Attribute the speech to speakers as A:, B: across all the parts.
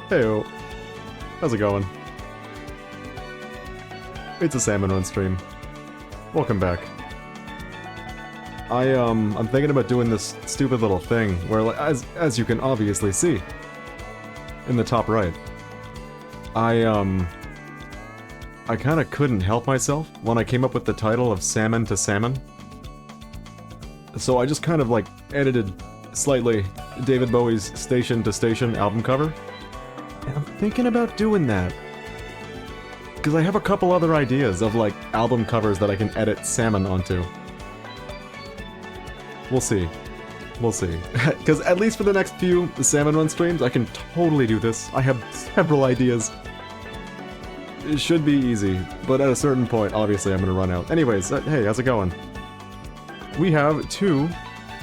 A: Heyo. How's it going? It's a Salmon Run stream. Welcome back. I'm thinking about doing this stupid little thing where, like, as you can obviously see in the top right, I kind of couldn't help myself when I came up with the title of Salmon to Salmon. So I just kind of, like, edited slightly David Bowie's Station to Station album cover. And I'm thinking about doing that. Because I have a couple other ideas of, like, album covers that I can edit Salmon onto. We'll see. We'll see. Because at least for the next few Salmon Run streams, I can totally do this. I have several ideas. It should be easy, but at a certain point, obviously, I'm gonna run out. Anyways, hey, how's it going? We have 2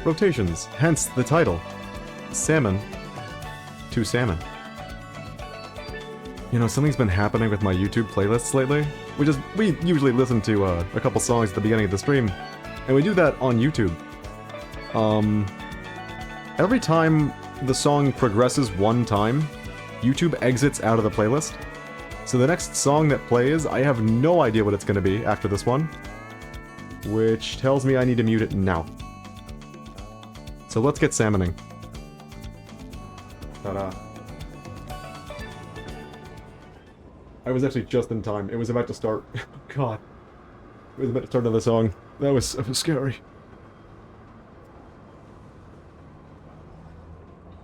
A: rotations, hence the title. Salmon to Salmon. You know, something's been happening with my YouTube playlists lately. We usually listen to a couple songs at the beginning of the stream, and we do that on YouTube. Every time the song progresses one time, YouTube exits out of the playlist. So the next song that plays, I have no idea what it's gonna be after this one, which tells me I need to mute it now. So let's get salmoning. Ta-da. I was actually just in time. It was about to start. God. It was about to start another song. That was scary.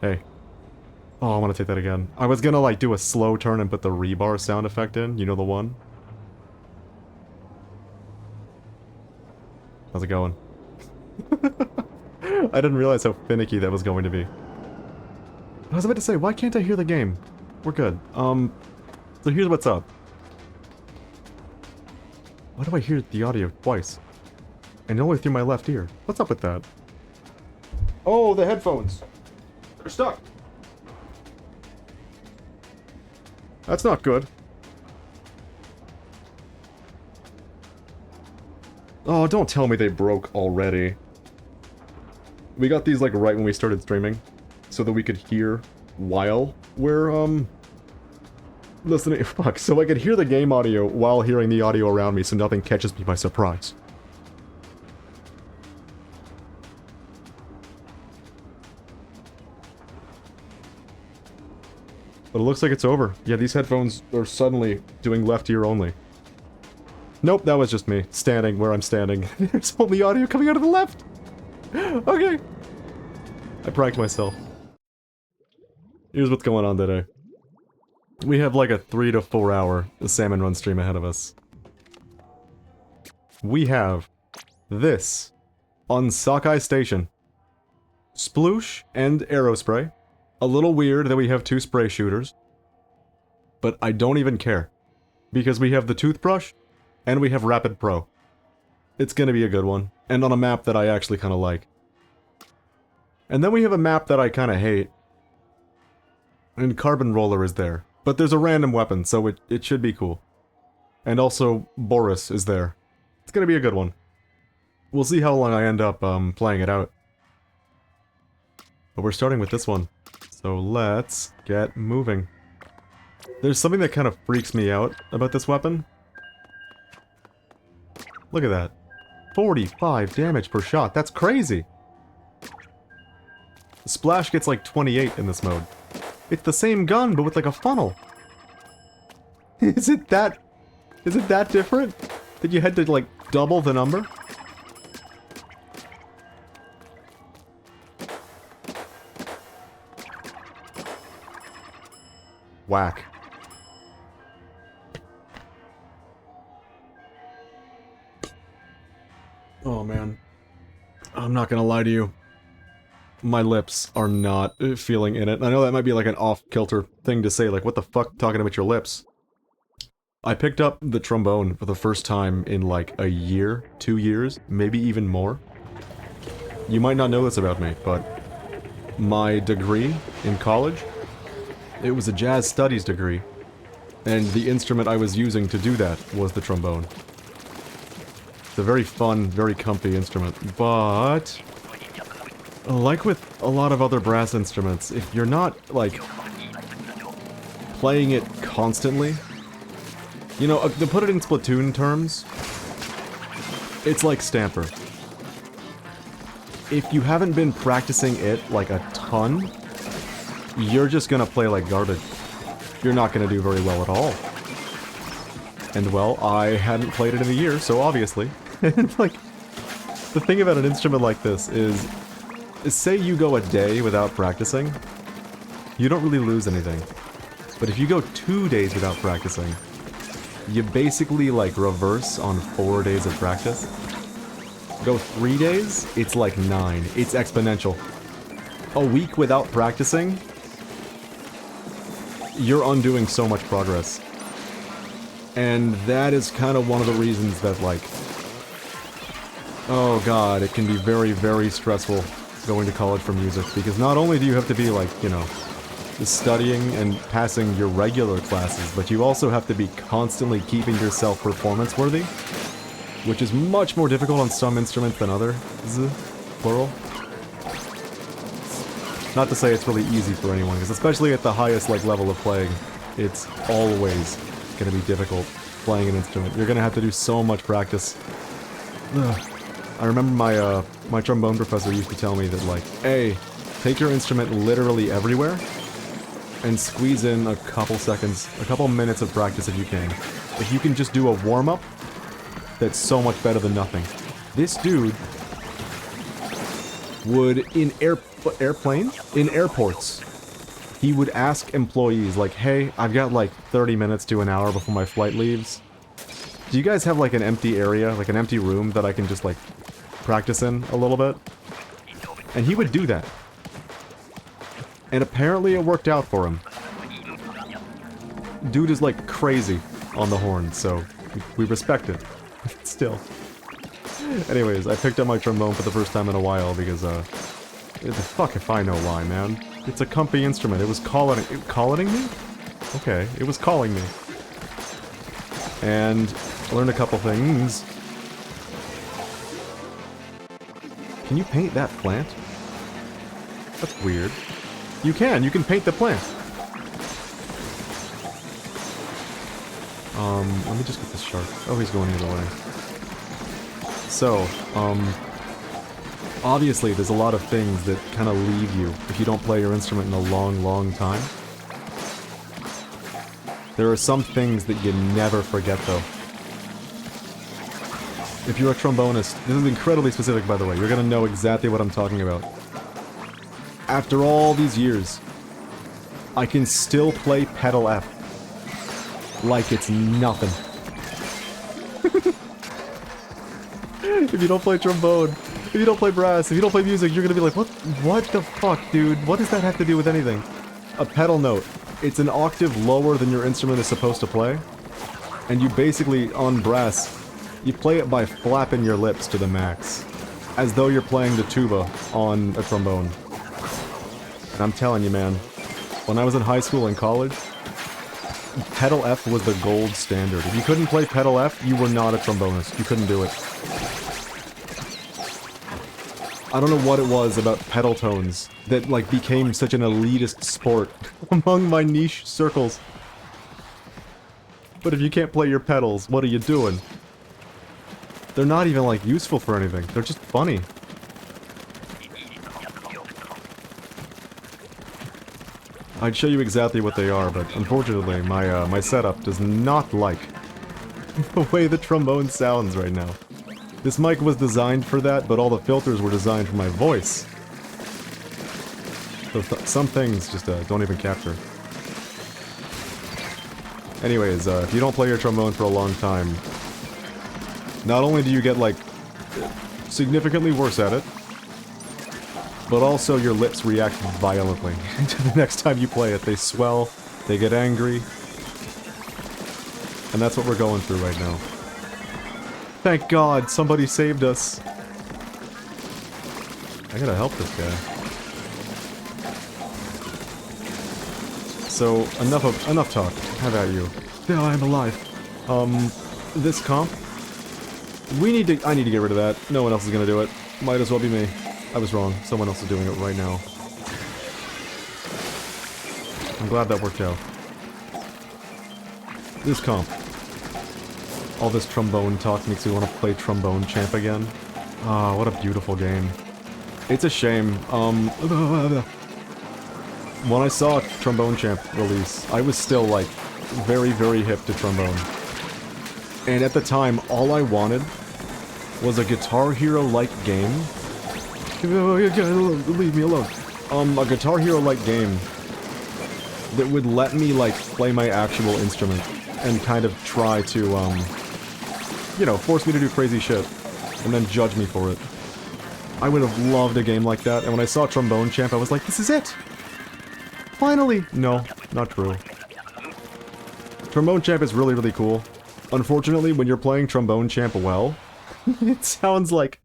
A: Hey. Oh, I want to take that again. I was gonna, like, do a slow turn and put the rebar sound effect in. You know the one? How's it going? I didn't realize how finicky that was going to be. I was about to say, why can't I hear the game? We're good. So here's what's up. Why do I hear the audio twice? And only through my left ear. What's up with that? Oh, the headphones! They're stuck! That's not good. Oh, don't tell me they broke already. We got these, like, right when we started streaming, so that we could hear while we're, listening. Fuck, so I could hear the game audio while hearing the audio around me, so nothing catches me by surprise. But it looks like it's over. Yeah, these headphones are suddenly doing left ear only. Nope, that was just me, standing where I'm standing. There's only audio coming out of the left! Okay. I pranked myself. Here's what's going on today. We have like a 3 to 4 hour Salmon Run stream ahead of us. We have this on Sockeye Station. Sploosh and Aerospray. A little weird that we have 2 spray shooters. But I don't even care. Because we have the Toothbrush, and we have Rapid Pro. It's gonna be a good one. And on a map that I actually kinda like. And then we have a map that I kinda hate. And Carbon Roller is there. But there's a random weapon, so it should be cool. And also, Boris is there. It's gonna be a good one. We'll see how long I end up, playing it out. But we're starting with this one. So let's get moving. There's something that kind of freaks me out about this weapon. Look at that. 45 damage per shot. That's crazy! Splash gets like 28 in this mode. It's the same gun, but with like a funnel. Is it that different? That you had to like double the number? Whack. Oh man. I'm not gonna lie to you. My lips are not feeling in it. I know that might be like an off-kilter thing to say, like, what the fuck, talking about your lips? I picked up the trombone for the first time in like a year, 2 years, maybe even more. You might not know this about me, but my degree in college, it was a jazz studies degree, and the instrument I was using to do that was the trombone. It's a very fun, very comfy instrument, but like with a lot of other brass instruments, if you're not, like, playing it constantly. You know, to put it in Splatoon terms, it's like Stamper. If you haven't been practicing it like a ton, you're just gonna play like garbage. You're not gonna do very well at all. And well, I hadn't played it in a year, so obviously. Like, the thing about an instrument like this is say you go a day without practicing, you don't really lose anything. But if you go 2 days without practicing, you basically like reverse on 4 days of practice. Go 3 days, it's like 9. It's exponential. A week without practicing, you're undoing so much progress. And that is kind of one of the reasons that, like, oh god, it can be very, very stressful going to college for music, because not only do you have to be, like, you know, studying and passing your regular classes, but you also have to be constantly keeping yourself performance-worthy, which is much more difficult on some instruments than others, plural. Not to say it's really easy for anyone, because especially at the highest, like, level of playing, it's always gonna be difficult playing an instrument. You're gonna have to do so much practice. Ugh. I remember my trombone professor used to tell me that, like, hey, take your instrument literally everywhere and squeeze in a couple seconds, a couple minutes of practice if you can. If you can just do a warm-up, that's so much better than nothing. This dude would, in airports, he would ask employees, like, hey, I've got like 30 minutes to an hour before my flight leaves. Do you guys have like an empty area, like an empty room that I can just like practice in a little bit? And he would do that. And apparently it worked out for him. Dude is like crazy on the horn, so we respect it. Still. Anyways, I picked up my trombone for the first time in a while because, the fuck if I know why, man. It's a comfy instrument. It was calling me? Okay, it was calling me. And I learned a couple things. Can you paint that plant? That's weird. You can paint the plant. Let me just get this shark. Oh, he's going the other way. So, obviously there's a lot of things that kind of leave you if you don't play your instrument in a long, long time. There are some things that you never forget, though. If you're a trombonist, this is incredibly specific, by the way, you're gonna know exactly what I'm talking about. After all these years, I can still play pedal F like it's nothing. If you don't play trombone, if you don't play brass, if you don't play music, you're gonna be like, what the fuck, dude? What does that have to do with anything? A pedal note. It's an octave lower than your instrument is supposed to play. And you basically, on brass, you play it by flapping your lips to the max. As though you're playing the tuba on a trombone. And I'm telling you, man, when I was in high school and college, pedal F was the gold standard. If you couldn't play pedal F, you were not a trombonist. You couldn't do it. I don't know what it was about pedal tones that, like, became such an elitist sport among my niche circles. But if you can't play your pedals, what are you doing? They're not even, like, useful for anything. They're just funny. I'd show you exactly what they are, but unfortunately, my setup does not like the way the trombone sounds right now. This mic was designed for that, but all the filters were designed for my voice. So some things just don't even capture. Anyways, if you don't play your trombone for a long time, not only do you get, like, significantly worse at it, but also your lips react violently to the next time you play it. They swell, they get angry, and that's what we're going through right now. Thank God, somebody saved us. I gotta help this guy. So, enough talk. How about you? Yeah, I'm alive. This comp? I need to get rid of that. No one else is gonna do it. Might as well be me. I was wrong. Someone else is doing it right now. I'm glad that worked out. This comp. All this trombone talk makes me want to play Trombone Champ again. Ah, what a beautiful game. It's a shame, when I saw Trombone Champ release, I was still, like, very, very hip to trombone. And at the time, all I wanted was a Guitar Hero-like game. Leave me alone. A Guitar Hero-like game that would let me, like, play my actual instrument and kind of try to, you know, force me to do crazy shit and then judge me for it. I would have loved a game like that, and when I saw Trombone Champ, I was like, this is it! Finally! No, not true. Trombone Champ is really, really cool. Unfortunately, when you're playing Trombone Champ well, it sounds like...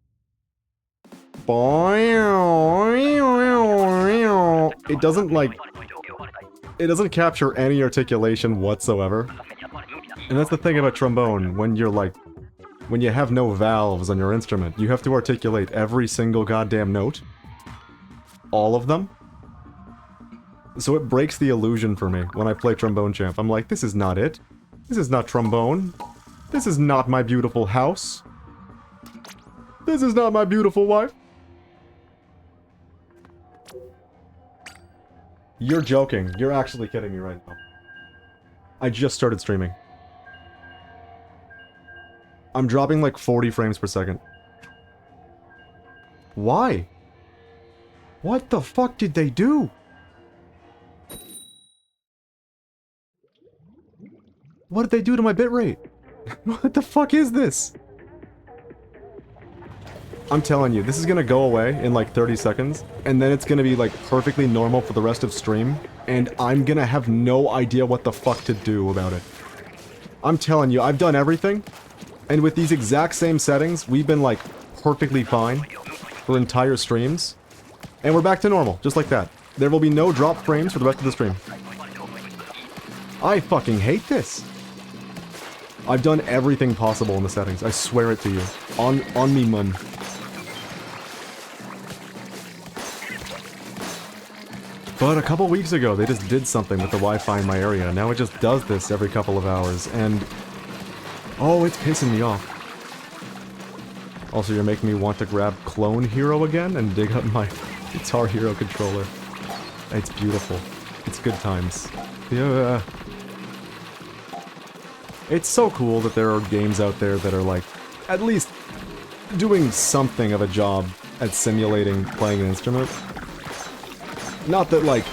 A: It doesn't, like... It doesn't capture any articulation whatsoever. And that's the thing about trombone, when you're, like... When you have no valves on your instrument, you have to articulate every single goddamn note. All of them. So it breaks the illusion for me when I play Trombone Champ. I'm like, this is not it. This is not trombone. This is not my beautiful house. This is not my beautiful wife. You're joking. You're actually kidding me right now. I just started streaming. I'm dropping like 40 frames per second. Why? What the fuck did they do? What did they do to my bitrate? What the fuck is this? I'm telling you, this is gonna go away in like 30 seconds, and then it's gonna be like perfectly normal for the rest of stream, and I'm gonna have no idea what the fuck to do about it. I'm telling you, I've done everything, and with these exact same settings, we've been like perfectly fine for entire streams, and we're back to normal, just like that. There will be no drop frames for the rest of the stream. I fucking hate this. I've done everything possible in the settings, I swear it to you. On me, mun. But a couple weeks ago, they just did something with the Wi-Fi in my area. Now it just does this every couple of hours, and... Oh, it's pissing me off. Also, you're making me want to grab Clone Hero again and dig up my Guitar Hero controller. It's beautiful. It's good times. Yeah. It's so cool that there are games out there that are like, at least doing something of a job at simulating playing an instrument. Not that, like,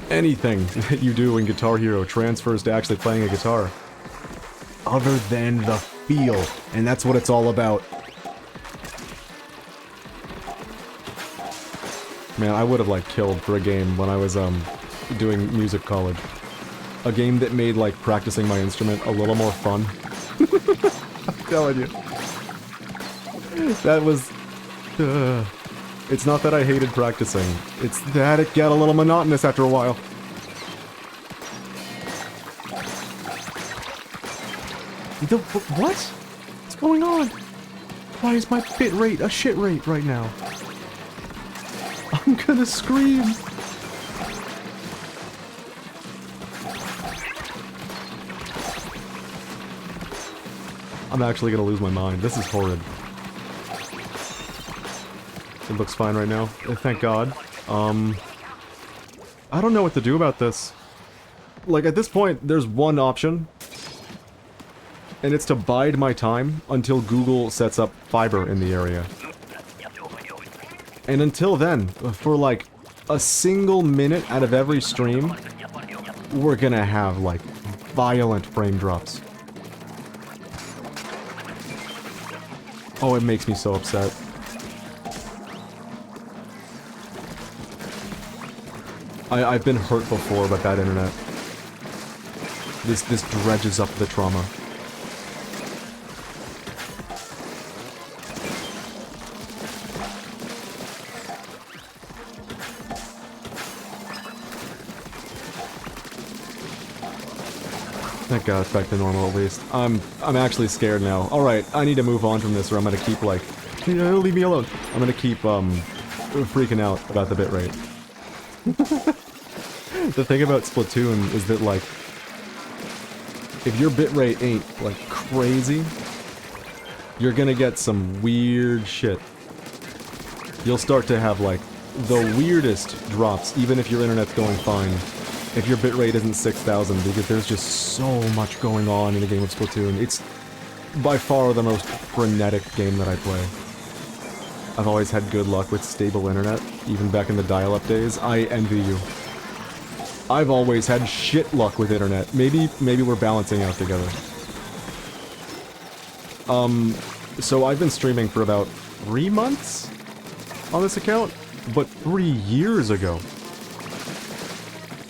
A: anything that you do in Guitar Hero transfers to actually playing a guitar. Other than the feel, and that's what it's all about. Man, I would have, like, killed for a game when I was, doing music college. A game that made, like, practicing my instrument a little more fun. I'm telling you. That was... It's not that I hated practicing, it's that it got a little monotonous after a while. What? What's going on? Why is my bit rate a shit rate right now? I'm gonna scream. I'm actually gonna lose my mind. This is horrid. It looks fine right now. Thank God. I don't know what to do about this. Like, at this point, there's one option. And it's to bide my time until Google sets up fiber in the area. And until then, for like a single minute out of every stream, we're gonna have like violent frame drops. Oh, it makes me so upset. I've been hurt before by bad internet. This dredges up the trauma. Thank God it's back to normal at least. I'm actually scared now. Alright, I need to move on from this or I'm gonna keep like... leave me alone. I'm gonna keep freaking out about the bitrate. The thing about Splatoon is that, like, if your bitrate ain't, like, crazy, you're gonna get some weird shit. You'll start to have, like, the weirdest drops, even if your internet's going fine. If your bitrate isn't 6,000, because there's just so much going on in a game of Splatoon. It's by far the most frenetic game that I play. I've always had good luck with stable internet, even back in the dial-up days. I envy you. I've always had shit luck with internet. Maybe we're balancing out together. So I've been streaming for about 3 months on this account, but 3 years ago,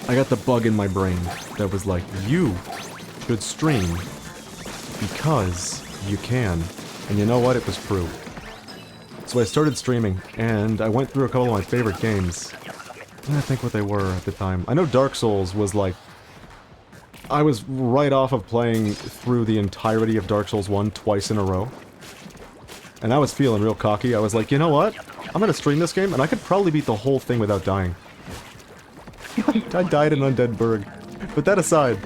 A: I got the bug in my brain that was like, you should stream because you can. And you know what? It was true. So I started streaming, and I went through a couple of my favorite games. I'm trying to think what they were at the time. I know Dark Souls was like... I was right off of playing through the entirety of Dark Souls 1 twice in a row. And I was feeling real cocky. I was like, you know what? I'm gonna stream this game, and I could probably beat the whole thing without dying. I died in Undead Burg. But that aside...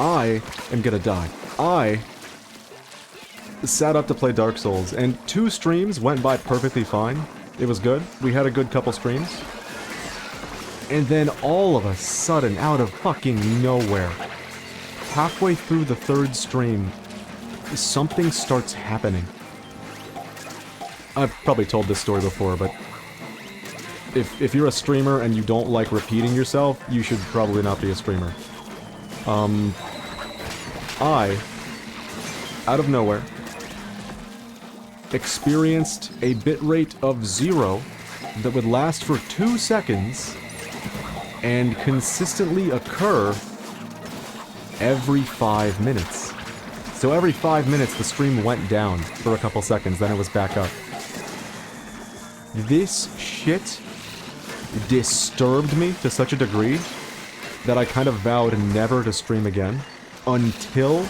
A: I am gonna die. I sat up to play Dark Souls, and 2 streams went by perfectly fine. It was good. We had a good couple streams. And then all of a sudden, out of fucking nowhere, halfway through the 3rd stream, something starts happening. I've probably told this story before, but if you're a streamer and you don't like repeating yourself, you should probably not be a streamer. I, out of nowhere, experienced a bitrate of 0 that would last for 2 seconds and consistently occur every 5 minutes. So every 5 minutes the stream went down for a couple seconds, then it was back up. This shit disturbed me to such a degree that I kind of vowed never to stream again until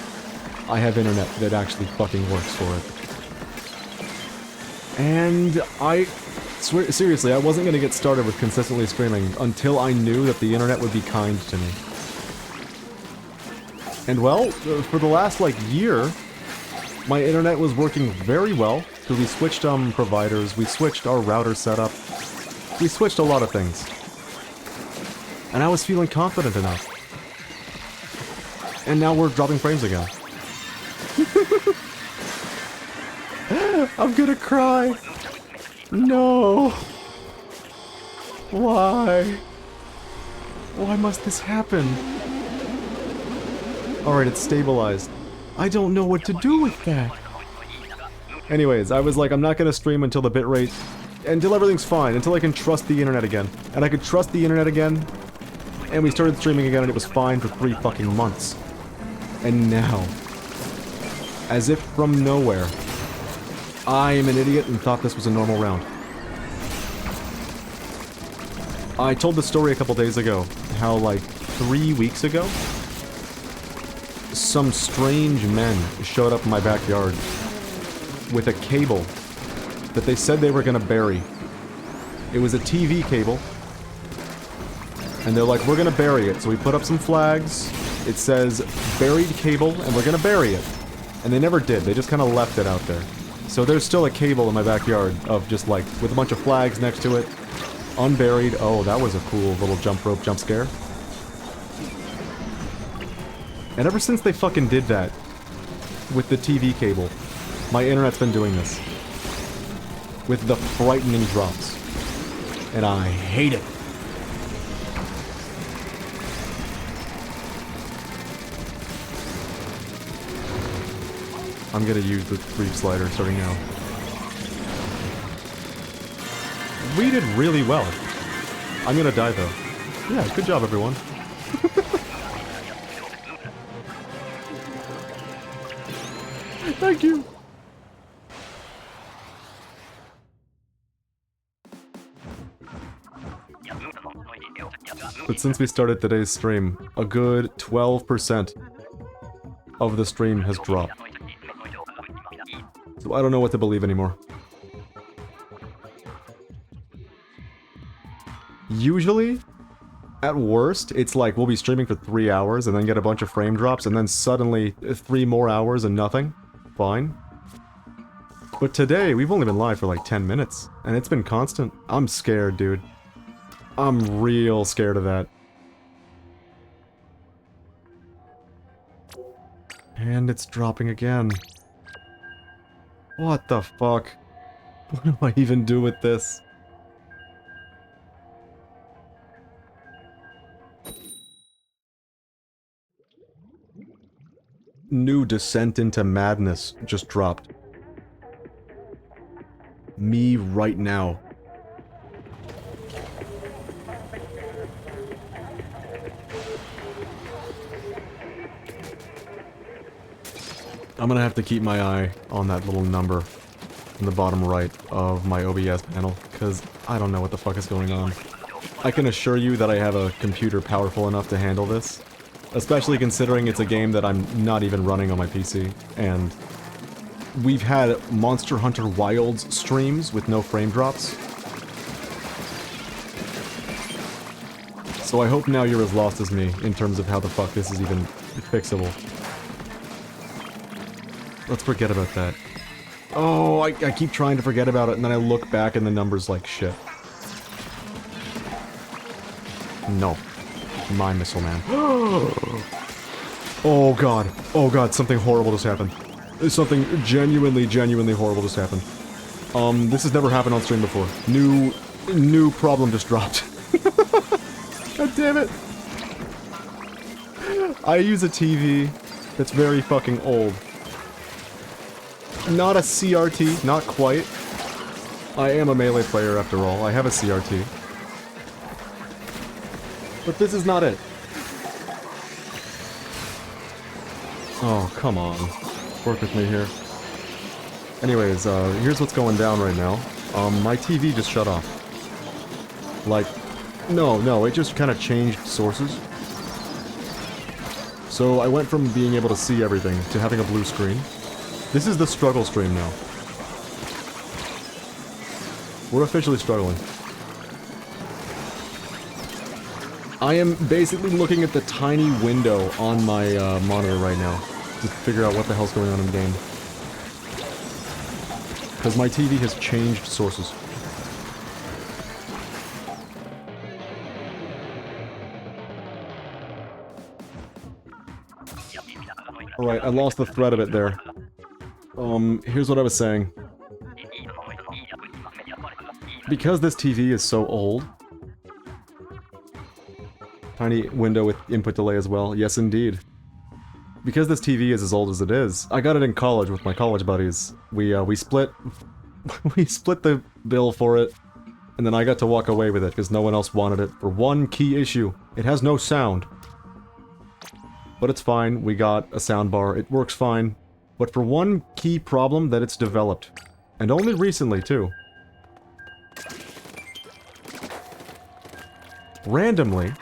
A: I have internet that actually fucking works for it. And I swear, seriously, I wasn't gonna get started with consistently streaming until I knew that the internet would be kind to me. And well, for the last, like, year, my internet was working very well, because we switched, providers, we switched our router setup, we switched a lot of things. And I was feeling confident enough. And now we're dropping frames again. I'm gonna cry. No. Why? Why must this happen? Alright, it's stabilized. I don't know what to do with that. Anyways, I was like, I'm not gonna stream until the bitrate... until everything's fine, until I can trust the internet again. And I could trust the internet again, and we started streaming again and it was fine for 3 fucking months. And now, as if from nowhere, I am an idiot and thought this was a normal round. I told the story a couple days ago, how like 3 weeks ago, some strange men showed up in my backyard with a cable that they said they were gonna bury. It was a TV cable, and they're like, we're gonna bury it. So we put up some flags, it says, buried cable, and we're gonna bury it. And they never did, they just kinda left it out there. So there's still a cable in my backyard of just like, with a bunch of flags next to it, unburied. Oh, that was a cool little jump rope jump scare. And ever since they fucking did that, with the TV cable, my internet's been doing this. With the frightening drops. And I hate it. I'm gonna use the creep slider starting now. We did really well. I'm gonna die though. Yeah, good job everyone. Thank you! But since we started today's stream, a good 12% of the stream has dropped. So I don't know what to believe anymore. Usually, at worst, it's like we'll be streaming for 3 hours and then get a bunch of frame drops and then suddenly 3 more hours and nothing. Fine. But today, we've only been live for like 10 minutes, and it's been constant. I'm scared, dude. I'm real scared of that. And it's dropping again. What the fuck? What do I even do with this? New Descent into Madness just dropped. Me right now. I'm gonna have to keep my eye on that little number in the bottom right of my OBS panel, because I don't know what the fuck is going on. I can assure you that I have a computer powerful enough to handle this, especially considering it's a game that I'm not even running on my PC, and we've had Monster Hunter Wilds streams with no frame drops. So I hope now you're as lost as me in terms of how the fuck this is even fixable. Let's forget about that. Oh, I keep trying to forget about it, and then I look back and the number's like shit. No. My missile man. Oh god. Oh god, something horrible just happened. Something genuinely horrible just happened. This has never happened on stream before. New problem just dropped. God damn it. I use a TV that's very fucking old. Not a CRT, not quite. I am a Melee player after all, I have a CRT. But this is not it. Oh, come on. Work with me here. Anyways, here's what's going down right now. My TV just shut off. Like, no, it just kind of changed sources. So I went from being able to see everything to having a blue screen. This is the struggle stream now. We're officially struggling. I am basically looking at the tiny window on my monitor right now to figure out what the hell's going on in the game. Because my TV has changed sources. Alright, I lost the thread of it there. Here's what I was saying. Because this TV is so old... Tiny window with input delay as well, yes indeed. Because this TV is as old as it is, I got it in college with my college buddies. We split... we split the bill for it, and then I got to walk away with it because no one else wanted it for one key issue. It has no sound. But it's fine, we got a soundbar, it works fine. But for one key problem that it's developed. And only recently, too. Randomly,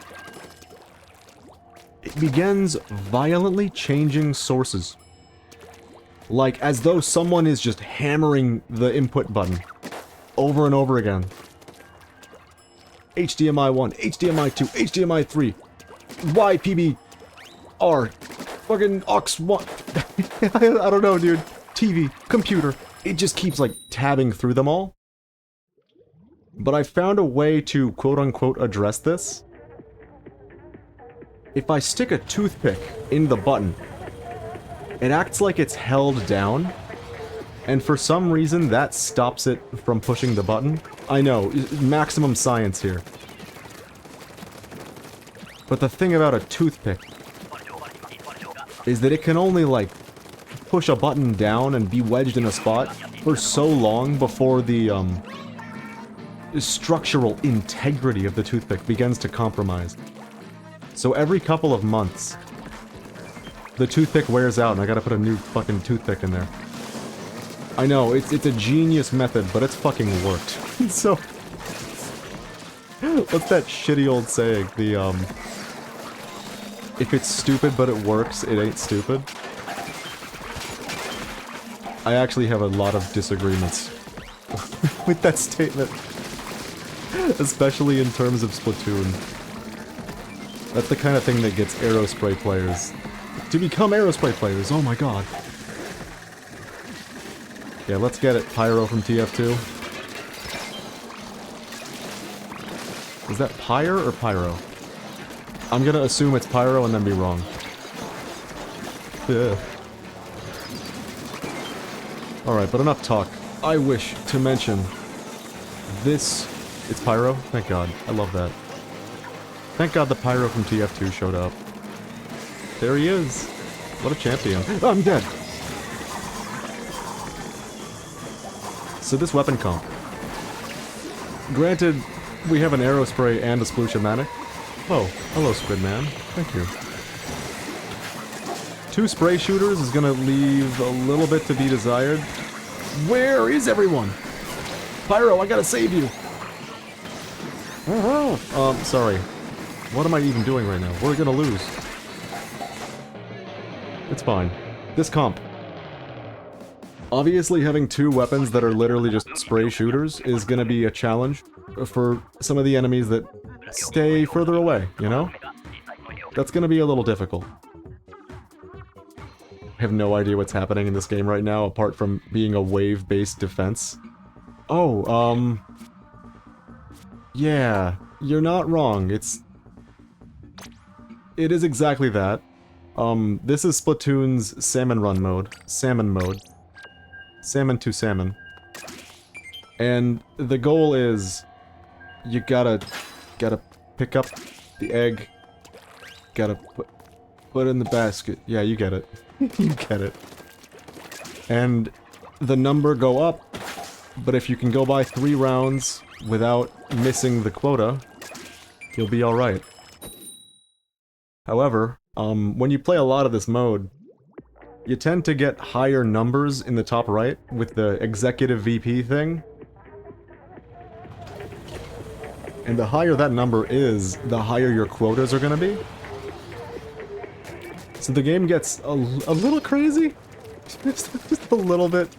A: it begins violently changing sources. Like, as though someone is just hammering the input button. Over and over again. HDMI 1, HDMI 2, HDMI 3, YPB-R, fucking aux 1. I don't know, dude. TV, computer. It just keeps, like, tabbing through them all. But I found a way to, quote-unquote, address this. If I stick a toothpick in the button, it acts like it's held down, and for some reason that stops it from pushing the button. I know, maximum science here. But the thing about a toothpick is that it can only, like, push a button down and be wedged in a spot for so long before the, structural integrity of the toothpick begins to compromise. So every couple of months, the toothpick wears out and I gotta put a new fucking toothpick in there. I know, it's a genius method, but it's fucking worked. So... what's that shitty old saying? The, if it's stupid but it works, it ain't stupid. I actually have a lot of disagreements with that statement. Especially in terms of Splatoon. That's the kind of thing that gets Aerospray players to become Aerospray players, oh my god. Yeah, let's get it, Pyro from TF2. Is that Pyre or Pyro? I'm gonna assume it's Pyro and then be wrong. Ugh. Alright, but enough talk. I wish to mention this... It's Pyro? Thank god. I love that. Thank god the Pyro from TF2 showed up. There he is. What a champion. Oh, I'm dead! So this weapon comp. Granted, we have an Aerospray and a Sploosh-O-Matic. Oh, hello Squidman. Thank you. 2 spray shooters is gonna leave a little bit to be desired. Where is everyone? Pyro, I gotta save you! Sorry. What am I even doing right now? We're gonna lose. It's fine. This comp. Obviously having 2 weapons that are literally just spray shooters is gonna be a challenge for some of the enemies that stay further away, you know? That's gonna be a little difficult. I have no idea what's happening in this game right now, apart from being a wave-based defense. Oh, yeah, you're not wrong, it is exactly that. This is Splatoon's Salmon Run mode. Salmon mode. Salmon to salmon. And the goal is... you gotta pick up the egg. Gotta put it in the basket. Yeah, you get it. You get it. And the number go up, but if you can go by 3 rounds without missing the quota, you'll be alright. However, when you play a lot of this mode, you tend to get higher numbers in the top right with the executive VP thing. And the higher that number is, the higher your quotas are gonna be. So the game gets a little crazy. Just a little bit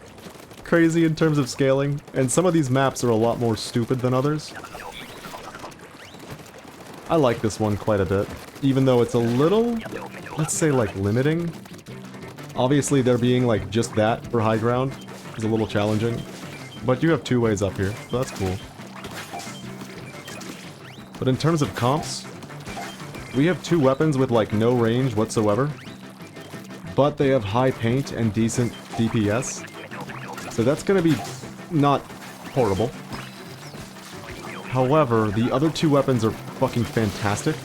A: crazy in terms of scaling. And some of these maps are a lot more stupid than others. I like this one quite a bit. Even though it's a little, let's say, like, limiting. Obviously, there being, like, just that for high ground is a little challenging. But you have 2 ways up here, so that's cool. But in terms of comps, we have 2 weapons with, like, no range whatsoever. But they have high paint and decent DPS. So that's gonna be not horrible. However, the other 2 weapons are fucking fantastic.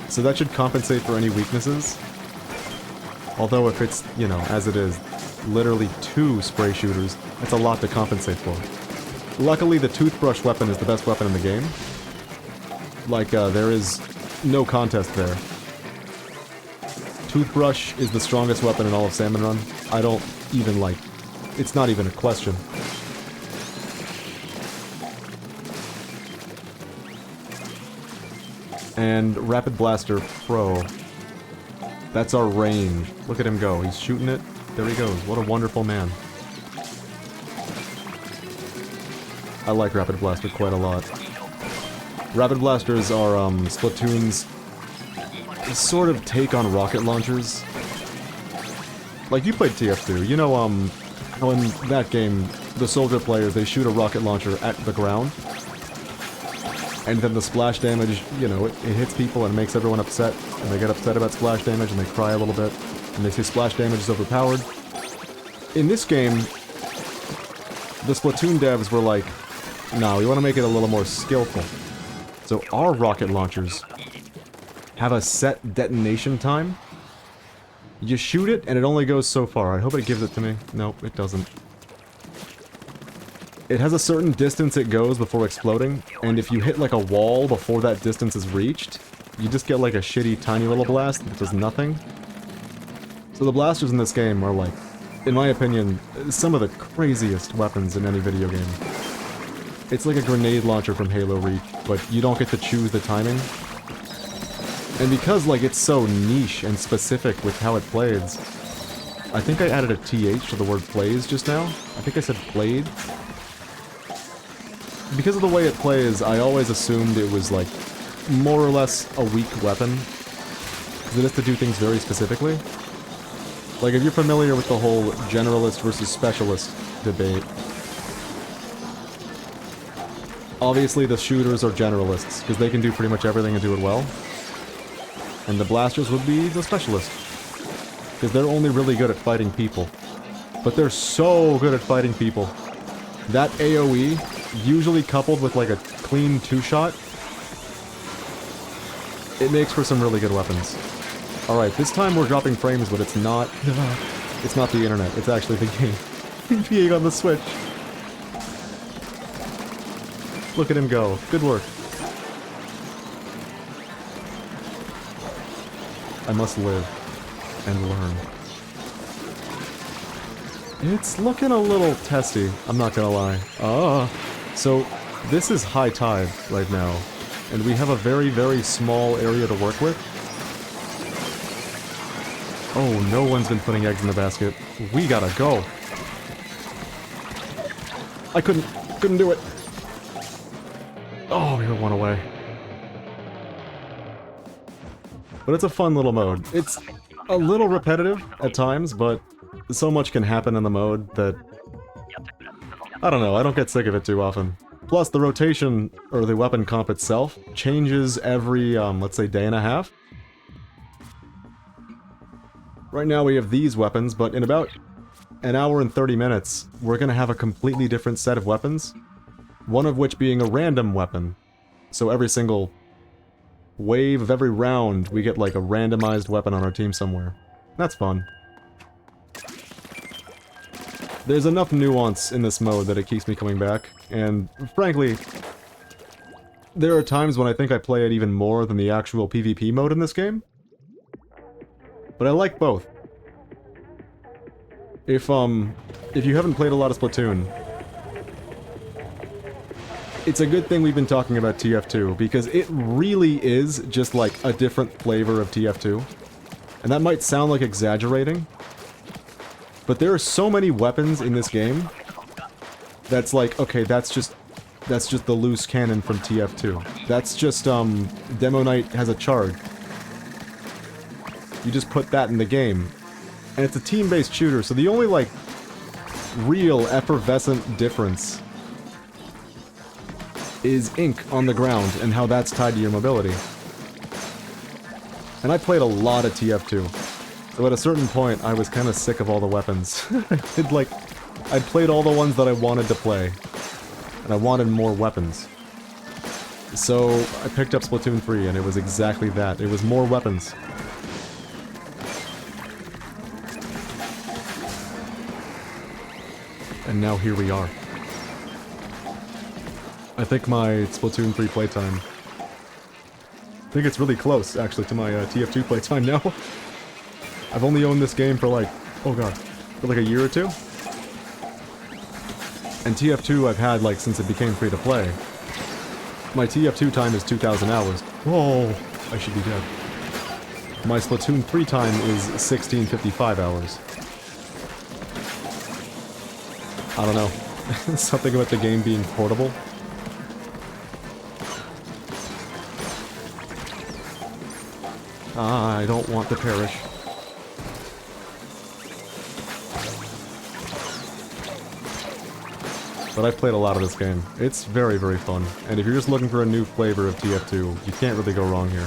A: So that should compensate for any weaknesses. Although if it's, you know, as it is, literally 2 spray shooters, that's a lot to compensate for. Luckily, the toothbrush weapon is the best weapon in the game. Like, there is no contest there. Toothbrush is the strongest weapon in all of Salmon Run. I don't even, like... it's not even a question. And Rapid Blaster Pro. That's our range. Look at him go. He's shooting it. There he goes. What a wonderful man. I like Rapid Blaster quite a lot. Rapid Blasters are, Splatoon's sort of take on rocket launchers. Like, you played TF2. You know, how in that game, the soldier players, they shoot a rocket launcher at the ground. And then the splash damage, you know, it hits people and makes everyone upset. And they get upset about splash damage and they cry a little bit. And they say splash damage is overpowered. In this game, the Splatoon devs were like, no, we want to make it a little more skillful. So our rocket launchers have a set detonation time. You shoot it and it only goes so far. I hope it gives it to me. Nope, it doesn't. It has a certain distance it goes before exploding, and if you hit like a wall before that distance is reached, you just get like a shitty tiny little blast that does nothing. So the blasters in this game are like, in my opinion, some of the craziest weapons in any video game. It's like a grenade launcher from Halo Reach, but you don't get to choose the timing. And because like it's so niche and specific with how it plays, I think I added a TH to the word plays just now. I think I said played. because of the way it plays, I always assumed it was, like, more or less a weak weapon. Because it has to do things very specifically. Like, if you're familiar with the whole generalist versus specialist debate, obviously the shooters are generalists, because they can do pretty much everything and do it well. And the blasters would be the specialists, because they're only really good at fighting people. But they're so good at fighting people. That AoE, usually coupled with like a clean two-shot, it makes for some really good weapons. Alright, this time we're dropping frames, but it's not... it's not the internet, it's actually the game. Being on the Switch. Look at him go. Good work. I must live. And learn. It's looking a little testy, I'm not gonna lie. So, this is high tide right now, and we have a very, very small area to work with. Oh, no one's been putting eggs in the basket. We gotta go. I couldn't do it. Oh, we were one away. But it's a fun little mode. It's a little repetitive at times, but so much can happen in the mode that... I don't know, I don't get sick of it too often. Plus, the rotation, or the weapon comp itself, changes every, let's say, day and a half. Right now we have these weapons, but in about an hour and 30 minutes, we're gonna have a completely different set of weapons. One of which being a random weapon. So every single wave of every round, we get like a randomized weapon on our team somewhere. That's fun. There's enough nuance in this mode that it keeps me coming back, and frankly, there are times when I think I play it even more than the actual PvP mode in this game. But I like both. If you haven't played a lot of Splatoon, it's a good thing we've been talking about TF2, because it really is just like a different flavor of TF2. And that might sound like exaggerating, but there are so many weapons in this game that's like, okay, that's just the loose cannon from TF2. That's just, Demo Knight has a charge. You just put that in the game. And it's a team-based shooter, so the only, like, real effervescent difference is ink on the ground and how that's tied to your mobility. And I played a lot of TF2. So at a certain point, I was kind of sick of all the weapons. I'd played all the ones that I wanted to play. And I wanted more weapons. So I picked up Splatoon 3, and it was exactly that. It was more weapons. And now here we are. I think my Splatoon 3 playtime... I think it's really close, actually, to my TF2 playtime now. I've only owned this game for like... oh god. For like a year or two? And TF2 I've had like since it became free to play. My TF2 time is 2,000 hours. Whoa! I should be dead. My Splatoon 3 time is 1,655 hours. I don't know. Something about the game being portable. I don't want to perish. But I've played a lot of this game. It's very, very fun. And if you're just looking for a new flavor of TF2, you can't really go wrong here.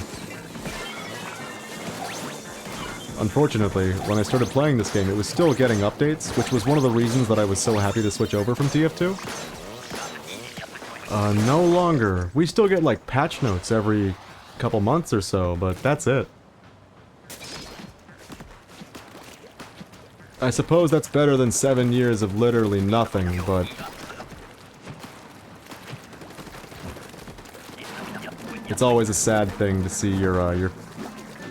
A: Unfortunately, when I started playing this game, it was still getting updates, which was one of the reasons that I was so happy to switch over from TF2. No longer. We still get, like, patch notes every couple months or so, but that's it. I suppose that's better than 7 years of literally nothing, but... it's always a sad thing to see your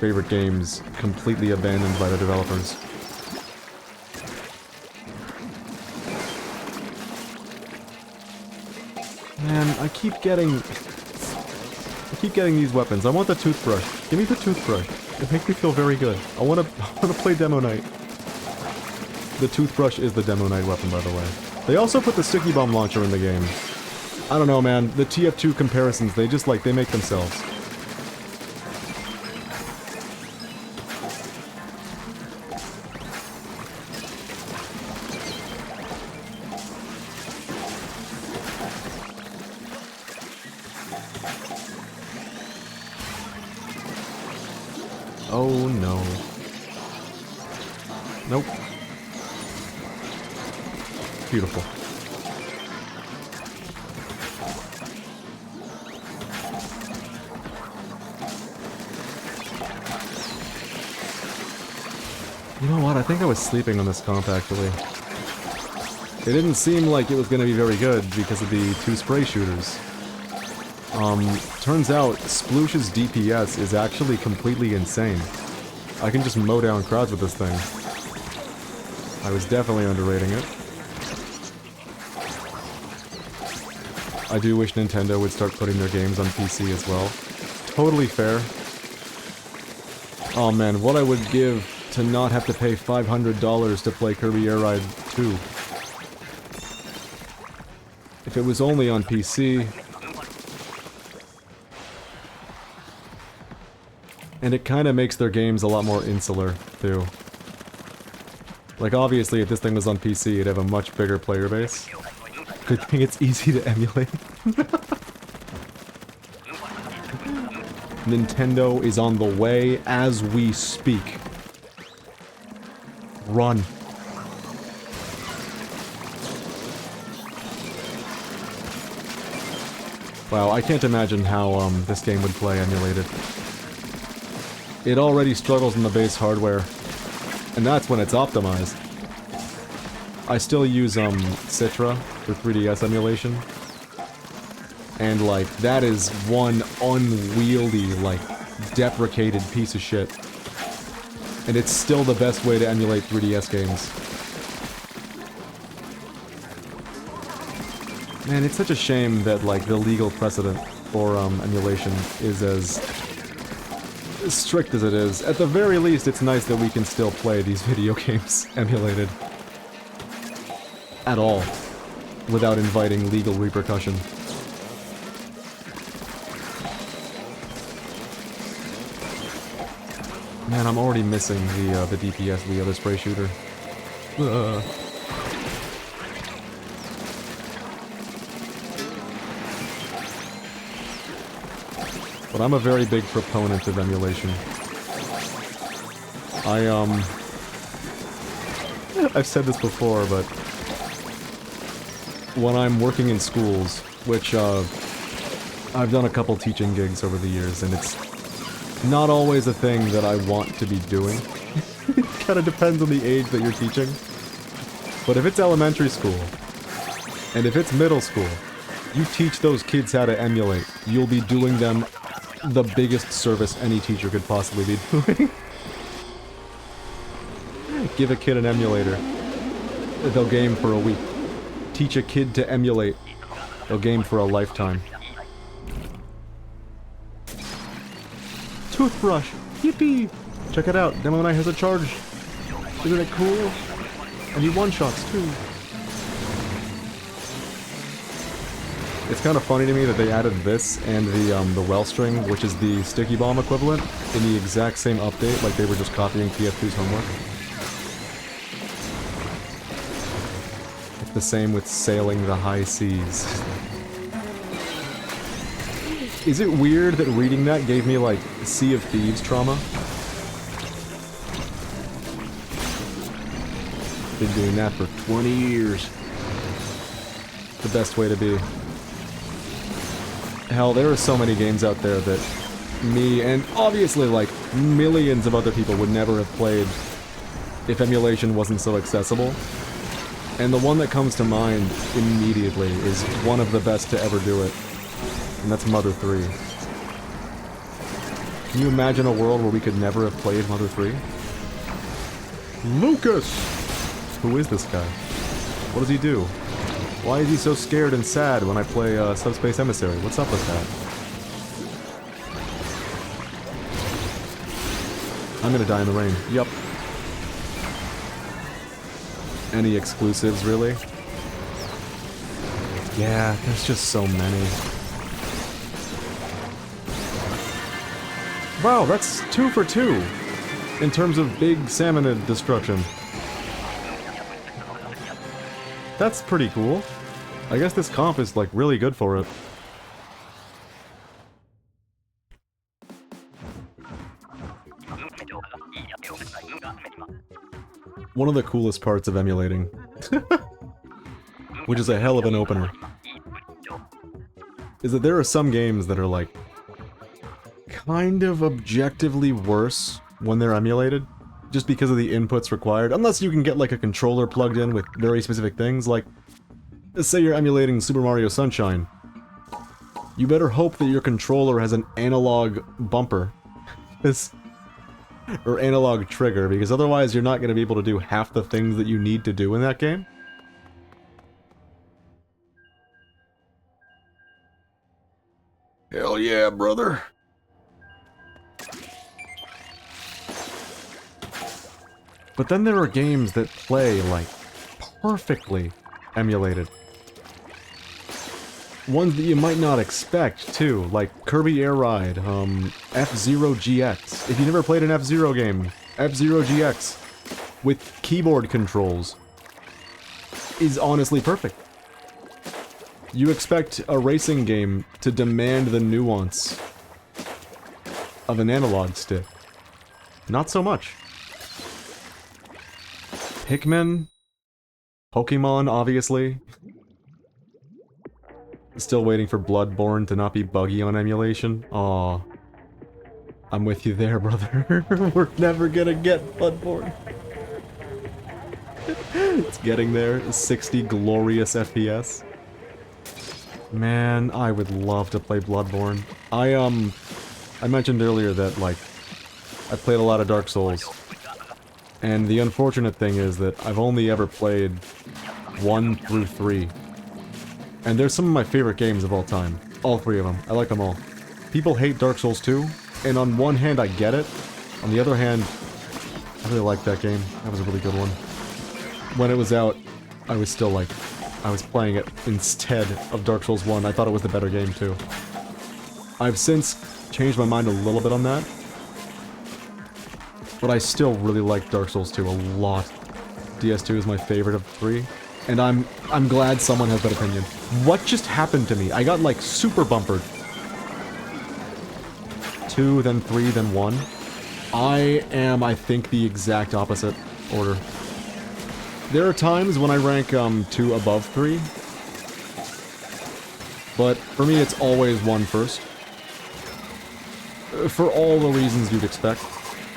A: favorite games completely abandoned by the developers. Man, I keep getting these weapons. I want the toothbrush. Give me the toothbrush. It makes me feel very good. I wanna play Demo Knight. The toothbrush is the Demo Knight weapon, by the way. They also put the sticky bomb launcher in the game, I don't know, man. The TF2 comparisons, they just, like, they make themselves. Oh, no. Nope. Beautiful. You know what? I think I was sleeping on this comp, actually. It didn't seem like it was going to be very good because of the 2 spray shooters. Turns out, Sploosh's DPS is actually completely insane. I can just mow down crowds with this thing. I was definitely underrating it. I do wish Nintendo would start putting their games on PC as well. Totally fair. Oh man, what I would give to not have to pay $500 to play Kirby Air Ride 2. If it was only on PC... And it kinda makes their games a lot more insular, too. Like, obviously, if this thing was on PC, it'd have a much bigger player base. Good thing it's easy to emulate. Nintendo is on the way as we speak. Run. Wow, I can't imagine how, this game would play emulated. It already struggles in the base hardware, and that's when it's optimized. I still use, Citra for 3DS emulation, and, like, that is one unwieldy, like, deprecated piece of shit. And it's still the best way to emulate 3DS games. Man, it's such a shame that, like, the legal precedent for, emulation is as strict as it is. At the very least, it's nice that we can still play these video games emulated. At all. Without inviting legal repercussion. Man, I'm already missing the DPS of the other spray shooter. But I'm a very big proponent of emulation. I've said this before, but when I'm working in schools, which, I've done a couple teaching gigs over the years, and it's not always a thing that I want to be doing. It kinda depends on the age that you're teaching. But if it's elementary school, and if it's middle school, you teach those kids how to emulate, you'll be doing them the biggest service any teacher could possibly be doing. Give a kid an emulator. They'll game for a week. Teach a kid to emulate. They'll game for a lifetime. Toothbrush! Yippee! Check it out, Demo Knight has a charge. Isn't it cool? And he one-shots too. It's kind of funny to me that they added this and the Wellstring, which is the Sticky Bomb equivalent, in the exact same update, like they were just copying TF2's homework. It's the same with Sailing the High Seas. Is it weird that reading that gave me, like, Sea of Thieves trauma? Been doing that for 20 years. The best way to be. Hell, there are so many games out there that me, and obviously, like, millions of other people would never have played if emulation wasn't so accessible. And the one that comes to mind immediately is one of the best to ever do it. And that's Mother 3. Can you imagine a world where we could never have played Mother 3? Lucas! Who is this guy? What does he do? Why is he so scared and sad when I play Subspace Emissary? What's up with that? I'm gonna die in the rain. Yup. Any exclusives, really? Yeah, there's just so many. Wow, that's 2 for 2 in terms of big salmonid destruction. That's pretty cool. I guess this comp is, like, really good for it. One of the coolest parts of emulating, which is a hell of an opener, is that there are some games that are, like, kind of objectively worse when they're emulated, just because of the inputs required, unless you can get, like, a controller plugged in with very specific things, like, let's say you're emulating Super Mario Sunshine. You better hope that your controller has an analog bumper. Or analog trigger, because otherwise you're not going to be able to do half the things that you need to do in that game. Hell yeah, brother. But then there are games that play, like, perfectly emulated. Ones that you might not expect, too, like Kirby Air Ride, F-Zero GX. If you never played an F-Zero game, F-Zero GX, with keyboard controls, is honestly perfect. You expect a racing game to demand the nuance of an analog stick. Not so much. Pikmin, Pokemon, obviously. Still waiting for Bloodborne to not be buggy on emulation. Aw. I'm with you there, brother. We're never gonna get Bloodborne. It's getting there. 60 glorious FPS. Man, I would love to play Bloodborne. I mentioned earlier that, like, I played a lot of Dark Souls. And the unfortunate thing is that I've only ever played 1 through 3. And they're some of my favorite games of all time. All 3 of them. I like them all. People hate Dark Souls 2, and on one hand I get it. On the other hand, I really liked that game. That was a really good one. When it was out, I was still like, I was playing it instead of Dark Souls 1. I thought it was the better game too. I've since changed my mind a little bit on that. But I still really like Dark Souls 2 a lot. DS2 is my favorite of 3. And I'm glad someone has that opinion. What just happened to me? I got, like, super bumpered. 2, then 3, then 1. I am, I think, the exact opposite order. There are times when I rank 2 above 3. But for me, it's always 1 first. For all the reasons you'd expect.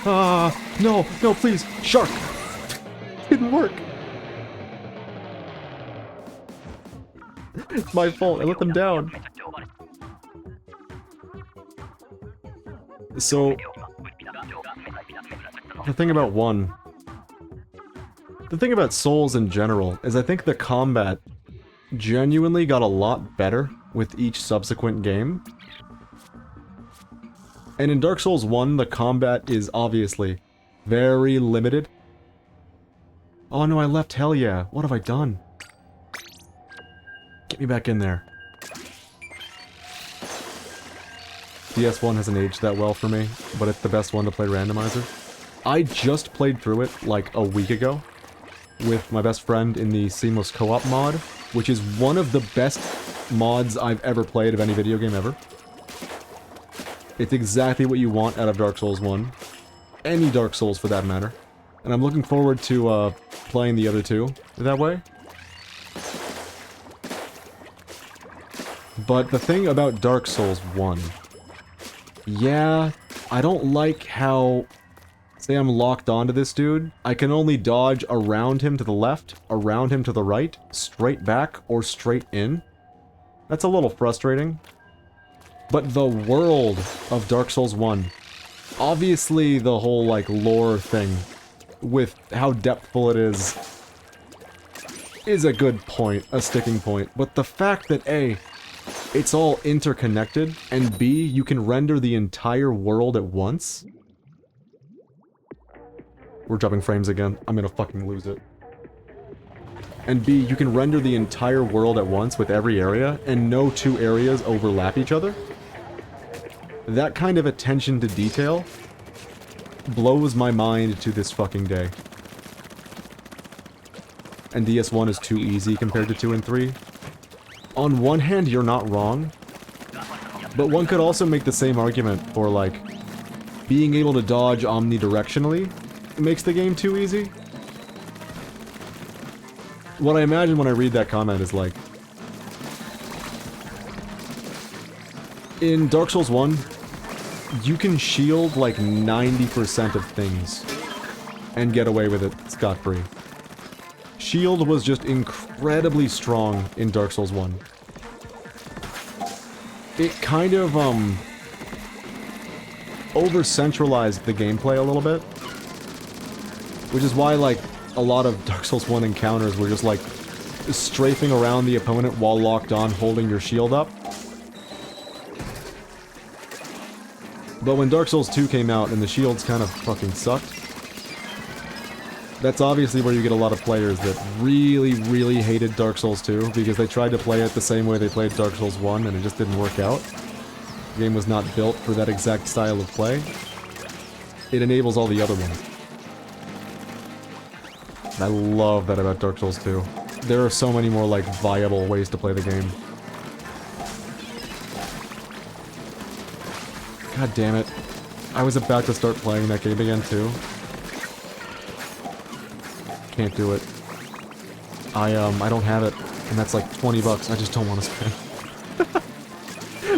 A: Ah, no, no, please, shark! Didn't work. It's my fault, I let them down. So, the thing about 1... The thing about Souls in general is I think the combat genuinely got a lot better with each subsequent game. And in Dark Souls 1, the combat is obviously very limited. Oh no, I left Hell Yeah. What have I done? Get me back in there. DS1 hasn't aged that well for me, but it's the best one to play randomizer. I just played through it like a week ago with my best friend in the Seamless Co-op mod, which is one of the best mods I've ever played of any video game ever. It's exactly what you want out of Dark Souls 1. Any Dark Souls for that matter. And I'm looking forward to playing the other 2 that way. But the thing about Dark Souls 1... Yeah, I don't like how... Say I'm locked onto this dude, I can only dodge around him to the left, around him to the right, straight back, or straight in. That's a little frustrating. But the world of Dark Souls 1, obviously the whole, like, lore thing, with how depthful it is a good point, a sticking point. But the fact that A, it's all interconnected, and B, you can render the entire world at once... We're dropping frames again. I'm gonna fucking lose it. and B, you can render the entire world at once with every area, and no two areas overlap each other. That kind of attention to detail blows my mind to this fucking day. And DS1 is too easy compared to 2 and 3. On one hand, you're not wrong, but one could also make the same argument for, like, being able to dodge omnidirectionally makes the game too easy. What I imagine when I read that comment is like, in Dark Souls 1, you can shield like 90% of things and get away with it scot-free. Shield was just incredibly strong in Dark Souls 1. It kind of, over-centralized the gameplay a little bit. Which is why, like, a lot of Dark Souls 1 encounters were just, like, strafing around the opponent while locked on, holding your shield up. But when Dark Souls 2 came out and the shields kind of fucking sucked, that's obviously where you get a lot of players that really, really hated Dark Souls 2 because they tried to play it the same way they played Dark Souls 1 and it just didn't work out. The game was not built for that exact style of play. It enables all the other ones. I love that about Dark Souls 2. There are so many more, like, viable ways to play the game. God damn it. I was about to start playing that game again, too. Can't do it. I don't have it, and that's like 20 bucks I just don't want to spend.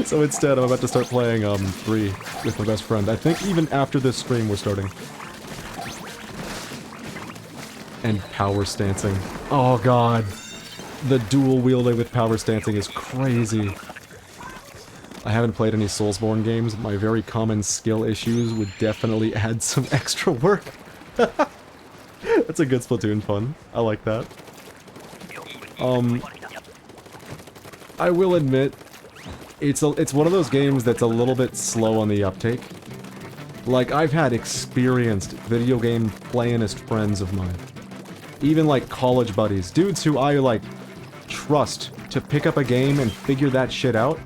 A: So instead, I'm about to start playing, 3 with my best friend. I think even after this stream we're starting. And power stancing. Oh god. The dual wielding with power stancing is crazy. I haven't played any Soulsborne games. My very common skill issues would definitely add some extra work. That's a good Splatoon fun. I like that. I will admit, it's one of those games that's a little bit slow on the uptake. Like, I've had experienced video game playingist friends of mine. Even, like, college buddies. Dudes who I, like, trust to pick up a game and figure that shit out.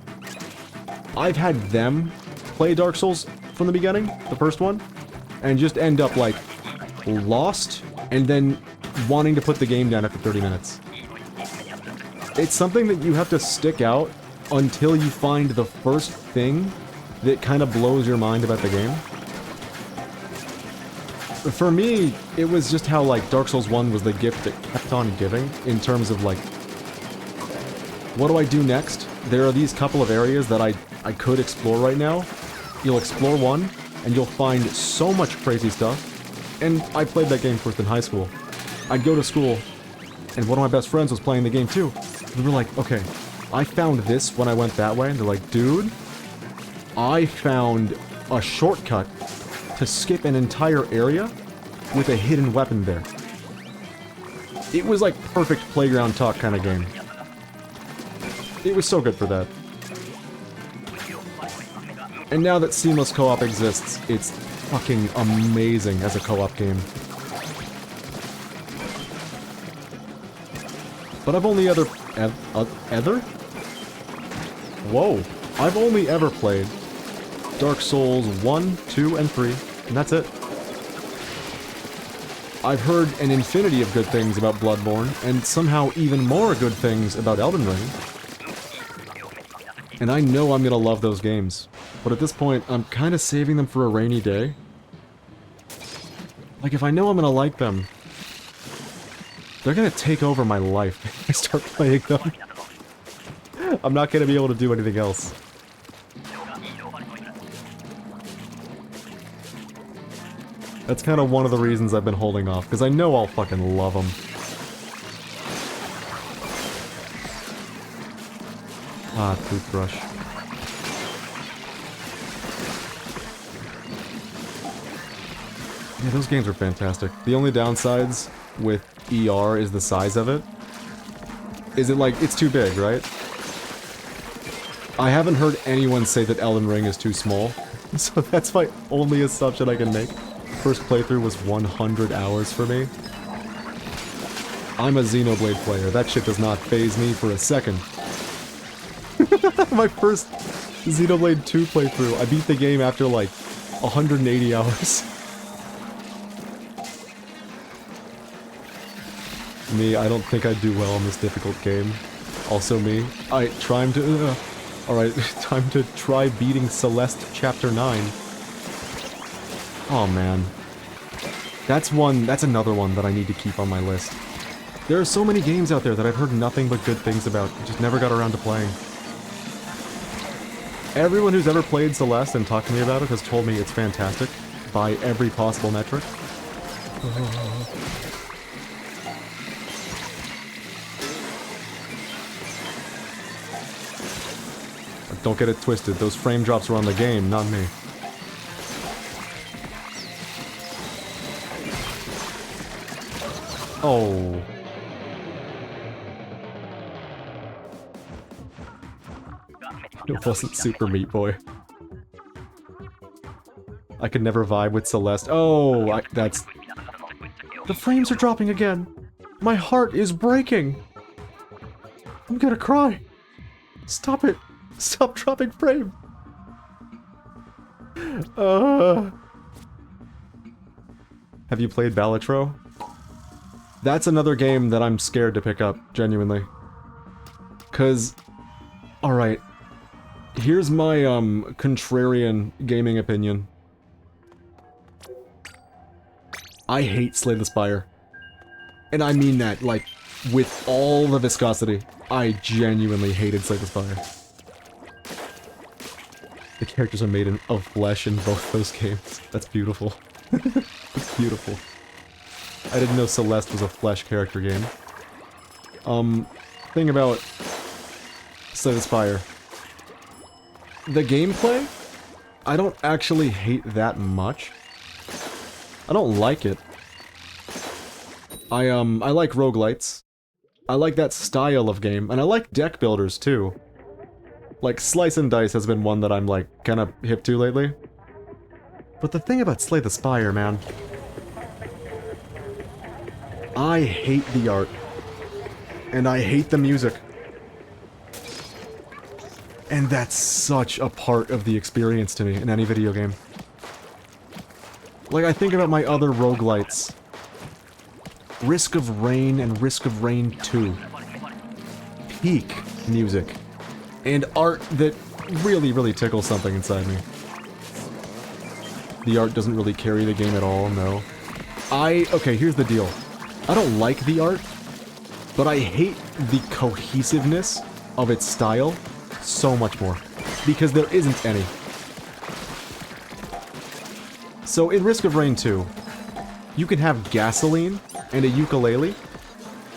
A: I've had them play Dark Souls from the beginning, the first one, and just end up, like, lost, and then wanting to put the game down after 30 minutes. It's something that you have to stick out until you find the first thing that kind of blows your mind about the game. For me, it was just how, like, Dark Souls 1 was the gift that kept on giving, in terms of, like, what do I do next? There are these couple of areas that I could explore right now. You'll explore one, and you'll find so much crazy stuff. And I played that game first in high school. I'd go to school, and one of my best friends was playing the game too. We were like, okay, I found this when I went that way. And they're like, dude, I found a shortcut to skip an entire area with a hidden weapon there. It was like perfect playground talk kind of game. It was so good for that. And now that seamless co-op exists, it's fucking amazing as a co-op game. But I've only ever... Whoa. I've only ever played Dark Souls 1, 2, and 3, and that's it. I've heard an infinity of good things about Bloodborne, and somehow even more good things about Elden Ring. And I know I'm gonna love those games. But at this point, I'm kind of saving them for a rainy day. Like, if I know I'm gonna like them, they're gonna take over my life if I start playing them. I'm not gonna be able to do anything else. That's kind of one of the reasons I've been holding off, because I know I'll fucking love them. Ah, toothbrush. Yeah, those games are fantastic. The only downsides with ER is the size of it. Is it like, it's too big, right? I haven't heard anyone say that Elden Ring is too small, so that's my only assumption I can make. First playthrough was 100 hours for me. I'm a Xenoblade player. That shit does not faze me for a second. My first Xenoblade 2 playthrough, I beat the game after like 180 hours. Me, I don't think I'd do well in this difficult game. Also me. Alright, time to... Alright, time to try beating Celeste Chapter 9. Oh man. That's another one that I need to keep on my list. There are so many games out there that I've heard nothing but good things about, just never got around to playing. Everyone who's ever played Celeste and talked to me about it has told me it's fantastic, by every possible metric. Don't get it twisted, those frame drops were on the game, not me. Oh. It wasn't Super Meat Boy. I could never vibe with Celeste. Oh, that's... The frames are dropping again! My heart is breaking! I'm gonna cry! Stop it! Stop dropping frame! Have you played Balatro? That's another game that I'm scared to pick up, genuinely. 'Cause... Alright. Here's my, contrarian gaming opinion. I hate Slay the Spire. And I mean that, like, with all the viscosity. I genuinely hated Slay the Spire. The characters are made of flesh in both those games. That's beautiful. It's beautiful. I didn't know Celeste was a flesh character game. Thing about Slay the Spire. The gameplay? I don't actually hate that much. I don't like it. I like roguelites. I like that style of game, and I like deck builders too. Like, Slice and Dice has been one that I'm, like, kinda hip to lately. But the thing about Slay the Spire, man... I hate the art. And I hate the music. And that's such a part of the experience to me in any video game. Like, I think about my other roguelites. Risk of Rain and Risk of Rain 2. Peak music. And art that really, really tickles something inside me. The art doesn't really carry the game at all, no. Okay, here's the deal. I don't like the art, but I hate the cohesiveness of its style so much more. Because there isn't any. So in Risk of Rain 2, you can have gasoline and a ukulele,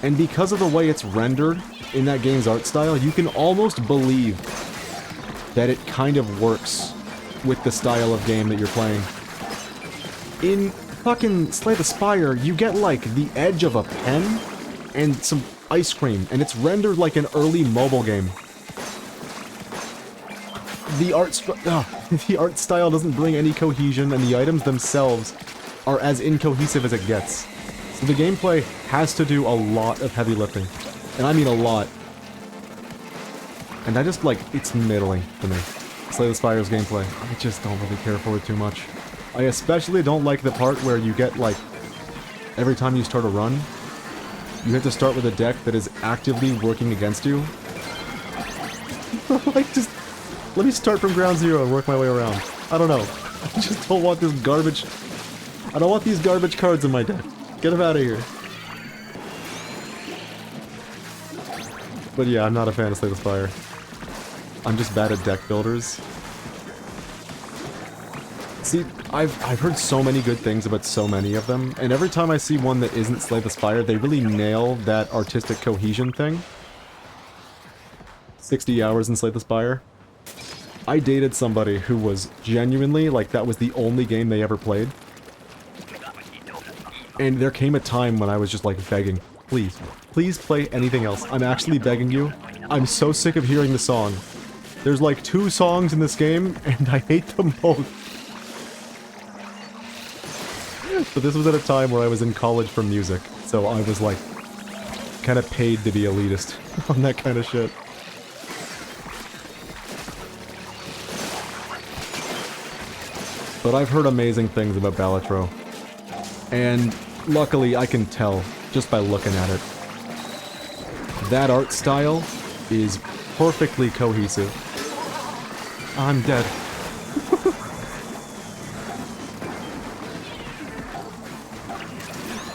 A: and because of the way it's rendered in that game's art style, you can almost believe that it kind of works with the style of game that you're playing. In fucking Slay the Spire, you get like the edge of a pen and some ice cream, and it's rendered like an early mobile game. The art style doesn't bring any cohesion, and the items themselves are as incohesive as it gets. So the gameplay has to do a lot of heavy lifting. And I mean a lot. And I just, like, it's middling to me. Slay the Spire's gameplay. I just don't really care for it too much. I especially don't like the part where you get, like, every time you start a run, you have to start with a deck that is actively working against you. Like, just... let me start from ground zero and work my way around. I don't know. I just don't want this garbage... I don't want these garbage cards in my deck. Get them out of here. But yeah, I'm not a fan of Slay the Spire. I'm just bad at deck builders. See, I've heard so many good things about so many of them, and every time I see one that isn't Slay the Spire, they really nail that artistic cohesion thing. 60 hours in Slay the Spire. I dated somebody who was genuinely, like, that was the only game they ever played. And there came a time when I was just, like, begging. Please. Please play anything else. I'm actually begging you. I'm so sick of hearing the song. There's, like, 2 songs in this game, and I hate them both. But this was at a time where I was in college for music, so I was, like, kind of paid to be elitist on that kind of shit. But I've heard amazing things about Balatro. And luckily I can tell just by looking at it. That art style is perfectly cohesive. I'm dead.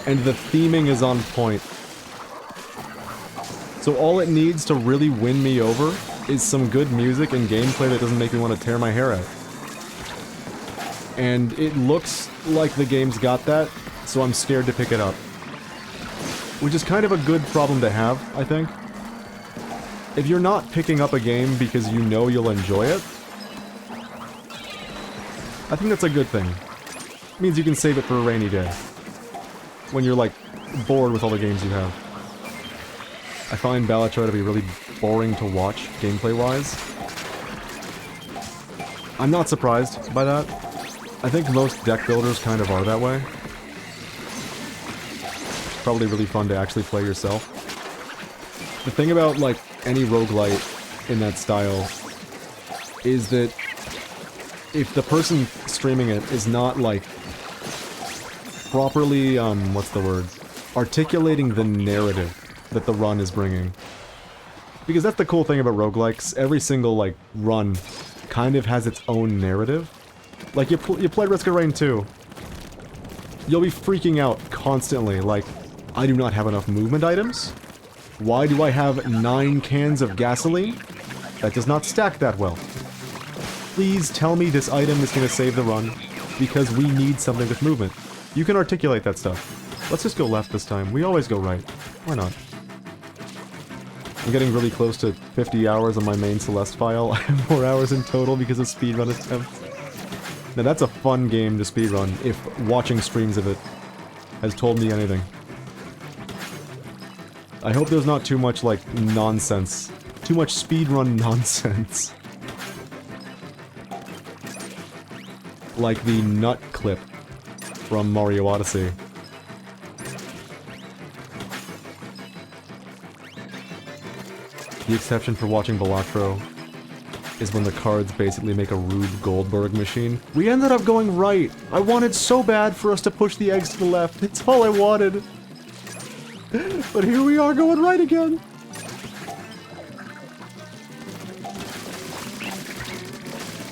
A: And the theming is on point. So all it needs to really win me over is some good music and gameplay that doesn't make me want to tear my hair out. And it looks like the game's got that, so I'm scared to pick it up. Which is kind of a good problem to have, I think. If you're not picking up a game because you know you'll enjoy it, I think that's a good thing. It means you can save it for a rainy day. When you're, like, bored with all the games you have. I find Balatro to be really boring to watch, gameplay-wise. I'm not surprised by that. I think most deck builders kind of are that way. It's probably really fun to actually play yourself. The thing about, like, any roguelite in that style is that if the person streaming it is not, like, properly, what's the word? Articulating the narrative that the run is bringing. Because that's the cool thing about roguelikes. Every single, like, run kind of has its own narrative. Like, you play Risk of Rain 2. You'll be freaking out constantly, like, I do not have enough movement items? Why do I have 9 cans of gasoline? That does not stack that well. Please tell me this item is going to save the run, because we need something with movement. You can articulate that stuff. Let's just go left this time. We always go right. Why not? I'm getting really close to 50 hours on my main Celeste file. I have more hours in total because of speedrun attempts. Now that's a fun game to speedrun, if watching streams of it has told me anything. I hope there's not too much, like, nonsense. Too much speedrun nonsense. Like the nut clip from Mario Odyssey. The exception for watching Balatro is when the cards basically make a Rube Goldberg machine. We ended up going right! I wanted so bad for us to push the eggs to the left. It's all I wanted. But here we are going right again!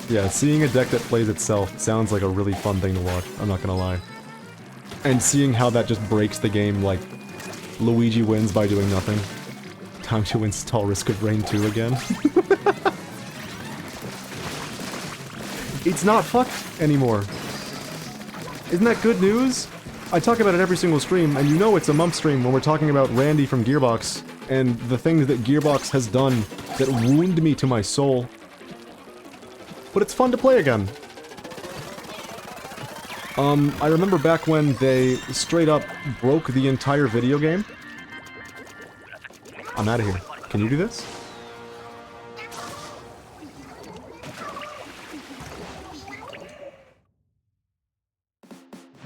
A: Yeah, seeing a deck that plays itself sounds like a really fun thing to watch, I'm not gonna lie. And seeing how that just breaks the game, like, Luigi wins by doing nothing. Time to install Risk of Rain 2 again. It's not fucked anymore. Isn't that good news? I talk about it every single stream, and you know it's a Mumph stream when we're talking about Randy from Gearbox, and the things that Gearbox has done that wound me to my soul. But it's fun to play again. I remember back when they straight up broke the entire video game. I'm out of here. Can you do this?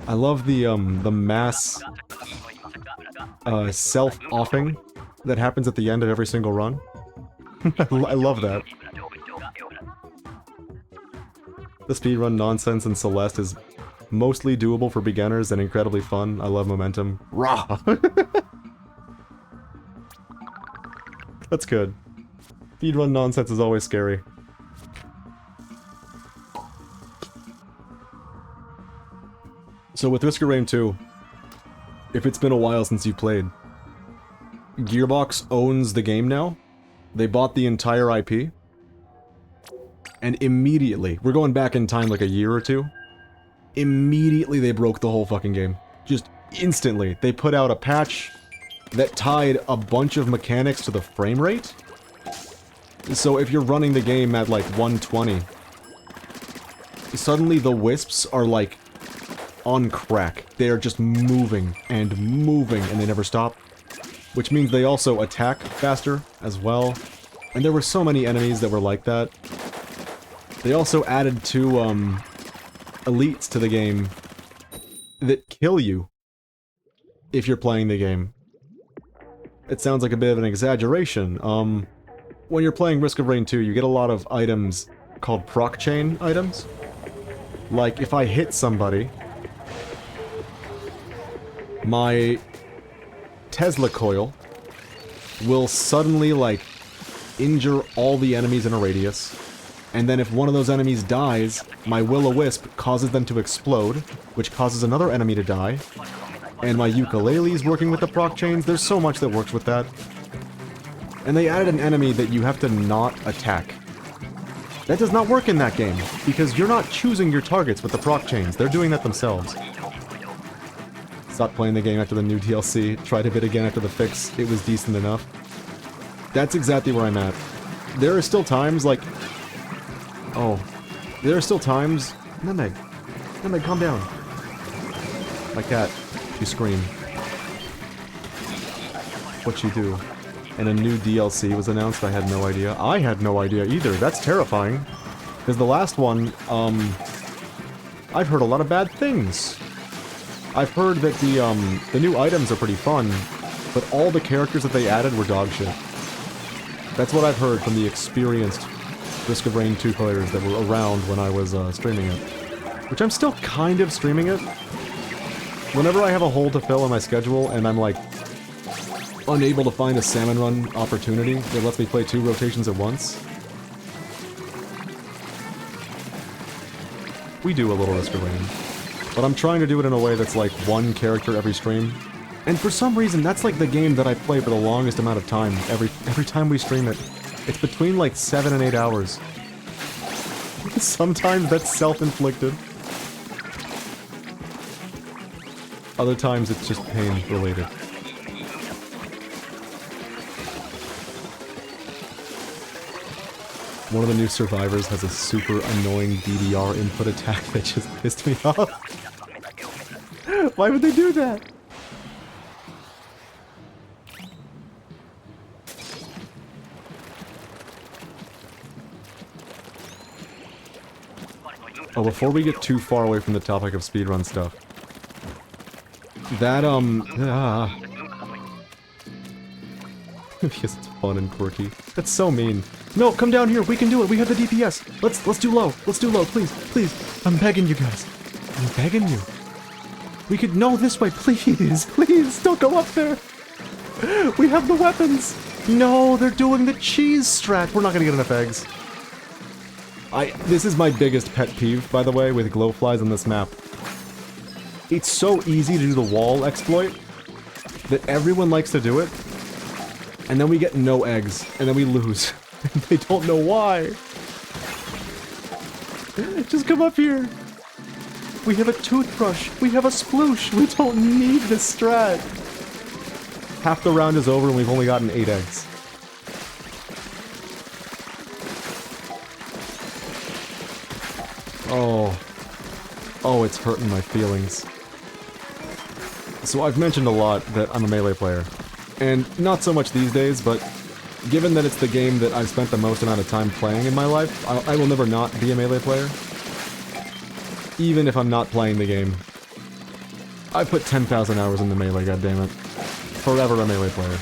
A: I love the mass self-offing that happens at the end of every single run. I love that. The speedrun nonsense in Celeste is mostly doable for beginners and incredibly fun. I love momentum. Rah! That's good. Speedrun nonsense is always scary. So with Risk of Rain 2, if it's been a while since you played, Gearbox owns the game now. They bought the entire IP. And immediately, we're going back in time like a year or two, immediately they broke the whole fucking game. Just instantly. They put out a patch that tied a bunch of mechanics to the frame rate. So if you're running the game at like 120, suddenly the wisps are like on crack. They are just moving and moving and they never stop. Which means they also attack faster as well. And there were so many enemies that were like that. They also added 2 elites to the game that kill you if you're playing the game. it sounds like a bit of an exaggeration. When you're playing Risk of Rain 2, you get a lot of items called proc chain items. Like, if I hit somebody, my Tesla coil will suddenly, like, injure all the enemies in a radius. And then if one of those enemies dies, my Will-O-Wisp causes them to explode, which causes another enemy to die. And my ukulele is working with the proc chains. There's so much that works with that. And they added an enemy that you have to not attack. That does not work in that game, because you're not choosing your targets with the proc chains. They're doing that themselves. Stopped playing the game after the new DLC, tried a bit again after the fix, it was decent enough. That's exactly where I'm at. There are still times, like... Oh. There are still times... Nemeg, calm down. My cat. You scream. What you do? And a new DLC was announced, I had no idea. I had no idea either, that's terrifying. Because the last one, I've heard a lot of bad things. I've heard that the new items are pretty fun, but all the characters that they added were dog shit. That's what I've heard from the experienced Risk of Rain 2 players that were around when I was streaming it. Which I'm still kind of streaming it. Whenever I have a hole to fill in my schedule and I'm like unable to find a Salmon run opportunity that lets me play 2 rotations at once, we do a little Risk of Rain. But I'm trying to do it in a way that's like 1 character every stream. And for some reason, that's like the game that I play for the longest amount of time, every time we stream it. It's between like 7 and 8 hours. Sometimes that's self-inflicted. Other times it's just pain-related. One of the new survivors has a super annoying DDR input attack that just pissed me off. Why would they do that? Oh, before we get too far away from the topic of speedrun stuff. That, because it's fun and quirky. That's so mean. No, come down here, we can do it, we have the DPS. Let's do low, please, please. I'm begging you guys. I'm begging you. We could, no, this way, please, please, don't go up there. We have the weapons. No, they're doing the cheese strat. We're not gonna get enough eggs. This is my biggest pet peeve, by the way, with glowflies on this map. It's so easy to do the wall exploit that everyone likes to do it, and then we get no eggs, and then we lose. And they don't know why. Just come up here. We have a toothbrush. We have a sploosh. We don't need this strat. Half the round is over and we've only gotten 8 eggs. Oh. Oh, it's hurting my feelings. So I've mentioned a lot that I'm a melee player. And not so much these days, but given that it's the game that I've spent the most amount of time playing in my life, I will never not be a melee player. Even if I'm not playing the game. I put 10,000 hours into melee, goddammit. Forever a melee player.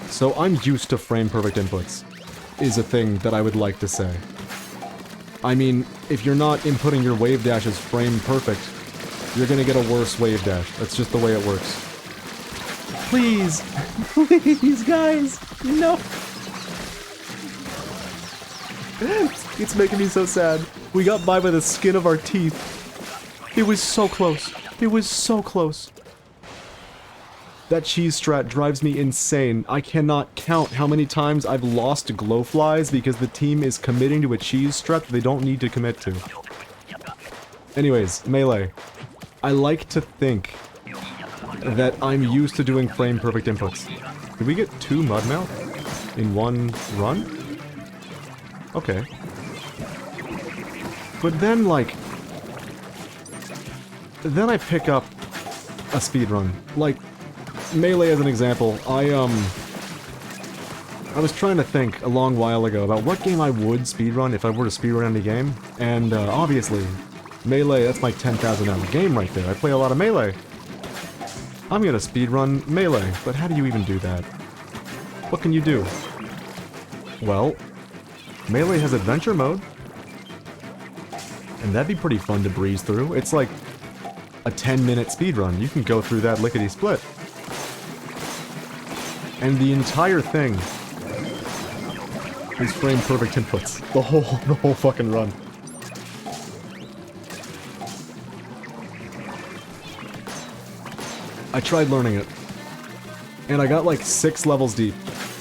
A: So I'm used to frame-perfect inputs, is a thing that I would like to say. I mean, if you're not inputting your wave dashes frame-perfect, you're gonna get a worse wave dash. That's just the way it works. Please! Please, guys! No! It's making me so sad. We got by the skin of our teeth. It was so close. It was so close. That cheese strat drives me insane. I cannot count how many times I've lost glowflies because the team is committing to a cheese strat that they don't need to commit to. Anyways, melee. I like to think that I'm used to doing frame-perfect inputs. Did we get 2 Mudmouth in one run? Okay. But then, like... Then I pick up a speedrun. Like, melee as an example, I was trying to think a long while ago about what game I would speedrun if I were to speedrun any game, and obviously, melee, that's my 10,000 hour game right there. I play a lot of melee. I'm gonna speedrun Melee, but how do you even do that? What can you do? Well, Melee has adventure mode. And that'd be pretty fun to breeze through. It's like a 10-minute speedrun. You can go through that lickety-split. And the entire thing is frame-perfect inputs. The whole fucking run. I tried learning it. And I got like 6 levels deep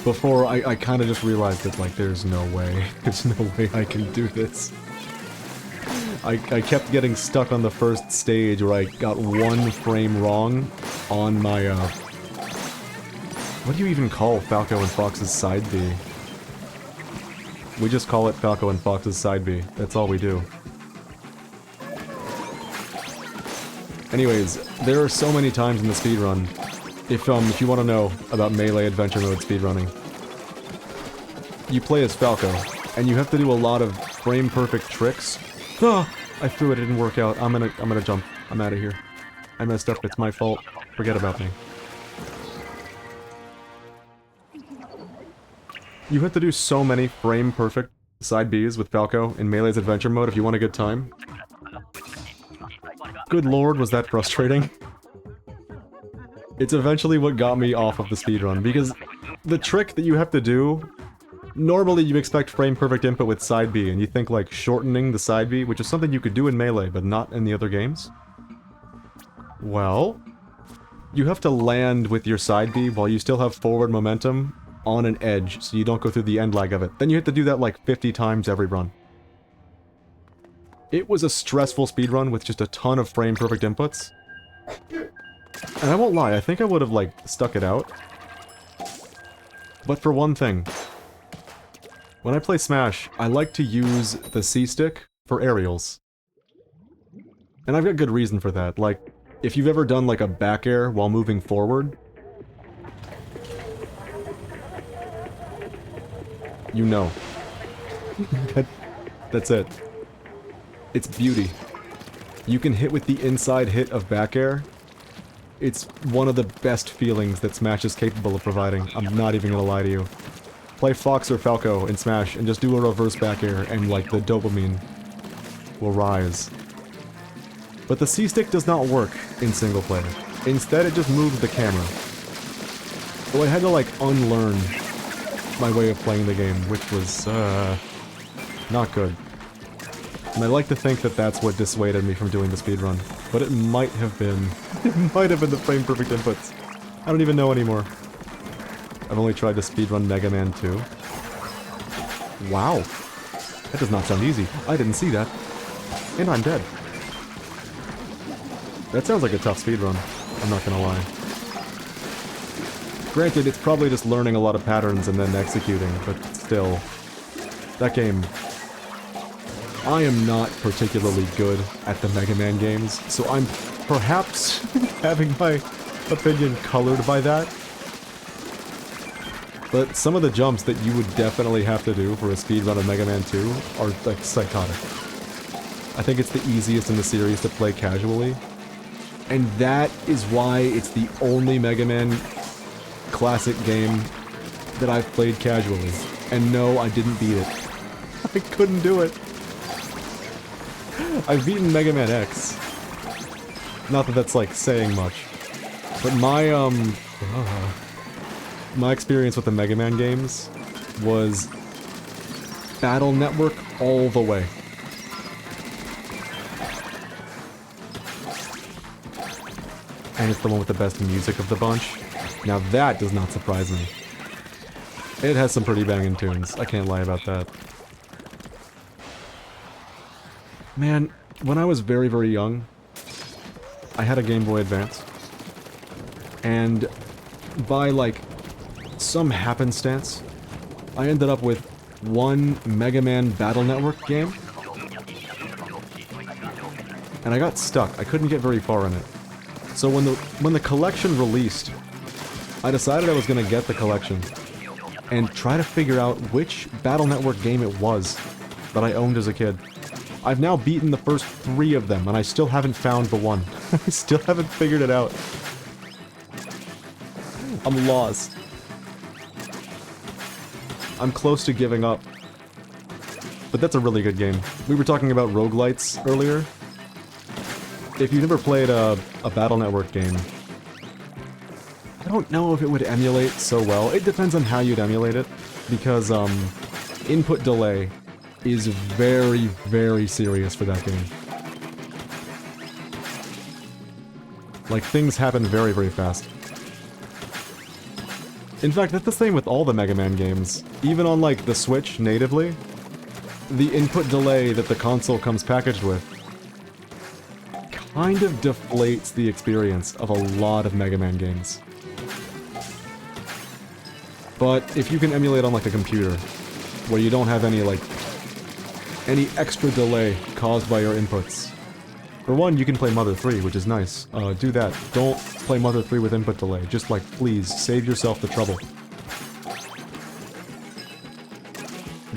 A: before I kind of just realized that, like, there's no way. There's no way I can do this. I kept getting stuck on the first stage where I got 1 frame wrong on my, what do you even call Falco and Fox's side B? We just call it Falco and Fox's side B. That's all we do. Anyways, there are so many times in the speedrun. If you want to know about Melee Adventure Mode speedrunning, you play as Falco, and you have to do a lot of frame-perfect tricks. Ah! I threw it, it didn't work out. I'm gonna jump. I'm out of here. I messed up, it's my fault. Forget about me. You have to do so many frame-perfect side Bs with Falco in Melee's Adventure Mode if you want a good time. Good lord, was that frustrating. It's eventually what got me off of the speedrun, because the trick that you have to do, normally you expect frame-perfect input with side B, and you think like shortening the side B, which is something you could do in Melee, but not in the other games. Well, you have to land with your side B while you still have forward momentum on an edge, so you don't go through the end lag of it. Then you have to do that like 50 times every run. It was a stressful speedrun with just a ton of frame-perfect inputs. And I won't lie, I think I would have, like, stuck it out. But for one thing, when I play Smash, I like to use the C-stick for aerials. And I've got good reason for that. Like, if you've ever done, like, a back air while moving forward, you know. That's it. It's beauty. You can hit with the inside hit of back air. It's one of the best feelings that Smash is capable of providing. I'm not even gonna lie to you. Play Fox or Falco in Smash and just do a reverse back air and, like, the dopamine will rise. But the C-stick does not work in single player. Instead, it just moves the camera. So I had to, like, unlearn my way of playing the game, which was, not good. And I like to think that that's what dissuaded me from doing the speedrun. But it might have been... it might have been the frame-perfect inputs. I don't even know anymore. I've only tried to speedrun Mega Man 2. Wow. That does not sound easy. I didn't see that. And I'm dead. That sounds like a tough speedrun. I'm not gonna lie. Granted, it's probably just learning a lot of patterns and then executing, but still. That game... I am not particularly good at the Mega Man games, so I'm perhaps having my opinion colored by that. But some of the jumps that you would definitely have to do for a speedrun of Mega Man 2 are, like, psychotic. I think it's the easiest in the series to play casually. And that is why it's the only Mega Man classic game that I've played casually. And no, I didn't beat it. I couldn't do it. I've beaten Mega Man X. Not that that's, like, saying much. But my, my experience with the Mega Man games was Battle Network all the way. And it's the one with the best music of the bunch. Now that does not surprise me. It has some pretty banging tunes, I can't lie about that. Man, when I was very, very young, I had a Game Boy Advance. And by, like, some happenstance, I ended up with one Mega Man Battle Network game. And I got stuck. I couldn't get very far in it. So when the collection released, I decided I was gonna get the collection and try to figure out which Battle Network game it was that I owned as a kid. I've now beaten the first 3 of them, and I still haven't found the one. I still haven't figured it out. I'm lost. I'm close to giving up. But that's a really good game. We were talking about roguelites earlier. If you've never played a Battle Network game, I don't know if it would emulate so well. It depends on how you'd emulate it, because input delay is very, very serious for that game. Like, things happen very, very fast. In fact, that's the same with all the Mega Man games. Even on, like, the Switch natively, the input delay that the console comes packaged with kind of deflates the experience of a lot of Mega Man games. But if you can emulate on, like, a computer, where you don't have any, like, any extra delay caused by your inputs. For one, you can play Mother 3, which is nice. Do that. Don't play Mother 3 with input delay. Just, like, please, save yourself the trouble.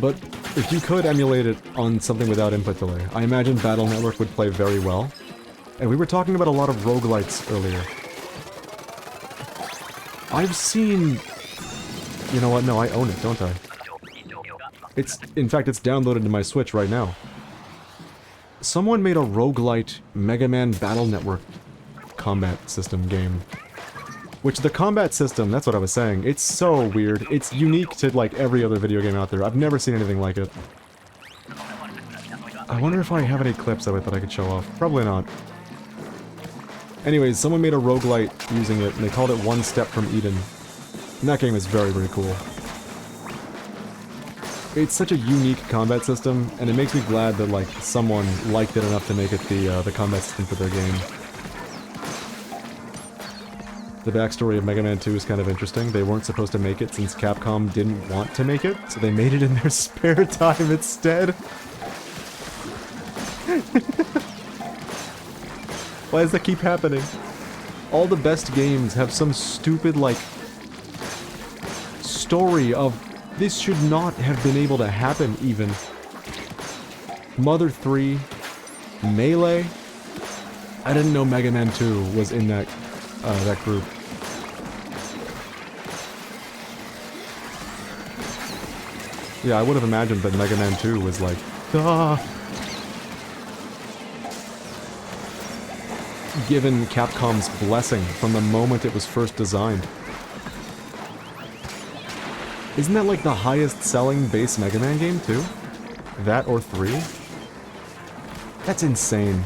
A: But if you could emulate it on something without input delay, I imagine Battle Network would play very well. And we were talking about a lot of roguelites earlier. I've seen... You know what? No, I own it, don't I? In fact, it's downloaded to my Switch right now. Someone made a roguelite Mega Man Battle Network combat system game. Which the combat system, that's what I was saying, it's so weird. It's unique to, like, every other video game out there. I've never seen anything like it. I wonder if I have any clips of it that I could show off. Probably not. Anyways, someone made a roguelite using it, and they called it One Step from Eden. And that game is very, very cool. It's such a unique combat system, and it makes me glad that, like, someone liked it enough to make it the combat system for their game. The backstory of Mega Man 2 is kind of interesting. They weren't supposed to make it since Capcom didn't want to make it, so they made it in their spare time instead. Why does that keep happening? All the best games have some stupid, like, story of this should not have been able to happen, even. Mother 3, Melee. I didn't know Mega Man 2 was in that group. Yeah, I would have imagined that Mega Man 2 was like, ah. Given Capcom's blessing from the moment it was first designed. Isn't that like the highest selling base Mega Man game too? That or 3? That's insane.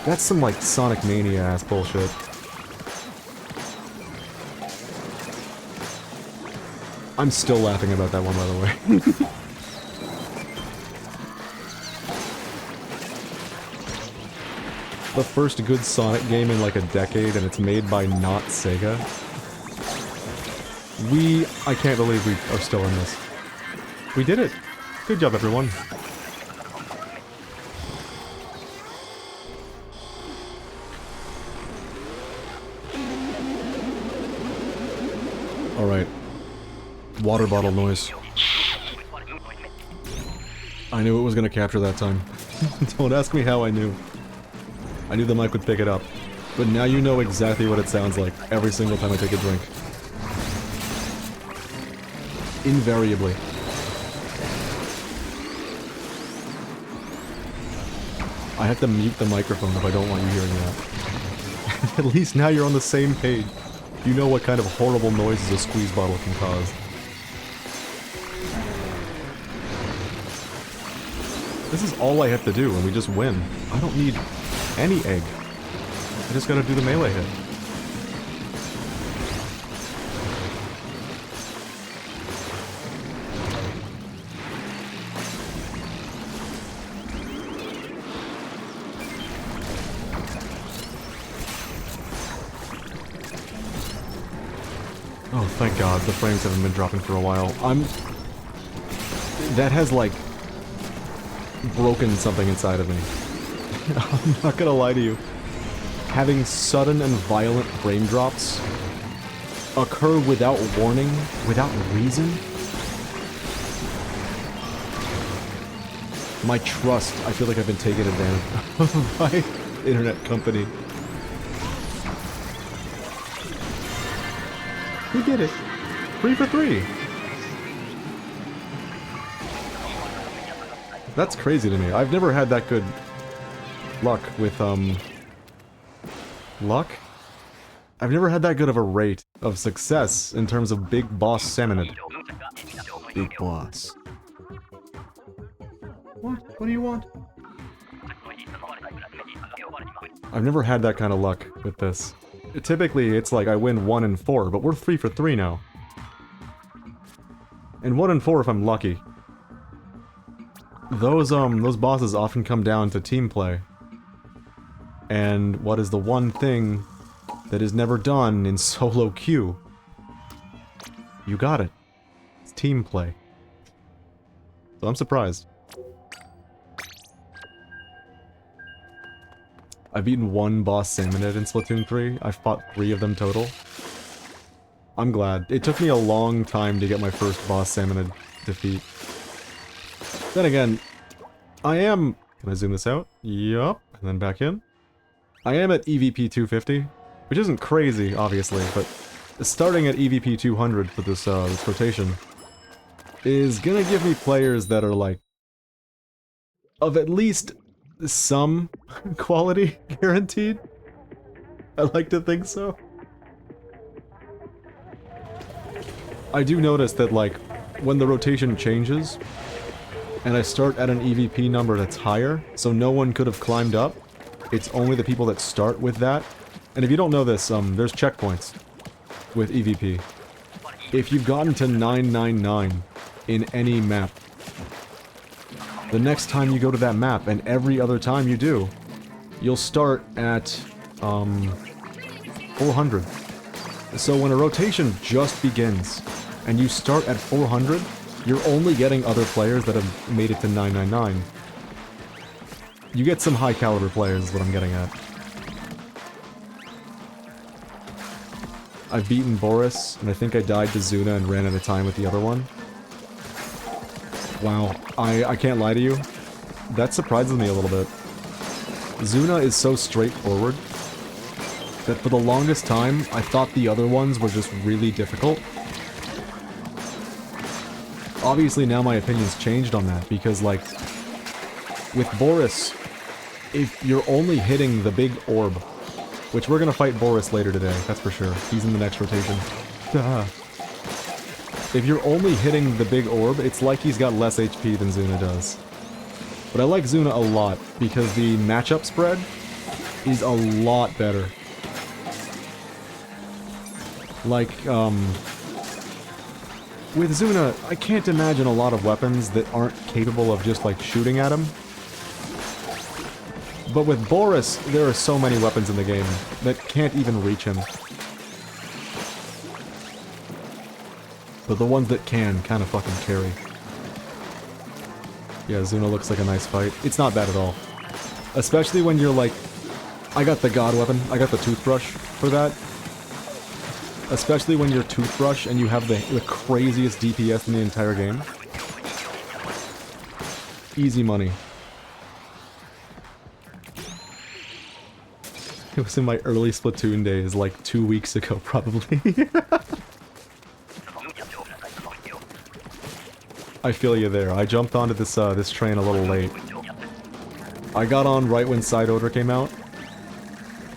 A: That's some like Sonic Mania ass bullshit. I'm still laughing about that one, by the way. The first good Sonic game in like a decade, and it's made by not Sega. I can't believe we are still in this. We did it! Good job, everyone. Alright. Water bottle noise. I knew it was gonna capture that time. Don't ask me how I knew. I knew the mic would pick it up. But now you know exactly what it sounds like every single time I take a drink. Invariably. I have to mute the microphone if I don't want you hearing that. At least now you're on the same page. You know what kind of horrible noises a squeeze bottle can cause. This is all I have to do and we just win. I don't need any egg. I just gotta do the melee hit. Oh, thank God, the frames haven't been dropping for a while. That has, like, broken something inside of me. I'm not gonna lie to you. Having sudden and violent frame drops occur without warning, without reason. My trust, I feel like I've been taken advantage of by internet company. We did it! 3 for 3! That's crazy to me. I've never had that good luck with, luck? I've never had that good of a rate of success in terms of big boss salmonid. Big boss. What? What do you want? I've never had that kind of luck with this. Typically, it's like I win 1 in 4, but we're 3 for 3 now. And 1 in 4 if I'm lucky. Those bosses often come down to team play. And what is the one thing that is never done in solo queue? You got it. It's team play. So I'm surprised. I've beaten 1 boss salmonid in Splatoon 3. I've fought 3 of them total. I'm glad. It took me a long time to get my first boss salmonid defeat. Then again, I am... Can I zoom this out? Yup. And then back in. I am at EVP 250, which isn't crazy, obviously, but starting at EVP 200 for this rotation is gonna give me players that are, like, of at least some quality guaranteed. I like to think so. I do notice that, like, when the rotation changes, and I start at an EVP number that's higher, so no one could have climbed up, it's only the people that start with that. And if you don't know this, there's checkpoints with EVP. If you've gotten to 999 in any map, the next time you go to that map, and every other time you do, you'll start at, 400. So when a rotation just begins, and you start at 400, you're only getting other players that have made it to 999. You get some high caliber players is what I'm getting at. I've beaten Boris, and I think I died to Zuna and ran out of time with the other one. Wow, I can't lie to you. That surprises me a little bit. Zuna is so straightforward that for the longest time, I thought the other ones were just really difficult. Obviously now my opinion's changed on that, because, like, with Boris, if you're only hitting the big orb, which we're gonna fight Boris later today, that's for sure. He's in the next rotation. Duh. If you're only hitting the big orb, it's like he's got less HP than Zuna does. But I like Zuna a lot, because the matchup spread is a lot better. Like, with Zuna, I can't imagine a lot of weapons that aren't capable of just, like, shooting at him. But with Boris, there are so many weapons in the game that can't even reach him. But the ones that can, kind of fucking carry. Yeah, Zuna looks like a nice fight. It's not bad at all. Especially when you're like... I got the god weapon, I got the toothbrush for that. Especially when you're toothbrush and you have the craziest DPS in the entire game. Easy money. It was in my early Splatoon days, like 2 weeks ago, probably. I feel you there. I jumped onto this this train a little late. I got on right when Side Order came out.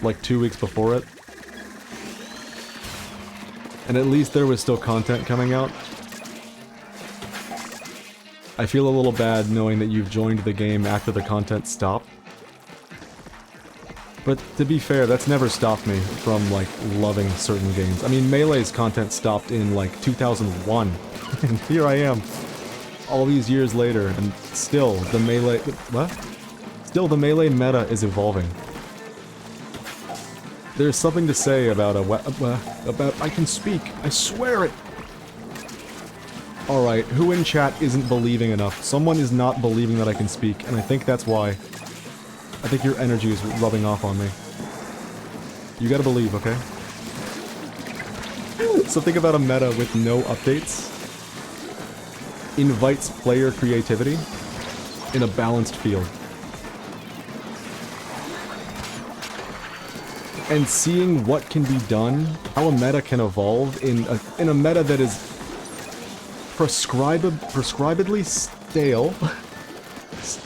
A: Like 2 weeks before it. And at least there was still content coming out. I feel a little bad knowing that you've joined the game after the content stopped. But to be fair, that's never stopped me from, like, loving certain games. I mean, Melee's content stopped in, like, 2001. And here I am, all these years later, and still, the Melee... What? Still, the Melee meta is evolving. There's something to say about I can speak, I swear it! Alright, who in chat isn't believing enough? Someone is not believing that I can speak, and I think that's why. I think your energy is rubbing off on me. You gotta believe, okay? Something about a meta with no updates invites player creativity in a balanced field. and seeing what can be done, how a meta can evolve in a meta that is prescribedly stale.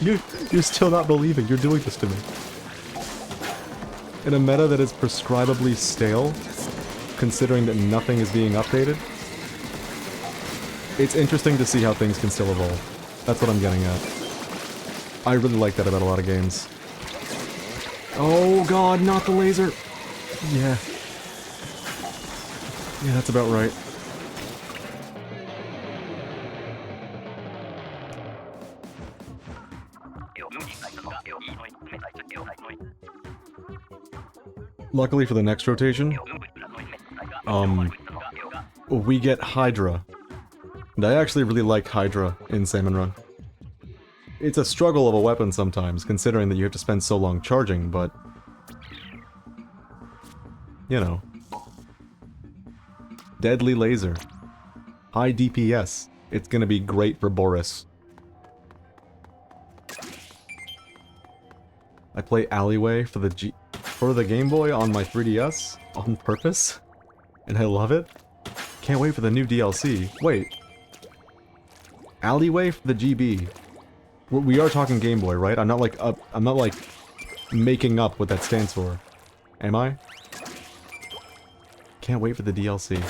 A: You're still not believing. You're doing this to me. In a meta that is prescribably stale, considering that nothing is being updated, it's interesting to see how things can still evolve. That's what I'm getting at. I really like that about a lot of games. Oh god, not the laser! Yeah. Yeah, that's about right. Luckily for the next rotation, we get Hydra. And I actually really like Hydra in Salmon Run. It's a struggle of a weapon sometimes, considering that you have to spend so long charging, but... you know. Deadly laser. High DPS. It's gonna be great for Boris. I play Alleyway for the Game Boy on my 3DS on purpose, and I love it. Can't wait for the new DLC. Wait. Alleyway for the GB. We are talking Game Boy, right? I'm not like making up what that stands for. Am I? Can't wait for the DLC.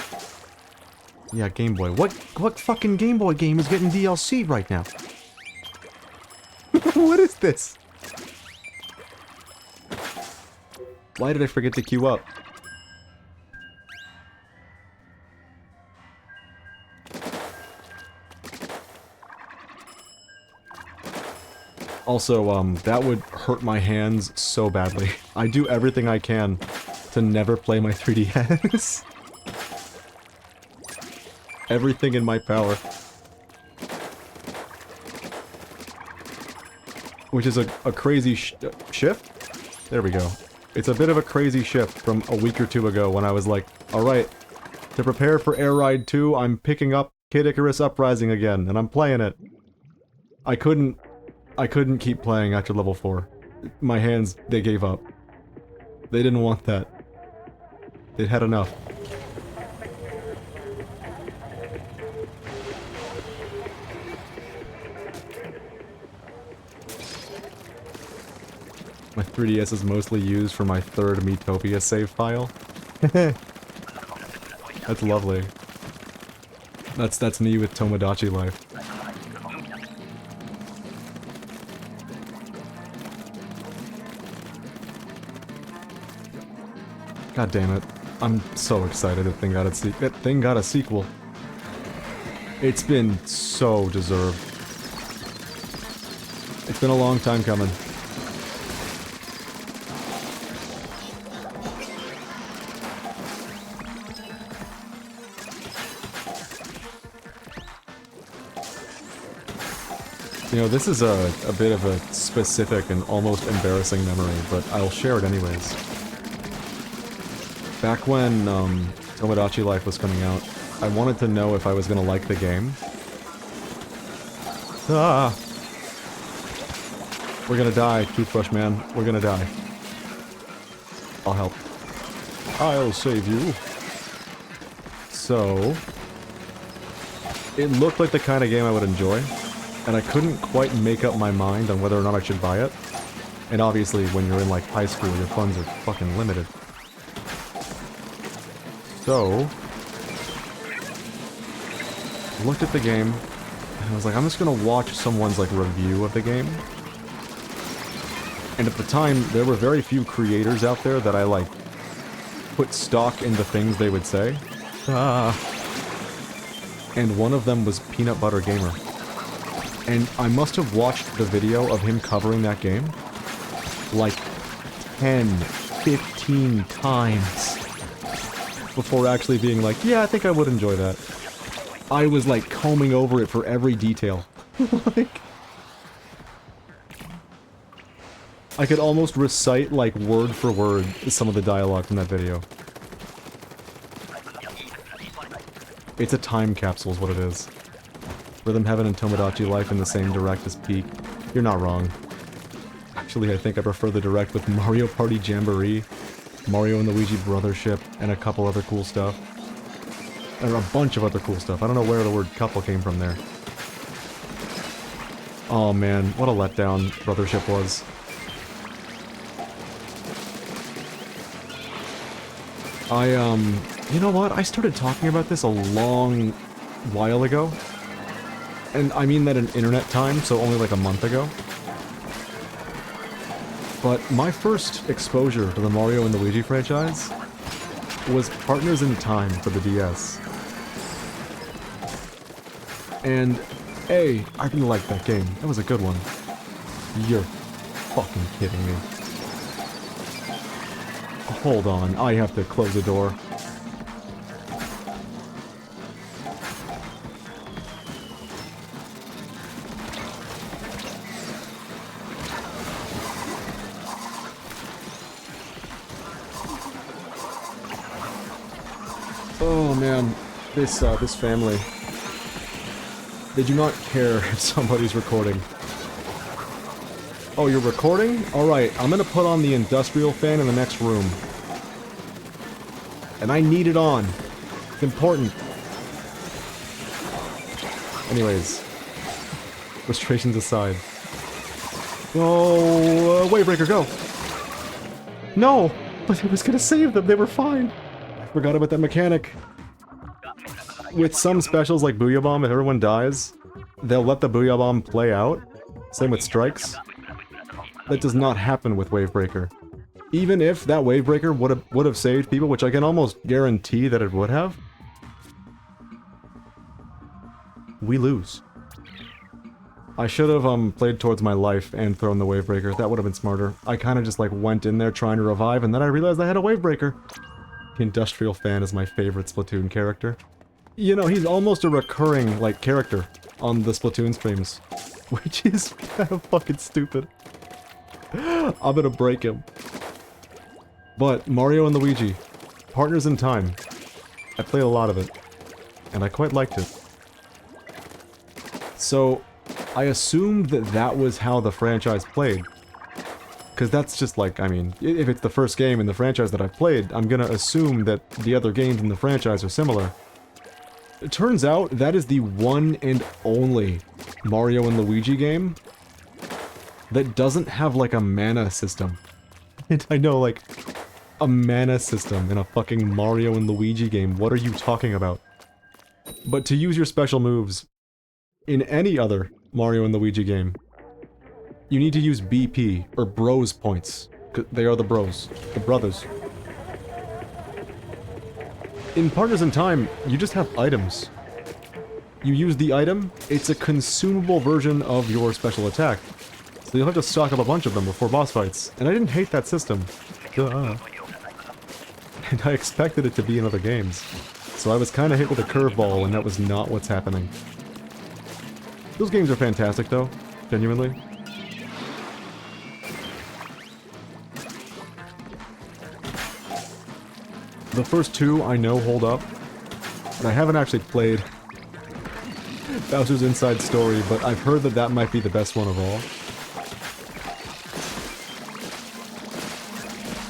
A: Yeah, Game Boy. What fucking Game Boy game is getting DLC right now? What is this? Why did I forget to queue up? Also, that would hurt my hands so badly. I do everything I can to never play my 3DS. Everything in my power. Which is a crazy shift? There we go. It's a bit of a crazy shift from a week or two ago when I was like, alright, to prepare for Air Ride 2, I'm picking up Kid Icarus Uprising again, and I'm playing it. I couldn't keep playing after level 4. My hands, they gave up. They didn't want that. They'd had enough. My 3DS is mostly used for my third Miitopia save file. That's lovely. That's me with Tomodachi Life. God damn it. I'm so excited that thing got a sequel. It's been so deserved. It's been a long time coming. You know, this is a bit of a specific and almost embarrassing memory, but I'll share it anyways. Back when Tomodachi Life was coming out, I wanted to know if I was gonna like the game. Ah! We're gonna die, Toothbrush Man. We're gonna die. I'll help. I'll save you. So... it looked like the kind of game I would enjoy, and I couldn't quite make up my mind on whether or not I should buy it. And obviously, when you're in, like, high school, your funds are fucking limited. So... I looked at the game, and I was like, I'm just gonna watch someone's, like, review of the game. And at the time, there were very few creators out there that I, like, put stock in the things they would say. And one of them was Peanut Butter Gamer. And I must have watched the video of him covering that game like 10, 15 times before actually being like, yeah, I think I would enjoy that. I was like combing over it for every detail. Like, I could almost recite like word for word some of the dialogue from that video. It's a time capsule is what it is. Rhythm Heaven and Tomodachi Life in the same direct as Peak. You're not wrong. Actually, I think I prefer the direct with Mario Party Jamboree. Mario and Luigi Brothership, and a couple other cool stuff. Or a bunch of other cool stuff. I don't know where the word couple came from there. Oh man, what a letdown Brothership was. You know what? I started talking about this a long while ago. And I mean that in internet time, so only like a month ago. But my first exposure to the Mario and Luigi franchise was Partners in Time for the DS. And, I really liked that game. That was a good one. You're fucking kidding me. Hold on, I have to close the door. Oh man, this family. They do not care if somebody's recording. Oh, you're recording? Alright, I'm gonna put on the industrial fan in the next room. And I need it on. It's important. Anyways. Frustrations aside. Oh, Wavebreaker, go! No! But I was gonna save them, they were fine! I forgot about that mechanic. With some specials like Booyah Bomb, if everyone dies, they'll let the Booyah Bomb play out. Same with strikes. That does not happen with Wavebreaker. Even if that Wavebreaker would have saved people, which I can almost guarantee that it would have, we lose. I should have played towards my life and thrown the Wavebreaker. That would have been smarter. I kind of just like went in there trying to revive, and then I realized I had a Wavebreaker. The Industrial Fan is my favorite Splatoon character. You know, he's almost a recurring, like, character on the Splatoon streams. Which is kind of fucking stupid. I'm gonna break him. But, Mario and Luigi, Partners in Time. I played a lot of it. And I quite liked it. So, I assumed that that was how the franchise played. Because that's just like, I mean, if it's the first game in the franchise that I've played, I'm gonna assume that the other games in the franchise are similar. It turns out that is the one and only Mario and Luigi game that doesn't have like a mana system. And I know, like, a mana system in a fucking Mario and Luigi game, what are you talking about? But to use your special moves in any other Mario and Luigi game, you need to use BP, or Bros points. They are the bros. The brothers. In Partners in Time, you just have items. You use the item, it's a consumable version of your special attack. So you'll have to stock up a bunch of them before boss fights. And I didn't hate that system. Duh. And I expected it to be in other games. So I was kinda hit with a curveball, and that was not what's happening. Those games are fantastic though, genuinely. The first two I know hold up, and I haven't actually played Bowser's Inside Story, but I've heard that that might be the best one of all.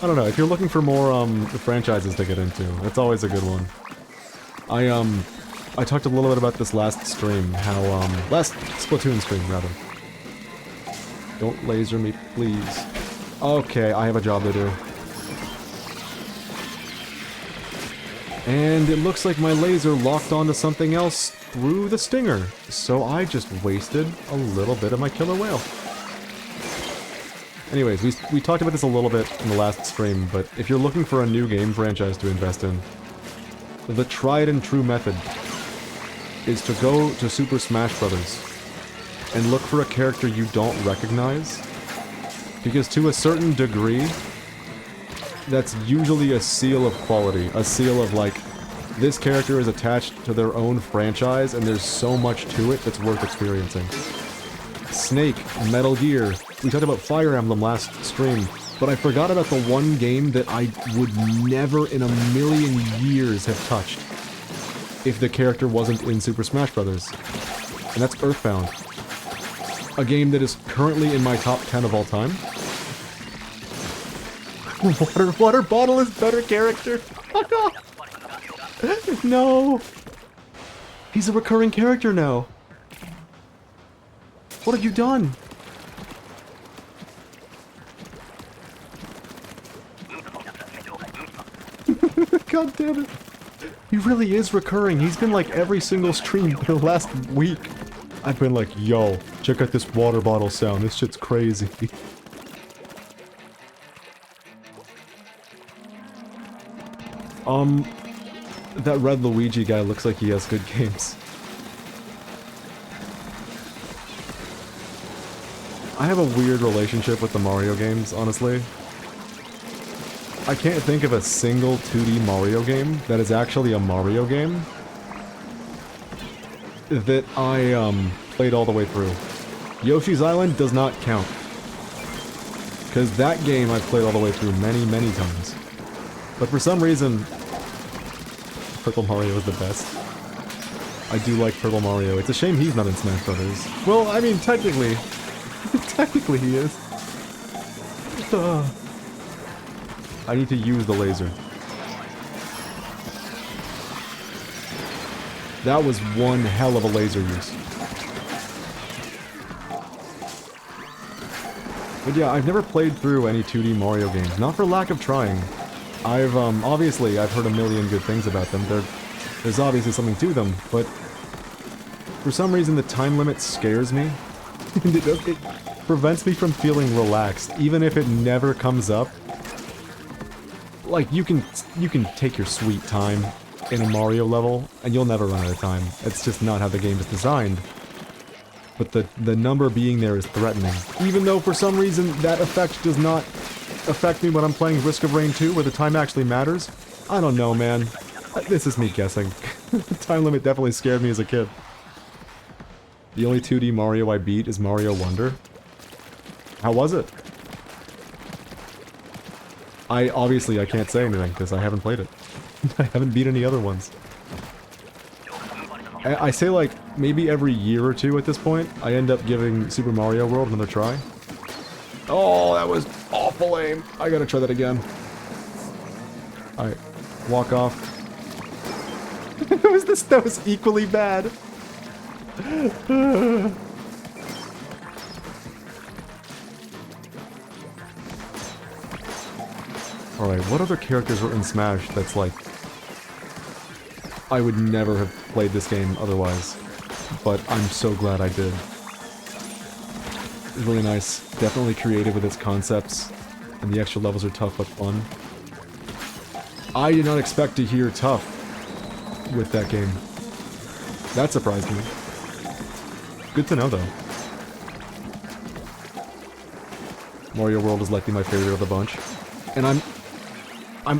A: I don't know, if you're looking for more franchises to get into, that's always a good one. I talked a little bit about this last stream, how, last Splatoon stream, rather. Don't laser me, please. Okay, I have a job to do. And it looks like my laser locked onto something else through the stinger, so I just wasted a little bit of my killer whale. Anyways, we talked about this a little bit in the last stream, but if you're looking for a new game franchise to invest in, the tried and true method is to go to Super Smash Bros. And look for a character you don't recognize, because to a certain degree, that's usually a seal of quality, a seal of like, this character is attached to their own franchise and there's so much to it that's worth experiencing. Snake, Metal Gear, we talked about Fire Emblem last stream, but I forgot about the one game that I would never in a million years have touched if the character wasn't in Super Smash Bros. And that's Earthbound. A game that is currently in my top 10 of all time. Water bottle is better character. Fuck off. No. He's a recurring character now. What have you done? God damn it. He really is recurring. He's been like every single stream for the last week. I've been like, yo, check out this water bottle sound. This shit's crazy. That red Luigi guy looks like he has good games. I have a weird relationship with the Mario games, honestly. I can't think of a single 2D Mario game that is actually a Mario game that I, played all the way through. Yoshi's Island does not count. Because that game I've played all the way through many, many times. But for some reason, Purple Mario is the best. I do like Purple Mario. It's a shame he's not in Smash Brothers. Well, I mean, technically... technically he is. I need to use the laser. That was one hell of a laser use. But yeah, I've never played through any 2D Mario games. Not for lack of trying. Obviously, I've heard a million good things about them. There's obviously something to them, but for some reason the time limit scares me. It prevents me from feeling relaxed, even if it never comes up. Like, you can take your sweet time in a Mario level, and you'll never run out of time. It's just not how the game is designed. But the number being there is threatening. Even though for some reason that effect does not affect me when I'm playing Risk of Rain 2, where the time actually matters. I don't know, man. This is me guessing. The time limit definitely scared me as a kid. The only 2D Mario I beat is Mario Wonder. How was it? Obviously I can't say anything, because I haven't played it. I haven't beat any other ones. I say like, maybe every year or two at this point, I end up giving Super Mario World another try. Oh, that was awful aim. I gotta try that again. Alright, walk off. That was equally bad. Alright, what other characters are in Smash that's like... I would never have played this game otherwise, but I'm so glad I did. It's really nice, definitely creative with its concepts, and the extra levels are tough but fun. I did not expect to hear tough with that game. That surprised me. Good to know though. Mario World is likely my favorite of the bunch, and I'm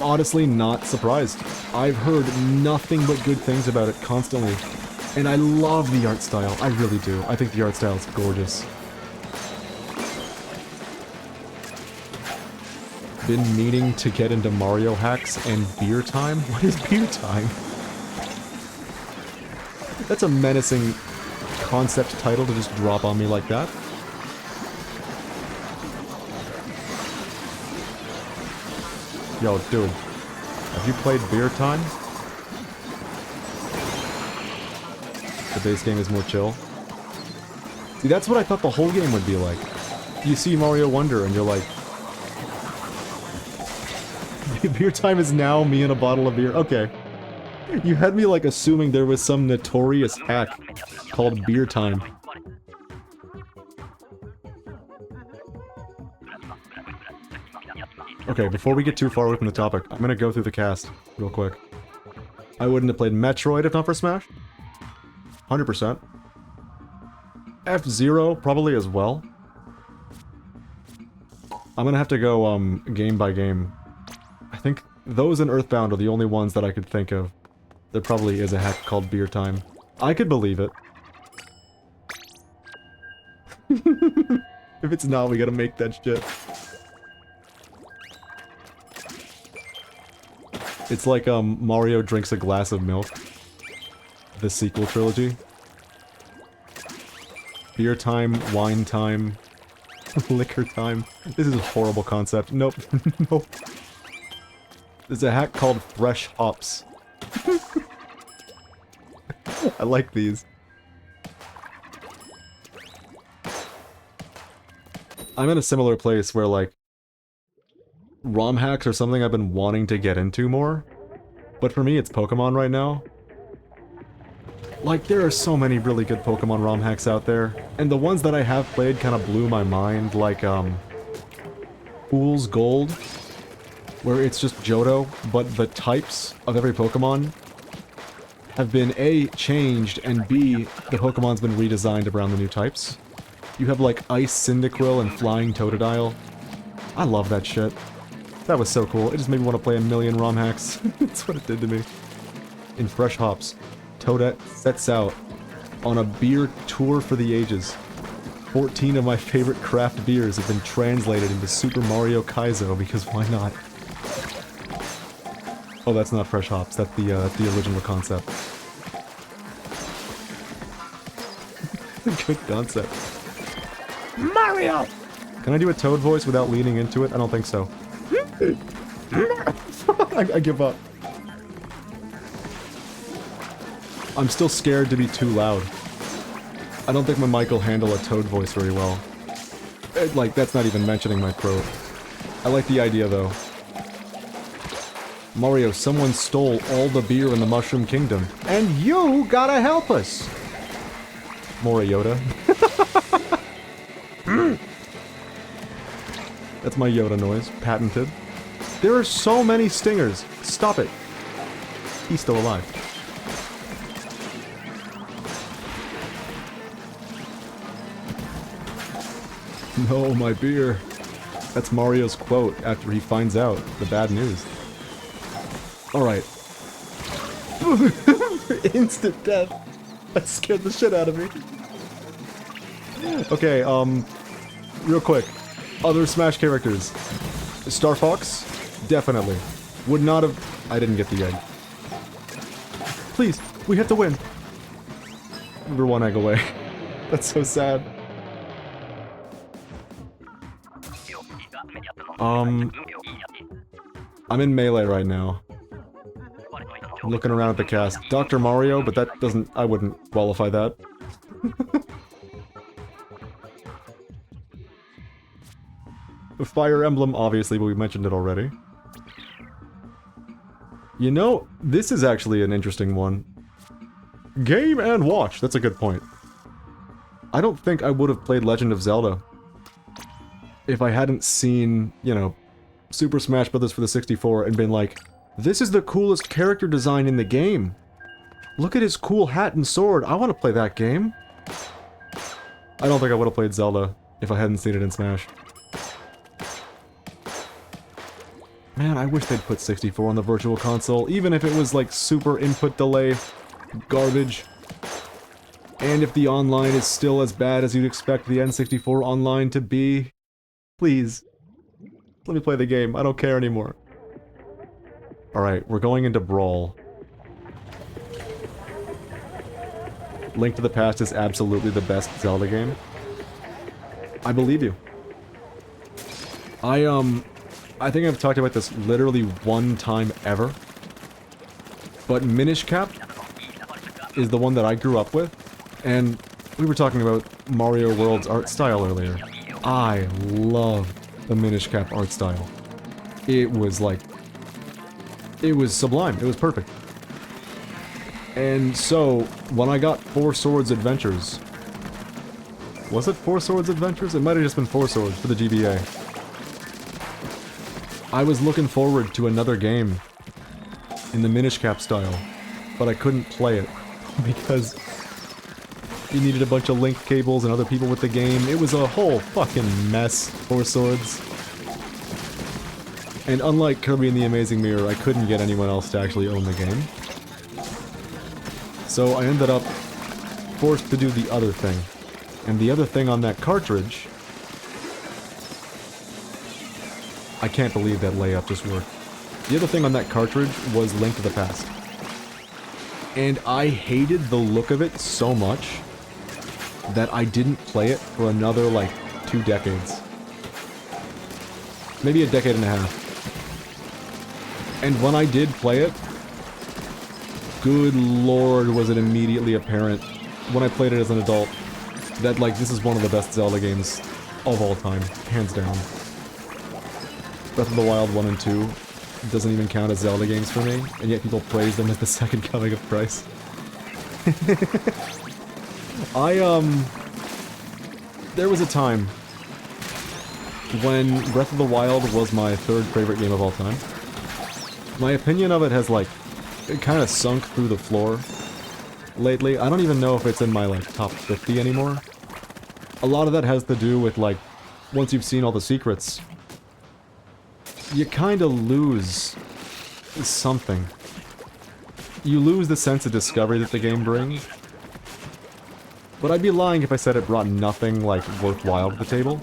A: honestly not surprised. I've heard nothing but good things about it constantly, and I love the art style. I really do. I think the art style is gorgeous. Been meaning to get into Mario hacks and beer time? What is beer time? That's a menacing concept title to just drop on me like that. Yo, dude. Have you played Beer Time? The base game is more chill. See, that's what I thought the whole game would be like. You see Mario Wonder and you're like... Beer Time is now me and a bottle of beer. Okay. You had me like assuming there was some notorious hack called Beer Time. Okay, before we get too far away from the topic, I'm gonna go through the cast real quick. I wouldn't have played Metroid if not for Smash. 100%. F-Zero probably as well. I'm gonna have to go game by game. I think those and Earthbound are the only ones that I could think of. There probably is a hack called Beer Time. I could believe it. If it's not, we gotta make that shit. It's like, Mario drinks a glass of milk. The sequel trilogy. Beer time, wine time, liquor time. This is a horrible concept. Nope. Nope. There's a hack called Fresh Hops. I like these. I'm in a similar place where, like, ROM hacks are something I've been wanting to get into more. But for me, it's Pokemon right now. Like, there are so many really good Pokemon ROM hacks out there. And the ones that I have played kind of blew my mind, like, Fool's Gold, where it's just Johto, but the types of every Pokemon have been A, changed, and B, the Pokemon's been redesigned around the new types. You have, like, Ice Cyndaquil and Flying Totodile. I love that shit. That was so cool. It just made me want to play a million ROM hacks. That's what it did to me. In Fresh Hops, Toadette sets out on a beer tour for the ages. 14 of my favorite craft beers have been translated into Super Mario Kaizo, because why not? Oh, that's not Fresh Hops. That's the original concept. Good concept. Mario! Can I do a Toad voice without leaning into it? I don't think so. I give up. I'm still scared to be too loud. I don't think my mic will handle a Toad voice very well. Like, that's not even mentioning my throat. I like the idea, though. Mario, someone stole all the beer in the Mushroom Kingdom. And you gotta help us! Yoda. That's my Yoda noise. Patented. There are so many stingers. Stop it. He's still alive. No, my beer. That's Mario's quote after he finds out the bad news. Alright. Instant death. That scared the shit out of me. Okay, real quick. Other Smash characters. Star Fox? Definitely. Would not have... I didn't get the egg. Please, we have to win. We're one egg away. That's so sad. I'm in Melee right now. I'm looking around at the cast. Dr. Mario, but that doesn't... I wouldn't qualify that. Fire Emblem, obviously, but we mentioned it already. You know, this is actually an interesting one. Game and watch, that's a good point. I don't think I would have played Legend of Zelda if I hadn't seen, you know, Super Smash Bros. For the 64 and been like, this is the coolest character design in the game. Look at his cool hat and sword, I want to play that game. I don't think I would have played Zelda if I hadn't seen it in Smash. Man, I wish they'd put 64 on the Virtual Console, even if it was like super input delay garbage. And if the online is still as bad as you'd expect the N64 online to be, please, let me play the game. I don't care anymore. Alright, we're going into Brawl. Link to the Past is absolutely the best Zelda game. I believe you. I think I've talked about this literally one time ever. But Minish Cap is the one that I grew up with. And we were talking about Mario World's art style earlier. I love the Minish Cap art style. It was like... it was sublime. It was perfect. And so, when I got Four Swords Adventures... was it Four Swords Adventures? It might have just been Four Swords for the GBA. I was looking forward to another game in the Minish Cap style, but I couldn't play it because you needed a bunch of link cables and other people with the game. It was a whole fucking mess, Four Swords. And unlike Kirby and the Amazing Mirror, I couldn't get anyone else to actually own the game. So I ended up forced to do the other thing. And the other thing on that cartridge... I can't believe that layup just worked. The other thing on that cartridge was Link to the Past. And I hated the look of it so much that I didn't play it for another, like, 2 decades. Maybe a decade and a half. And when I did play it, good lord, was it immediately apparent when I played it as an adult that, like, this is one of the best Zelda games of all time, hands down. Breath of the Wild 1 and 2 doesn't even count as Zelda games for me, and yet people praise them as the second coming of Christ. There was a time when Breath of the Wild was my third favorite game of all time. My opinion of it has, like, it kind of sunk through the floor lately. I don't even know if it's in my, like, top 50 anymore. A lot of that has to do with, like, once you've seen all the secrets, you kind of lose something. You lose the sense of discovery that the game brings. But I'd be lying if I said it brought nothing, like, worthwhile to the table.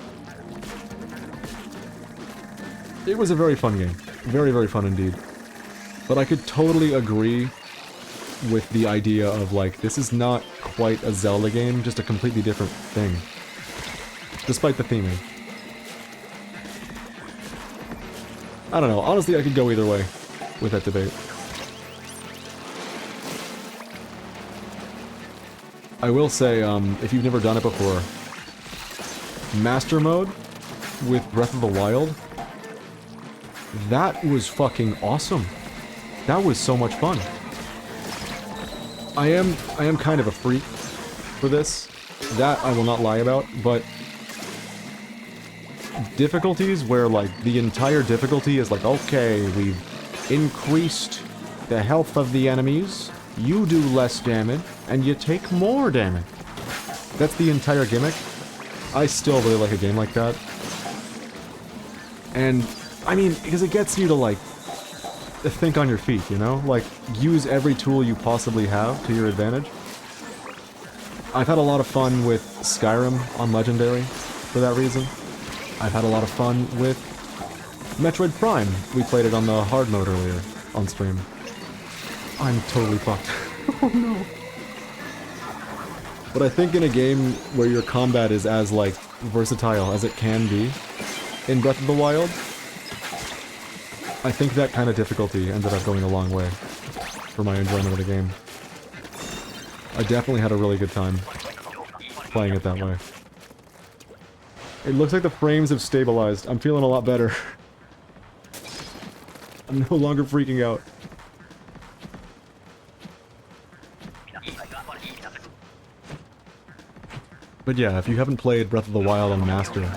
A: It was a very fun game. Very, very fun indeed. But I could totally agree with the idea of, like, this is not quite a Zelda game, just a completely different thing. Despite the theming. I don't know, honestly I could go either way with that debate. I will say, if you've never done it before, Master Mode with Breath of the Wild, that was fucking awesome. That was so much fun. I am kind of a freak for this. That I will not lie about, but difficulties where, like, the entire difficulty is like, okay, we've increased the health of the enemies, you do less damage, and you take more damage. That's the entire gimmick. I still really like a game like that. And, I mean, because it gets you to, like, think on your feet, you know? Like, use every tool you possibly have to your advantage. I've had a lot of fun with Skyrim on Legendary for that reason. I've had a lot of fun with Metroid Prime. We played it on the hard mode earlier on stream. I'm totally fucked. Oh no. But I think in a game where your combat is as, like, versatile as it can be in Breath of the Wild, I think that kind of difficulty ended up going a long way for my enjoyment of the game. I definitely had a really good time playing it that way. It looks like the frames have stabilized. I'm feeling a lot better. I'm no longer freaking out. But yeah, if you haven't played Breath of the Wild on Master,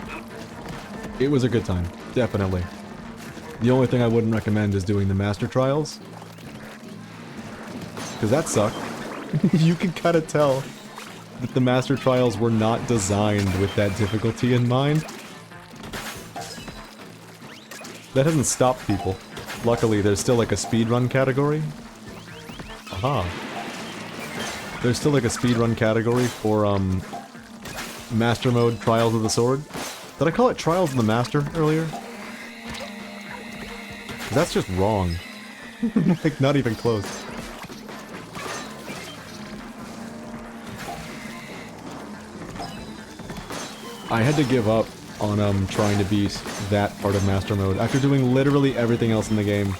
A: it was a good time, definitely. The only thing I wouldn't recommend is doing the Master Trials. Because that sucked. You can kind of tell that the Master Trials were not designed with that difficulty in mind. That hasn't stopped people. Luckily, there's still like a speedrun category. Aha. There's still like a speedrun category for, Master Mode Trials of the Sword. Did I call it Trials of the Master earlier? That's just wrong. Like, not even close. I had to give up on, trying to beat that part of Master Mode after doing literally everything else in the game.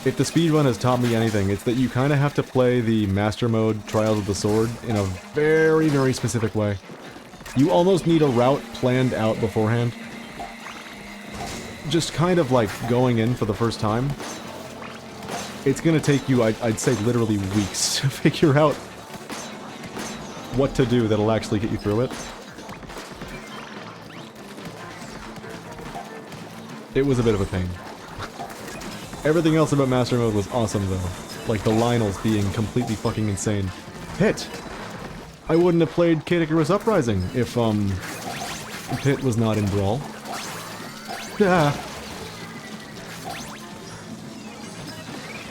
A: If the speedrun has taught me anything, it's that you kind of have to play the Master Mode Trials of the Sword in a very, very specific way. You almost need a route planned out beforehand. Just kind of like going in for the first time. It's gonna take you, I'd say, literally weeks to figure out what to do that'll actually get you through it. It was a bit of a pain. Everything else about Master Mode was awesome, though. Like the Lionels being completely fucking insane. Pit! I wouldn't have played Kid Icarus Uprising if, Pit was not in Brawl. Ah.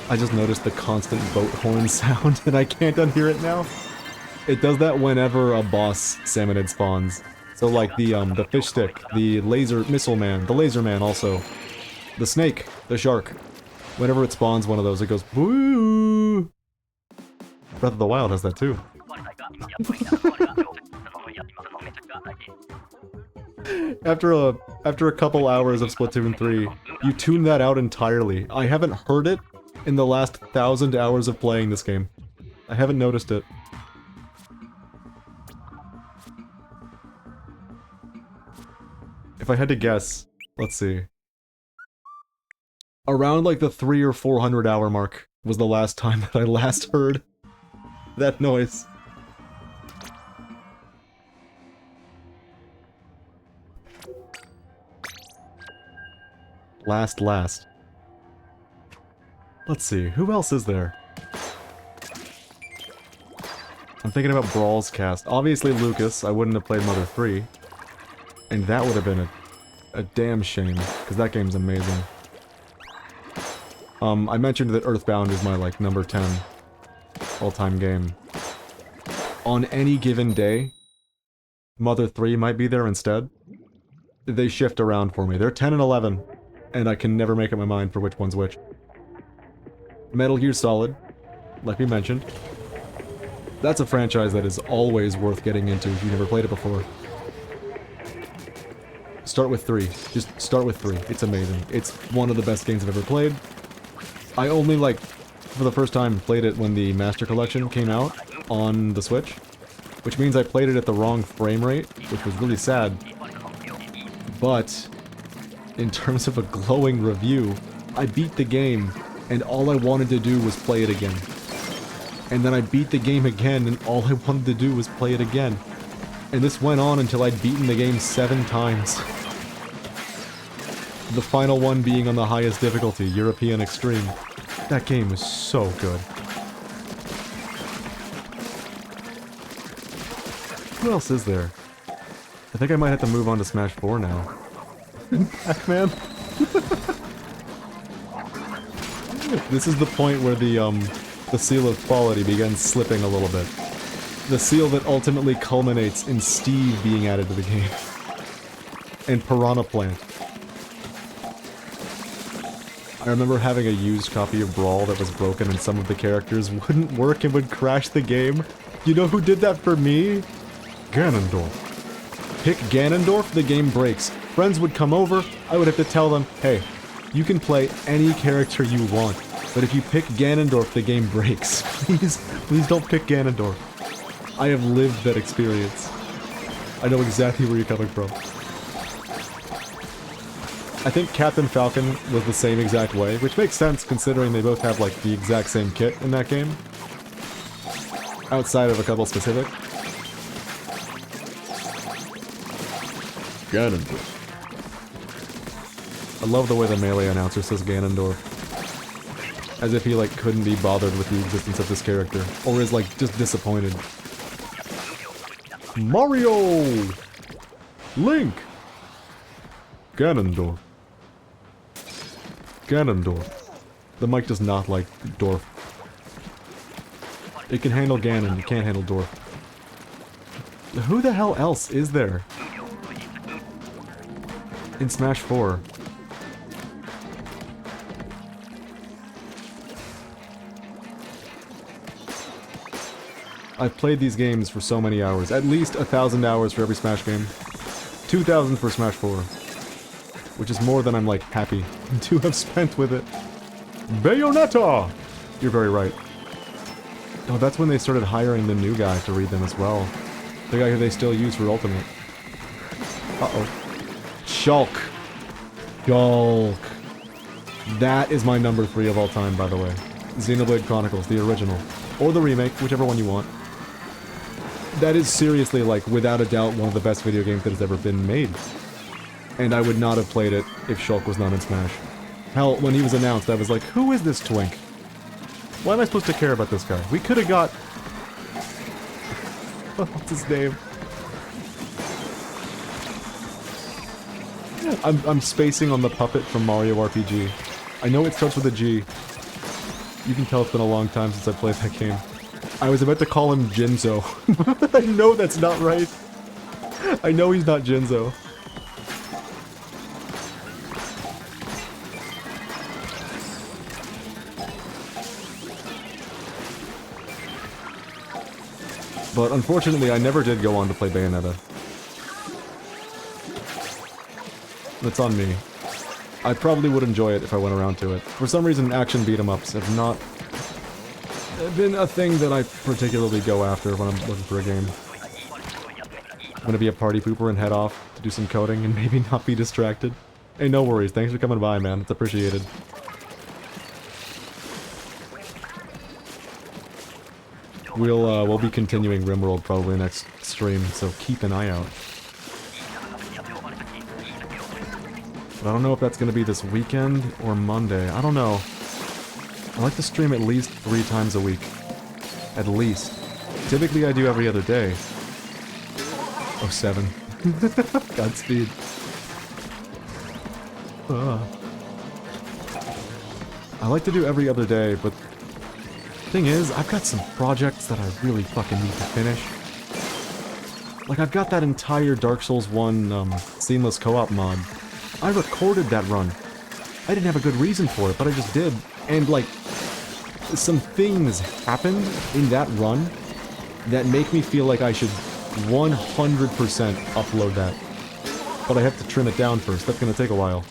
A: I just noticed the constant boat horn sound, and I can't unhear it now. It does that whenever a boss Salmonid spawns. So like the fish stick, the laser missile man, the laser man also. The snake, the shark. Whenever it spawns one of those, it goes boo. Breath of the Wild has that too. After a couple hours of Splatoon 3, You tune that out entirely. I haven't heard it in the last 1,000 hours of playing this game. I haven't noticed it. If I had to guess, let's see. Around like the 300 or 400 hour mark was the last time that I last heard that noise. Last. Let's see, who else is there? I'm thinking about Brawl's cast. Obviously Lucas, I wouldn't have played Mother 3. And that would have been a damn shame, because that game's amazing. I mentioned that Earthbound is my, like, number 10 all-time game. On any given day, Mother 3 might be there instead. They shift around for me. They're 10 and 11, and I can never make up my mind for which one's which. Metal Gear Solid, like we mentioned. That's a franchise that is always worth getting into if you've never played it before. Start with 3. Just start with 3. It's amazing. It's one of the best games I've ever played. I only, like, for the first time, played it when the Master Collection came out on the Switch. Which means I played it at the wrong frame rate, which was really sad. But, in terms of a glowing review, I beat the game, and all I wanted to do was play it again. And then I beat the game again, and all I wanted to do was play it again. And this went on until I'd beaten the game 7 times. The final one being on the highest difficulty, European Extreme. That game was so good. Who else is there? I think I might have to move on to Smash 4 now. Pac-Man? This is the point where the seal of quality begins slipping a little bit. The seal that ultimately culminates in Steve being added to the game. And Piranha Plant. I remember having a used copy of Brawl that was broken and some of the characters wouldn't work and would crash the game. You know who did that for me? Ganondorf. Pick Ganondorf, the game breaks. Friends would come over, I would have to tell them, hey, you can play any character you want, but if you pick Ganondorf, the game breaks. Please don't pick Ganondorf. I have lived that experience. I know exactly where you're coming from. I think Captain Falcon was the same exact way, which makes sense considering they both have like the exact same kit in that game. Outside of a couple specific. Ganondorf. I love the way the Melee announcer says Ganondorf. As if he like couldn't be bothered with the existence of this character, or is like just disappointed. Mario! Link! Ganondorf. Ganondorf. The mic does not like Dorf. It can handle Ganon, it can't handle Dorf. Who the hell else is there? In Smash 4. I've played these games for so many hours. At least 1,000 hours for every Smash game. 2,000 for Smash 4. Which is more than I'm, like, happy to have spent with it. Bayonetta! You're very right. Oh, that's when they started hiring the new guy to read them as well. The guy who they still use for Ultimate. Uh-oh. Shulk. Shulk. That is my number 3 of all time, by the way. Xenoblade Chronicles, the original. Or the remake, whichever one you want. That is seriously, like, without a doubt, one of the best video games that has ever been made. And I would not have played it if Shulk was not in Smash. Hell, when he was announced, I was like, who is this twink? Why am I supposed to care about this guy? We could have got... What's his name? I'm spacing on the puppet from Mario RPG. I know it starts with a G. You can tell it's been a long time since I played that game. I was about to call him Jinzo. I know that's not right. I know he's not Jinzo. But unfortunately, I never did go on to play Bayonetta. That's on me. I probably would enjoy it if I went around to it. For some reason, action beat-em-ups have not been a thing that I particularly go after when I'm looking for a game. I'm gonna be a party pooper and head off to do some coding and maybe not be distracted. Hey, no worries. Thanks for coming by, man. It's appreciated. We'll be continuing RimWorld probably next stream, so keep an eye out. But I don't know if that's gonna be this weekend or Monday. I don't know. I like to stream at least 3 times a week. At least. Typically I do every other day. Oh, 7. Godspeed. I like to do every other day, but thing is, I've got some projects that I really fucking need to finish. Like, I've got that entire Dark Souls 1 seamless co-op mod. I recorded that run. I didn't have a good reason for it, but I just did. And, like, some things happened in that run that make me feel like I should 100% upload that. But I have to trim it down first. That's gonna take a while.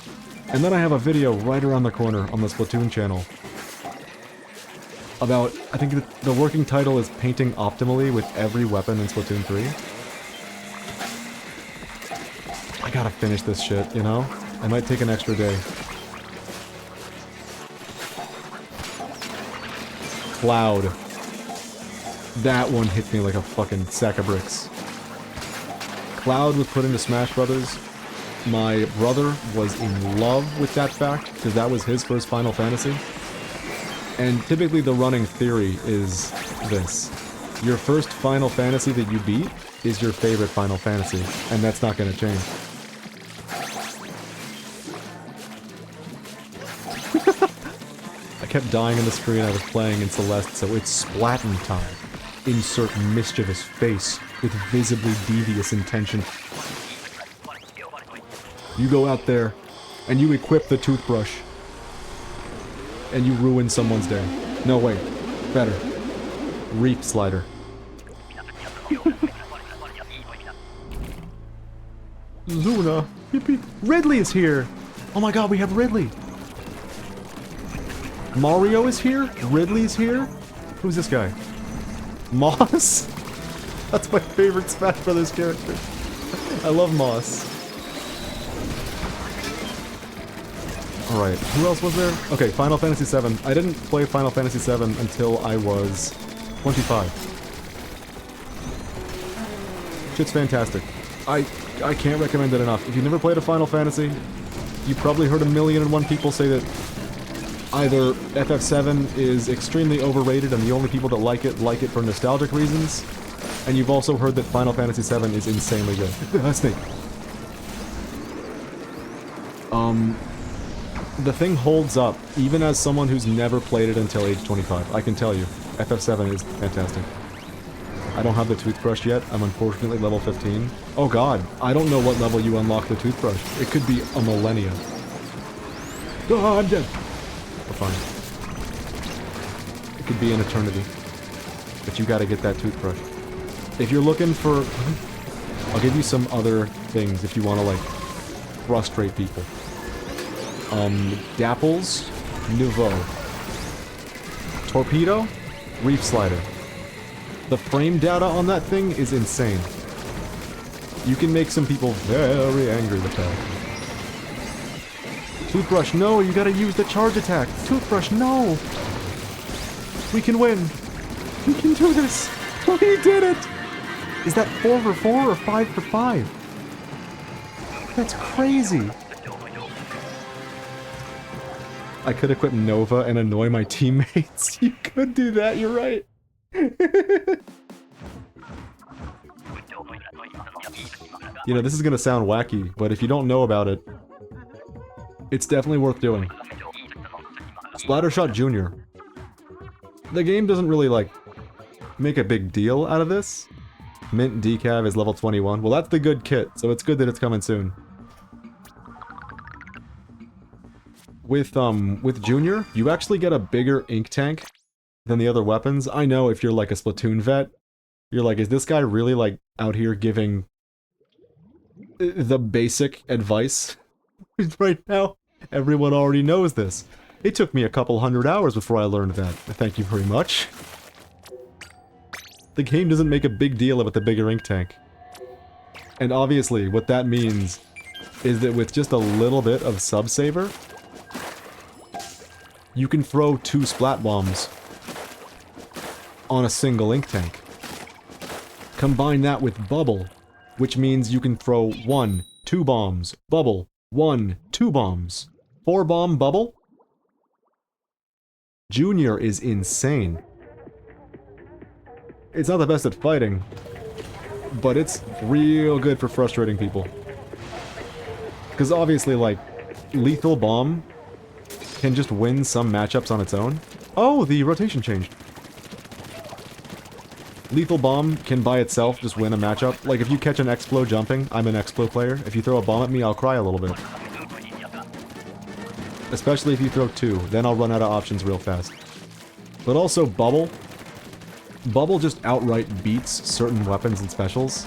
A: And then I have a video right around the corner on the Splatoon channel about, I think the working title is Painting Optimally with Every Weapon in Splatoon 3. I gotta finish this shit, you know? I might take an extra day. Cloud. That one hit me like a fucking sack of bricks. Cloud was put into Smash Brothers. My brother was in love with that fact, because that was his first Final Fantasy. And typically the running theory is this. Your first Final Fantasy that you beat is your favorite Final Fantasy, and that's not gonna change. I kept dying on the screen I was playing in Celeste, so it's Splatoon time. Insert mischievous face with visibly devious intention. You go out there, and you equip the toothbrush. And you ruin someone's day. No, wait. Better. Reef slider. Luna! Yippee! Ridley is here! Oh my god, we have Ridley! Mario is here? Ridley's here? Who's this guy? Moss? That's my favorite Smash Brothers character. I love Moss. Alright, who else was there? Okay, Final Fantasy VII. I didn't play Final Fantasy VII until I was 25. Shit's fantastic. I can't recommend it enough. If you've never played a Final Fantasy, you probably heard 1,000,001 people say that either FF7 is extremely overrated and the only people that like it for nostalgic reasons, and you've also heard that Final Fantasy VII is insanely good. Snake. The thing holds up, even as someone who's never played it until age 25. I can tell you, FF7 is fantastic. I don't have the toothbrush yet. I'm unfortunately level 15. Oh god, I don't know what level you unlock the toothbrush. It could be a millennia. Oh, I'm dead. We're fine. It could be an eternity. But you gotta get that toothbrush. If you're looking for... I'll give you some other things if you want to, like, frustrate people. Dapples, Nouveau. Torpedo, Reef Slider. The frame data on that thing is insane. You can make some people very angry with that. Toothbrush, no, you gotta use the charge attack. Toothbrush, no! We can win. We can do this. We did it! Is that 4 for 4 or 5 for 5? That's crazy. I could equip Nova and annoy my teammates. You could do that, you're right. You know, this is gonna sound wacky, but if you don't know about it, it's definitely worth doing. Splattershot Jr. The game doesn't really, like, make a big deal out of this. Mint Decav is level 21. Well, that's the good kit, so it's good that it's coming soon. With Junior, you actually get a bigger ink tank than the other weapons. I know if you're like a Splatoon vet, you're like, is this guy really, like, out here giving the basic advice right now? Everyone already knows this. It took me a couple 100 hours before I learned that. Thank you very much. The game doesn't make a big deal about the bigger ink tank. And obviously, what that means is that with just a little bit of sub-saver, you can throw 2 splat bombs on a single ink tank. Combine that with bubble, which means you can throw 1, 2 bombs, bubble, 1, 2 bombs, 4 bomb bubble. Junior is insane. It's not the best at fighting, but it's real good for frustrating people. Because obviously, like, Lethal Bomb can just win some matchups on its own. Oh, the rotation changed. Lethal Bomb can by itself just win a matchup. Like, if you catch an Explo jumping, I'm an Explo player. If you throw a bomb at me, I'll cry a little bit. Especially if you throw 2, then I'll run out of options real fast. But also Bubble. Bubble just outright beats certain weapons and specials.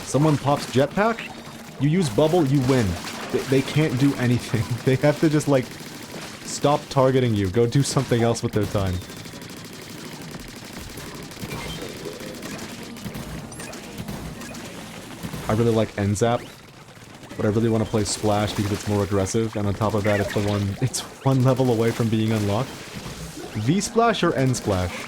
A: Someone pops Jetpack, you use Bubble, you win. They can't do anything. They have to just, like, stop targeting you. Go do something else with their time. I really like N-Zap, but I really want to play Splash because it's more aggressive, and on top of that, it's one level away from being unlocked. V-Splash or N-Splash?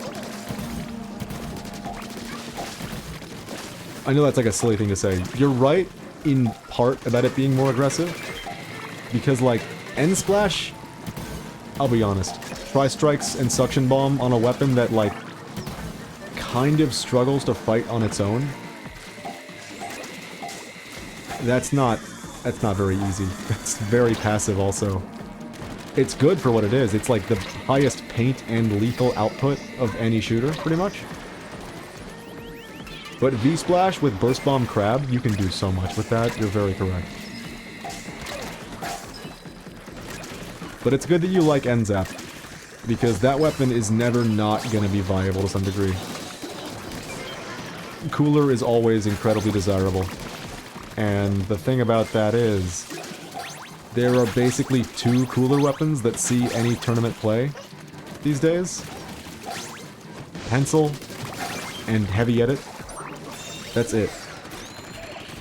A: I know that's like a silly thing to say. You're right in part about it being more aggressive, because like, N-Splash, I'll be honest, Tri-Strikes and Suction Bomb on a weapon that like, kind of struggles to fight on its own. That's not very easy. That's very passive also. It's good for what it is. It's like the highest paint and lethal output of any shooter, pretty much. But V-Splash with Burst Bomb Crab, you can do so much with that. You're very correct. But it's good that you like N-Zap, because that weapon is never not gonna be viable to some degree. Cooler is always incredibly desirable. And the thing about that is, there are basically 2 cooler weapons that see any tournament play these days. Pencil and Heavy Edit. That's it.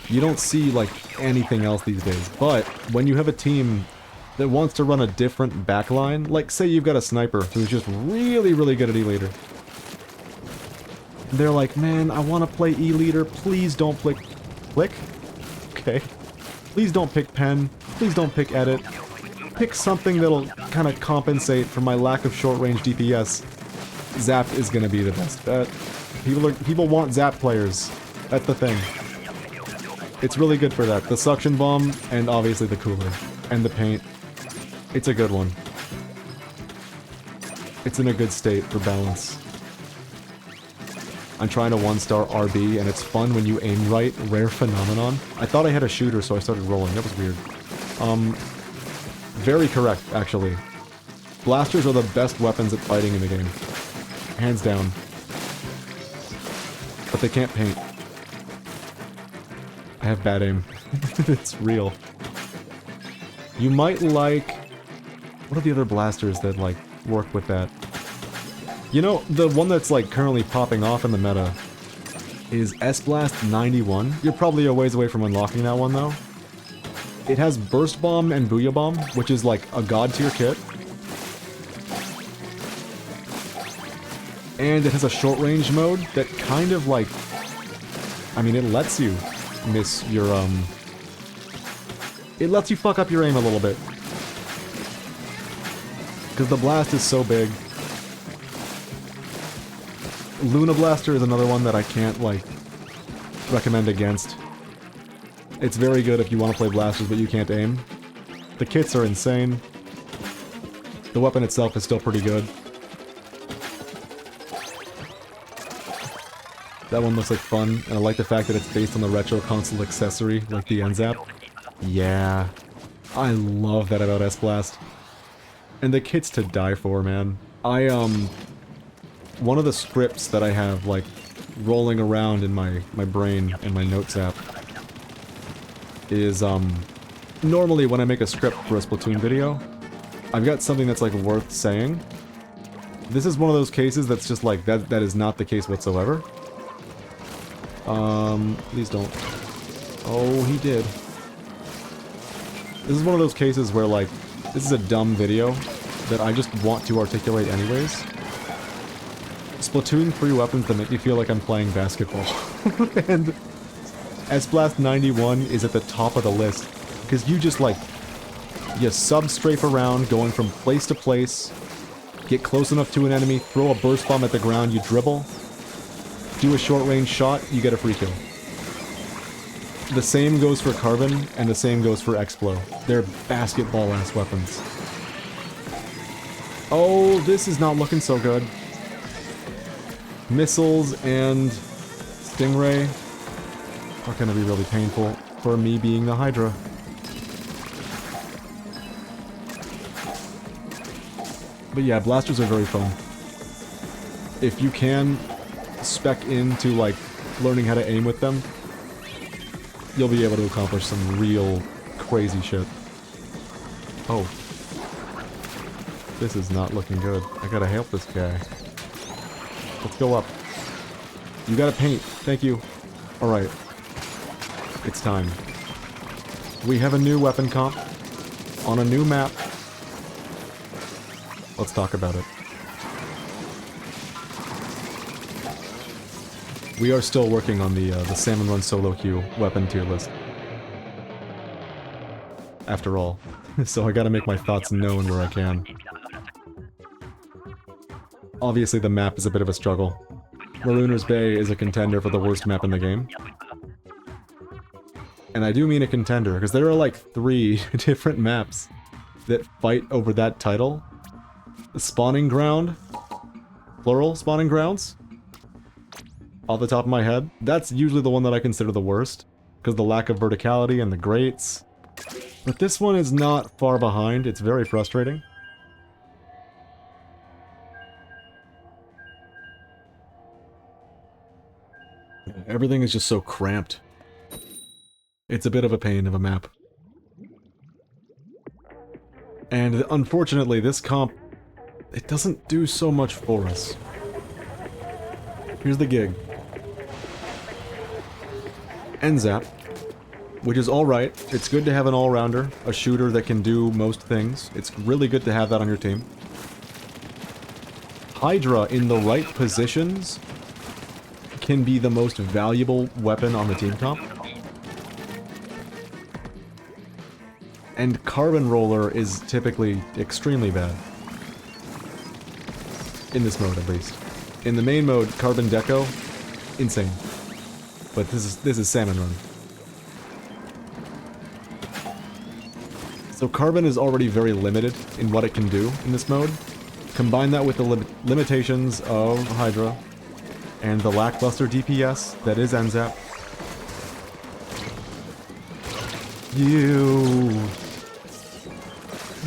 A: You don't see, like, anything else these days. But when you have a team that wants to run a different backline, like say you've got a sniper who's just really, really good at E-Leader. They're like, man, I want to play E-Leader, please don't click... Click? Okay. Please don't pick Pen, please don't pick Edit. Pick something that'll kind of compensate for my lack of short-range DPS. Zap is gonna be the best bet. People want Zap players. That's the thing. It's really good for that. The Suction Bomb, and obviously the Cooler. And the paint. It's a good one. It's in a good state for balance. I'm trying to 1-star RB, and it's fun when you aim right. Rare phenomenon. I thought I had a shooter, so I started rolling. That was weird. Very correct, actually. Blasters are the best weapons at fighting in the game. Hands down. But they can't paint. I have bad aim. It's real. You might like... What are the other blasters that, like, work with that? You know, the one that's, like, currently popping off in the meta is S-Blast 91. You're probably a ways away from unlocking that one, though. It has Burst Bomb and Booyah Bomb, which is, like, a god-tier kit. And it has a short-range mode that kind of, like... I mean, it lets you miss your, It lets you fuck up your aim a little bit. Because the blast is so big. Luna Blaster is another one that I can't, like, recommend against. It's very good if you want to play blasters but you can't aim. The kits are insane. The weapon itself is still pretty good. That one looks like fun, and I like the fact that it's based on the retro console accessory, like the N-Zap. Yeah. I love that about S-Blast. And the kit's to die for, man. One of the scripts that I have, like, rolling around in my brain and my notes app is, normally when I make a script for a Splatoon video, I've got something that's like worth saying. This is one of those cases that's just like, that is not the case whatsoever. Please don't. Oh, he did. This is one of those cases where like, this is a dumb video that I just want to articulate anyways. Splatoon 3 weapons that make me feel like I'm playing basketball. And S-Blast 91 is at the top of the list, because you just like, you sub-strafe around, going from place to place, get close enough to an enemy, throw a burst bomb at the ground, you dribble, do a short-range shot, you get a free kill. The same goes for Carbon, and the same goes for Explo. They're basketball-ass weapons. Oh, this is not looking so good. Missiles and Stingray are gonna be really painful for me being the Hydra. But yeah, blasters are very fun. If you can spec into like learning how to aim with them, you'll be able to accomplish some real crazy shit. Oh. This is not looking good. I gotta help this guy. Let's go up. You gotta paint. Thank you. Alright. It's time. We have a new weapon comp on a new map. Let's talk about it. We are still working on the Salmon Run solo queue weapon tier list. After all. So I gotta make my thoughts known where I can. Obviously the map is a bit of a struggle. Marooner's Bay is a contender for the worst map in the game. And I do mean a contender, because there are like 3 different maps that fight over that title. The Spawning Ground? Plural spawning grounds? Off the top of my head. That's usually the one that I consider the worst, because the lack of verticality and the grates. But this one is not far behind, it's very frustrating. Everything is just so cramped. It's a bit of a pain of a map. And unfortunately, this comp, it doesn't do so much for us. Here's the gig. NZAP, which is alright. It's good to have an all-rounder, a shooter that can do most things. It's really good to have that on your team. Hydra in the right positions can be the most valuable weapon on the team comp. And Carbon Roller is typically extremely bad. In this mode, at least. In the main mode, Carbon Deco, insane. But this is Salmon Run. So Carbon is already very limited in what it can do in this mode. Combine that with the limitations of Hydra, and the lackluster DPS that is NZAP.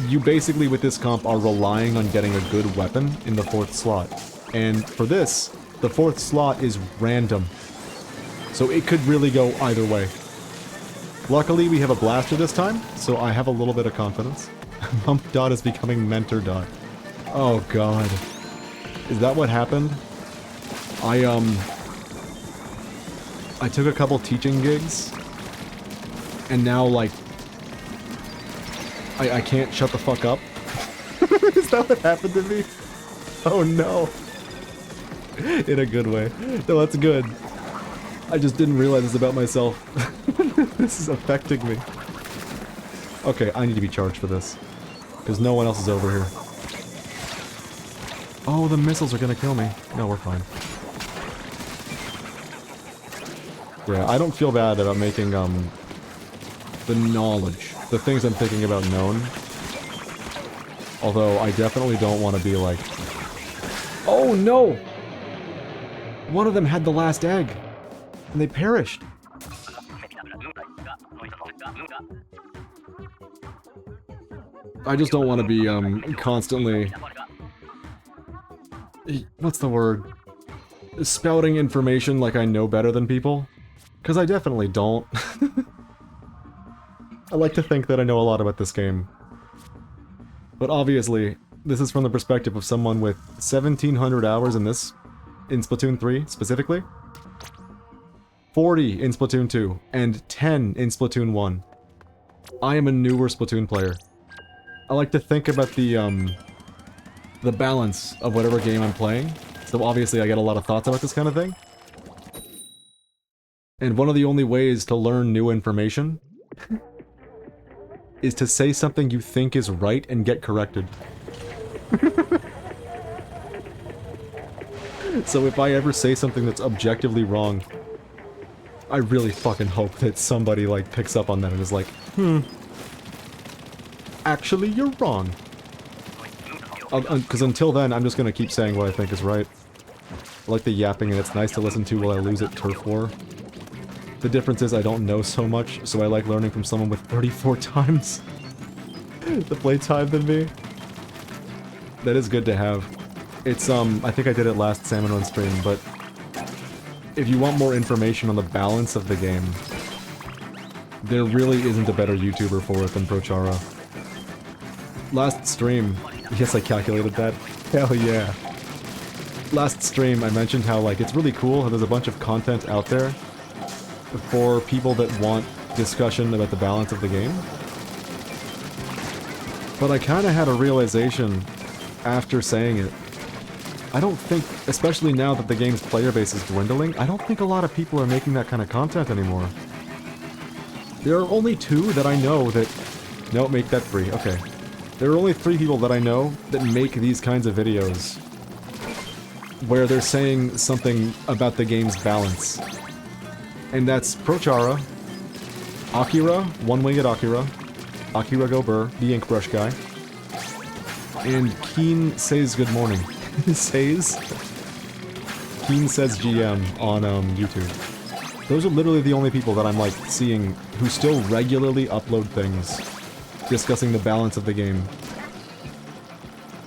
A: You basically with this comp are relying on getting a good weapon in the 4th slot. And for this, the 4th slot is random. So it could really go either way. Luckily we have a blaster this time, so I have a little bit of confidence. Mumph Dot is becoming Mentor Dot. Oh god. Is that what happened? I took a couple teaching gigs, and now, like, I can't shut the fuck up. Is that what happened to me? Oh no. In a good way. No, that's good. I just didn't realize this about myself. This is affecting me. Okay, I need to be charged for this, because no one else is over here. Oh, the missiles are gonna kill me. No, we're fine. Yeah, I don't feel bad about making, the knowledge, the things I'm thinking about known. Although, I definitely don't want to be like... Oh, no! One of them had the last egg, and they perished. I just don't want to be, constantly... What's the word? Spouting information like I know better than people. Because I definitely don't. I like to think that I know a lot about this game. But obviously, this is from the perspective of someone with 1,700 hours in Splatoon 3, specifically. 40 in Splatoon 2, and 10 in Splatoon 1. I am a newer Splatoon player. I like to think about the balance of whatever game I'm playing, so obviously I get a lot of thoughts about this kind of thing. And one of the only ways to learn new information is to say something you think is right and get corrected. So if I ever say something that's objectively wrong, I really fucking hope that somebody, like, picks up on that and is like, actually, you're wrong. Because until then, I'm just gonna keep saying what I think is right. I like the yapping, and it's nice to listen to while I lose at Turf War. The difference is I don't know so much, so I like learning from someone with 34 times the playtime than me. That is good to have. It's, I think I did it last Salmon on stream, but if you want more information on the balance of the game, there really isn't a better YouTuber for it than Prochara. Last stream, yes, I calculated that. Hell yeah. Last stream, I mentioned how, like, it's really cool how there's a bunch of content out there for people that want discussion about the balance of the game. But I kinda had a realization after saying it. I don't think, especially now that the game's player base is dwindling, I don't think a lot of people are making that kind of content anymore. There are only 2 that I know that... No, make that 3, okay. There are only 3 people that I know that make these kinds of videos where they're saying something about the game's balance. And that's Prochara, Akira, One-Winged Akira, Akira Go Burr, the ink brush guy, and Keen Says Good Morning. Says? Keen Says GM on YouTube. Those are literally the only people that I'm, like, seeing who still regularly upload things discussing the balance of the game.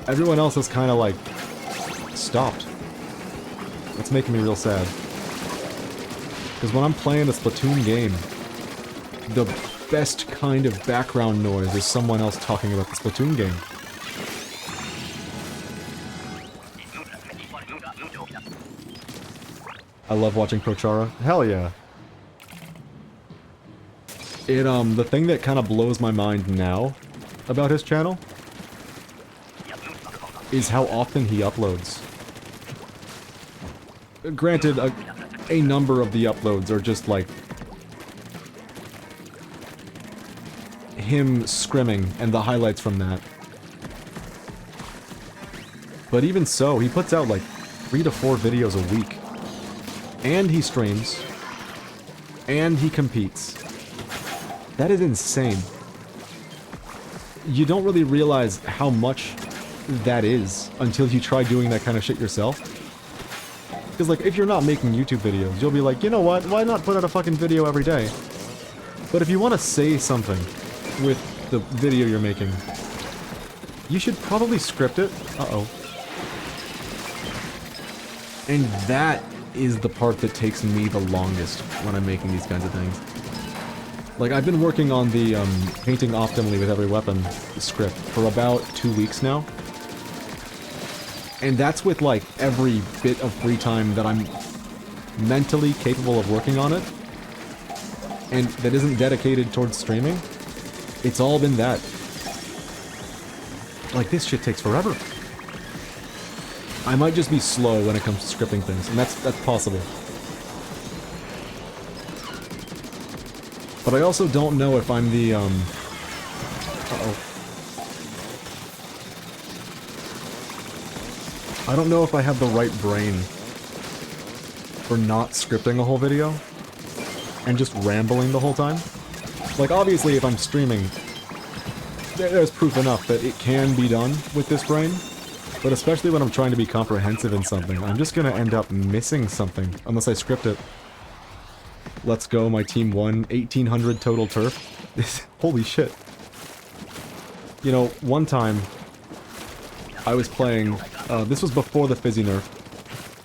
A: Everyone else has kinda, like, stopped. That's making me real sad. Because when I'm playing a Splatoon game, the best kind of background noise is someone else talking about the Splatoon game. I love watching Prochara. Hell yeah. The thing that kind of blows my mind now about his channel is how often he uploads. Granted, a number of the uploads are just like him scrimming and the highlights from that. But even so, he puts out like 3 to 4 videos a week. And he streams. And he competes. That is insane. You don't really realize how much that is until you try doing that kind of shit yourself. Because, like, if you're not making YouTube videos, you'll be like, you know what, why not put out a fucking video every day? But if you want to say something with the video you're making, you should probably script it. Uh-oh. And that is the part that takes me the longest when I'm making these kinds of things. Like, I've been working on the, painting optimally with every weapon script for about 2 weeks now. And that's with, like, every bit of free time that I'm mentally capable of working on it. And that isn't dedicated towards streaming. It's all been that. Like, this shit takes forever. I might just be slow when it comes to scripting things, and that's possible. But I also don't know if I'm the, Uh-oh. I don't know if I have the right brain for not scripting a whole video and just rambling the whole time. Like, obviously, if I'm streaming, there's proof enough that it can be done with this brain. But especially when I'm trying to be comprehensive in something, I'm just gonna end up missing something, unless I script it. Let's go, my team won, 1,800 total turf. Holy shit. You know, one time, I was playing, this was before the Fizzy nerf,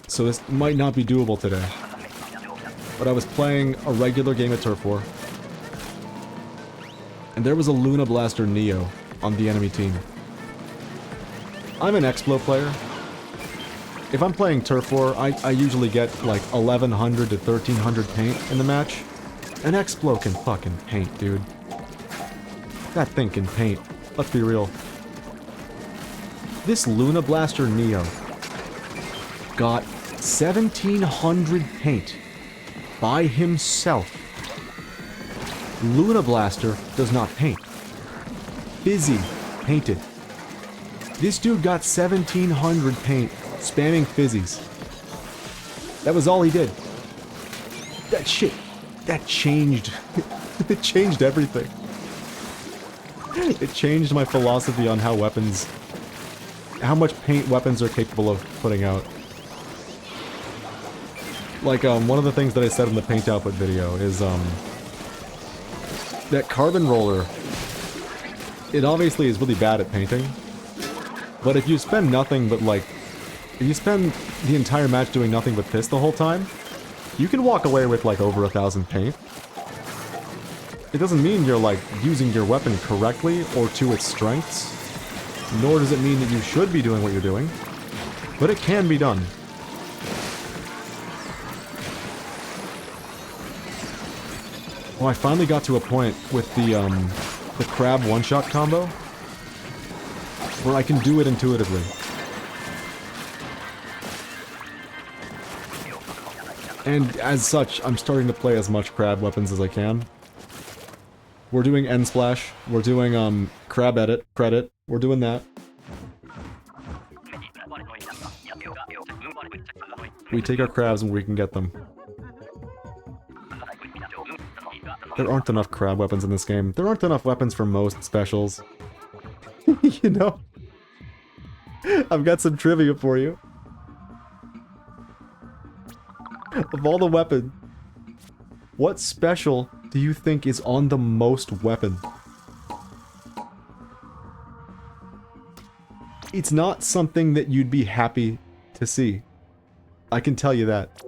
A: so this might not be doable today. But I was playing a regular game of Turf War. and there was a Luna Blaster Neo on the enemy team. I'm an Explo player. If I'm playing Turf War, I usually get like 1100 to 1300 paint in the match. An Explo can fucking paint, dude. That thing can paint. Let's be real. This Luna Blaster Neo got 1700 paint by himself. Luna Blaster does not paint. Fizzy painted. This dude got 1700 paint spamming fizzies. That was all he did. That shit, that changed. It changed everything. It changed my philosophy on how weapons, how much paint weapons are capable of putting out. Like, one of the things that I said in the paint output video is, that Carbon Roller, it obviously is really bad at painting, but if you spend nothing but, like, if you spend the entire match doing nothing but this the whole time, you can walk away with, like, over 1,000 paint. It doesn't mean you're, like, using your weapon correctly or to its strengths, nor does it mean that you should be doing what you're doing, but it can be done. Well, I finally got to a point with the crab one-shot combo where I can do it intuitively. And as such, I'm starting to play as much crab weapons as I can. We're doing End Splash, we're doing crab edit, credit, we're doing that. We take our crabs and we can get them. There aren't enough crab weapons in this game. There aren't enough weapons for most specials. You know? I've got some trivia for you. Of all the weapons, what special do you think is on the most weapon? It's not something that you'd be happy to see. I can tell you that.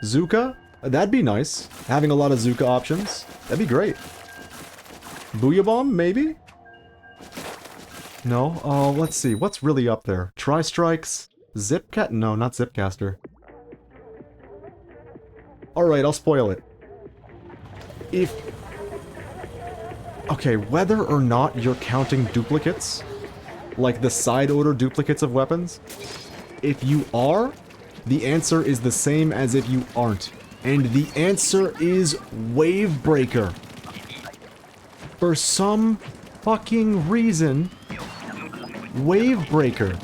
A: Zuka? That'd be nice. Having a lot of Zuka options. That'd be great. Booyah Bomb, maybe? No? Oh, let's see. What's really up there? Tri-Strikes? Zipcat? No, not Zipcaster. Alright, I'll spoil it. Okay, whether or not you're counting duplicates, like the side order duplicates of weapons, if you are, the answer is the same as if you aren't. And the answer is Wave Breaker. For some fucking reason, Wave Breaker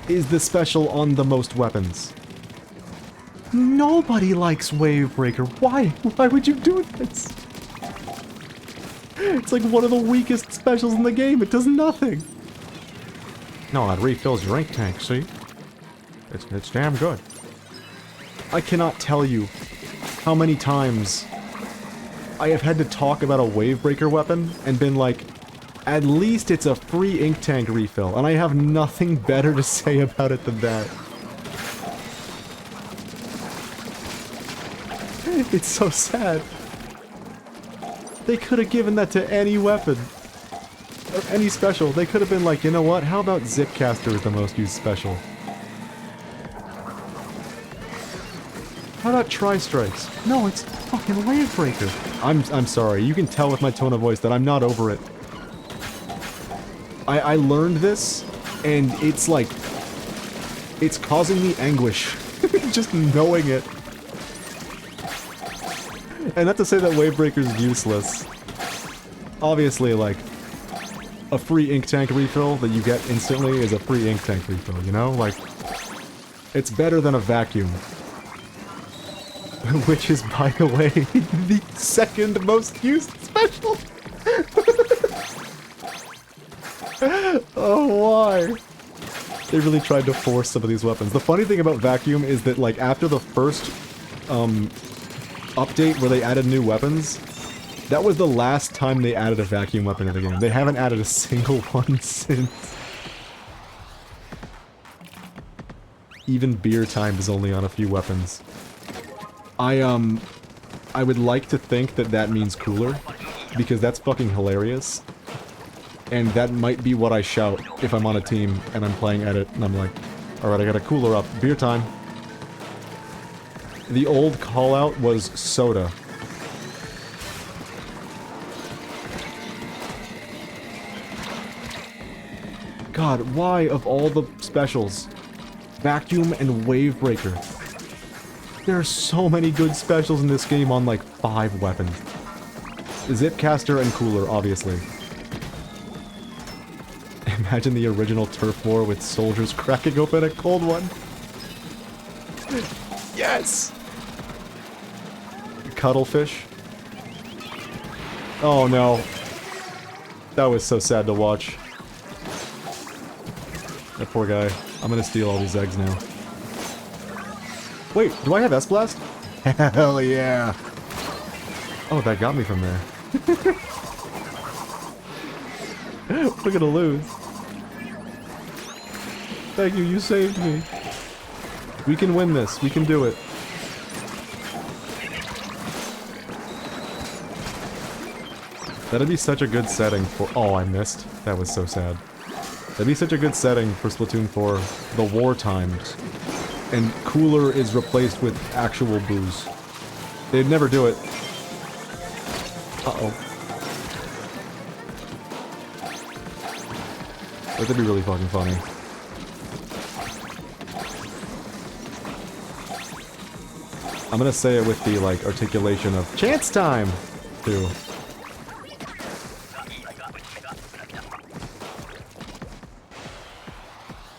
A: is the special on the most weapons. Nobody likes Wave Breaker. Why? Why would you do this? It's like one of the weakest specials in the game. It does nothing. No, it refills your ink tank, see? It's damn good. I cannot tell you how many times I have had to talk about a Wave Breaker weapon and been like, at least it's a free ink tank refill, and I have nothing better to say about it than that. It's so sad. They could have given that to any weapon. Or any special. They could have been like, you know what, how about Zipcaster is the most used special? How about Tri-Strikes? No, it's fucking Wave Breaker. I'm sorry, you can tell with my tone of voice that I'm not over it. I learned this, and it's like, it's causing me anguish. Just knowing it. And not to say that Wave Breaker's useless. Obviously, like, a free ink tank refill that you get instantly is a free ink tank refill, you know? Like, it's better than a vacuum. Which is, by the way, the second most used special! Oh, why? They really tried to force some of these weapons. The funny thing about vacuum is that, like, after the first, update where they added new weapons, that was the last time they added a vacuum weapon in the game. They haven't added a single one since. Even beer time is only on a few weapons. I would like to think that that means cooler, because that's fucking hilarious. And that might be what I shout if I'm on a team and I'm playing Edit and I'm like, alright, I got a cooler up. Beer time. The old call-out was soda. God, why of all the specials? Vacuum and Wave Breaker. There are so many good specials in this game on like 5 weapons. Zipcaster and Cooler, obviously. Imagine the original turf war with soldiers cracking open a cold one. Yes! Cuttlefish. Oh no. That was so sad to watch. That poor guy. I'm gonna steal all these eggs now. Wait, do I have S-Blast? Hell yeah! Oh, that got me from there. We're gonna lose. Thank you, you saved me. We can win this, we can do it. That'd be such a good setting for- oh, I missed. That was so sad. That'd be such a good setting for Splatoon 4, the war times. And Cooler is replaced with actual booze. They'd never do it. Uh-oh. That'd be really fucking funny. I'm gonna say it with the, like, articulation of chance time, too.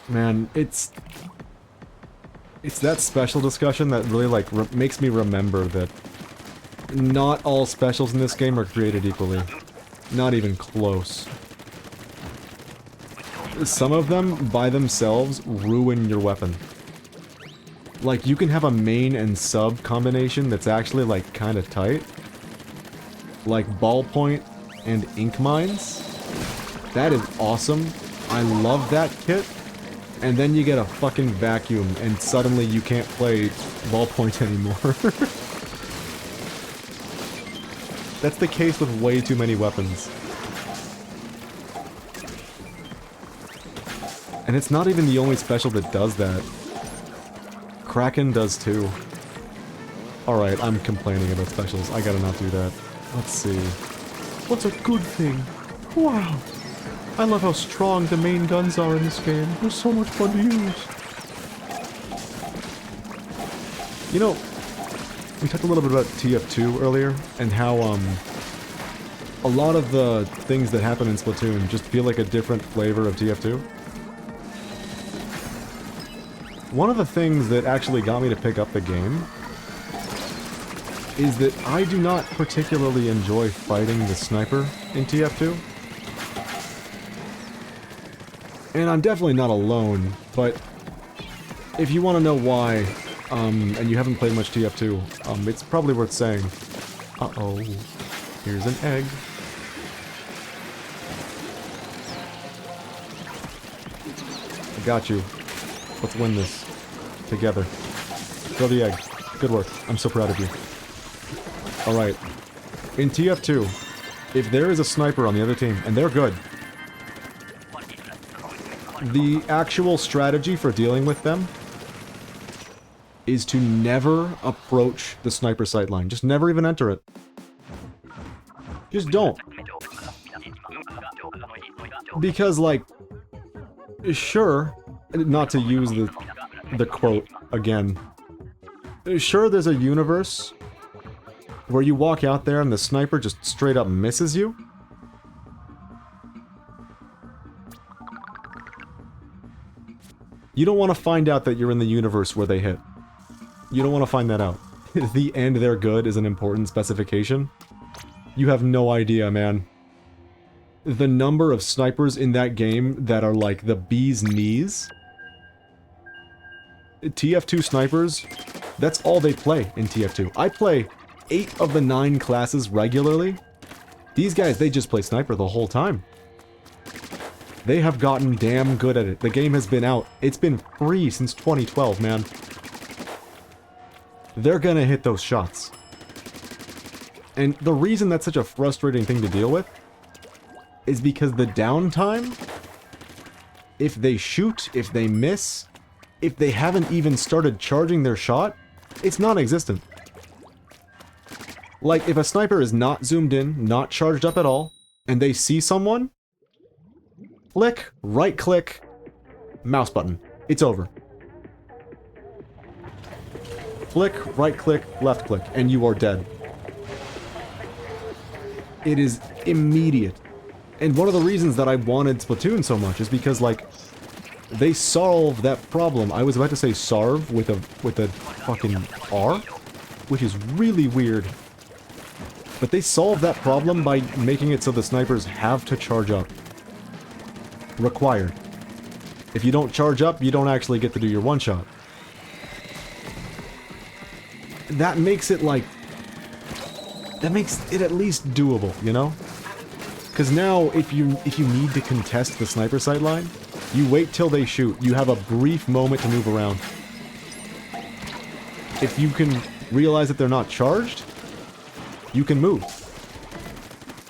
A: Man, it's that special discussion that really, like, makes me remember that not all specials in this game are created equally. Not even close. Some of them, by themselves, ruin your weapon. Like, you can have a main and sub combination that's actually, like, kinda tight. Like Ballpoint and Ink Mines. That is awesome. I love that kit. And then you get a fucking vacuum, and suddenly you can't play Ballpoint anymore. That's the case with way too many weapons. And it's not even the only special that does that. Kraken does too. Alright, I'm complaining about specials. I gotta not do that. Let's see. What's a good thing? Wow! I love how strong the main guns are in this game. They're so much fun to use. You know, we talked a little bit about TF2 earlier, and how, a lot of the things that happen in Splatoon just feel like a different flavor of TF2. One of the things that actually got me to pick up the game is that I do not particularly enjoy fighting the sniper in TF2. And I'm definitely not alone, but if you want to know why, and you haven't played much TF2, it's probably worth saying. Uh-oh. Here's an egg. I got you. Let's win this. Together. Throw the egg. Good work. I'm so proud of you. Alright. In TF2, if there is a sniper on the other team, and they're good, the actual strategy for dealing with them is to never approach the sniper sight line. Just never even enter it. Just don't. Because, like, sure, not to use the quote again, sure there's a universe where you walk out there and the sniper just straight up misses you. You don't want to find out that you're in the universe where they hit. You don't want to find that out. The end they're good is an important specification. You have no idea, man. The number of snipers in that game that are like the bee's knees. TF2 snipers, that's all they play in TF2. I play 8 of the 9 classes regularly. These guys, they just play sniper the whole time. They have gotten damn good at it. The game has been out. It's been free since 2012, man. They're gonna hit those shots. And the reason that's such a frustrating thing to deal with is because the downtime, if they shoot, if they miss, if they haven't even started charging their shot, it's non-existent. Like, if a sniper is not zoomed in, not charged up at all, and they see someone, flick, right-click, mouse button. It's over. Flick, right-click, left-click, and you are dead. It is immediate. And one of the reasons that I wanted Splatoon so much is because, like, they solve that problem. I was about to say sarve with a fucking R, which is really weird. But they solve that problem by making it so the snipers have to charge up. Required. If you don't charge up, you don't actually get to do your one-shot. That makes it, like... That makes it at least doable, you know? Because now, if you need to contest the sniper sight line, you wait till they shoot. You have a brief moment to move around. If you can realize that they're not charged, you can move.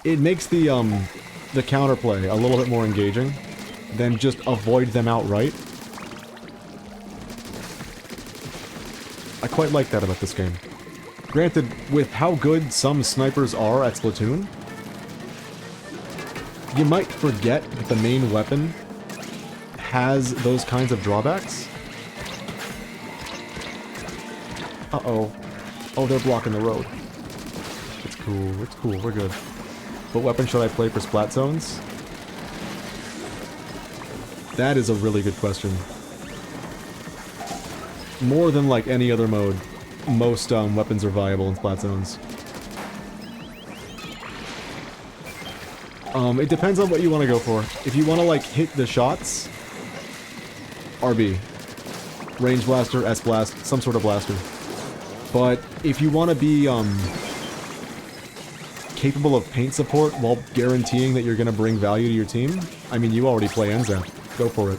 A: It makes the counterplay a little bit more engaging than just avoid them outright. I quite like that about this game. Granted, with how good some snipers are at Splatoon, you might forget that the main weapon has those kinds of drawbacks. Uh-oh. Oh, they're blocking the road. It's cool, we're good. What weapon should I play for splat zones? That is a really good question. More than like any other mode, most weapons are viable in splat zones. It depends on what you want to go for. If you want to, like, hit the shots, RB. Range blaster, S-blast, some sort of blaster. But if you want to be, capable of paint support while guaranteeing that you're going to bring value to your team, I mean, you already play NZAP. Go for it.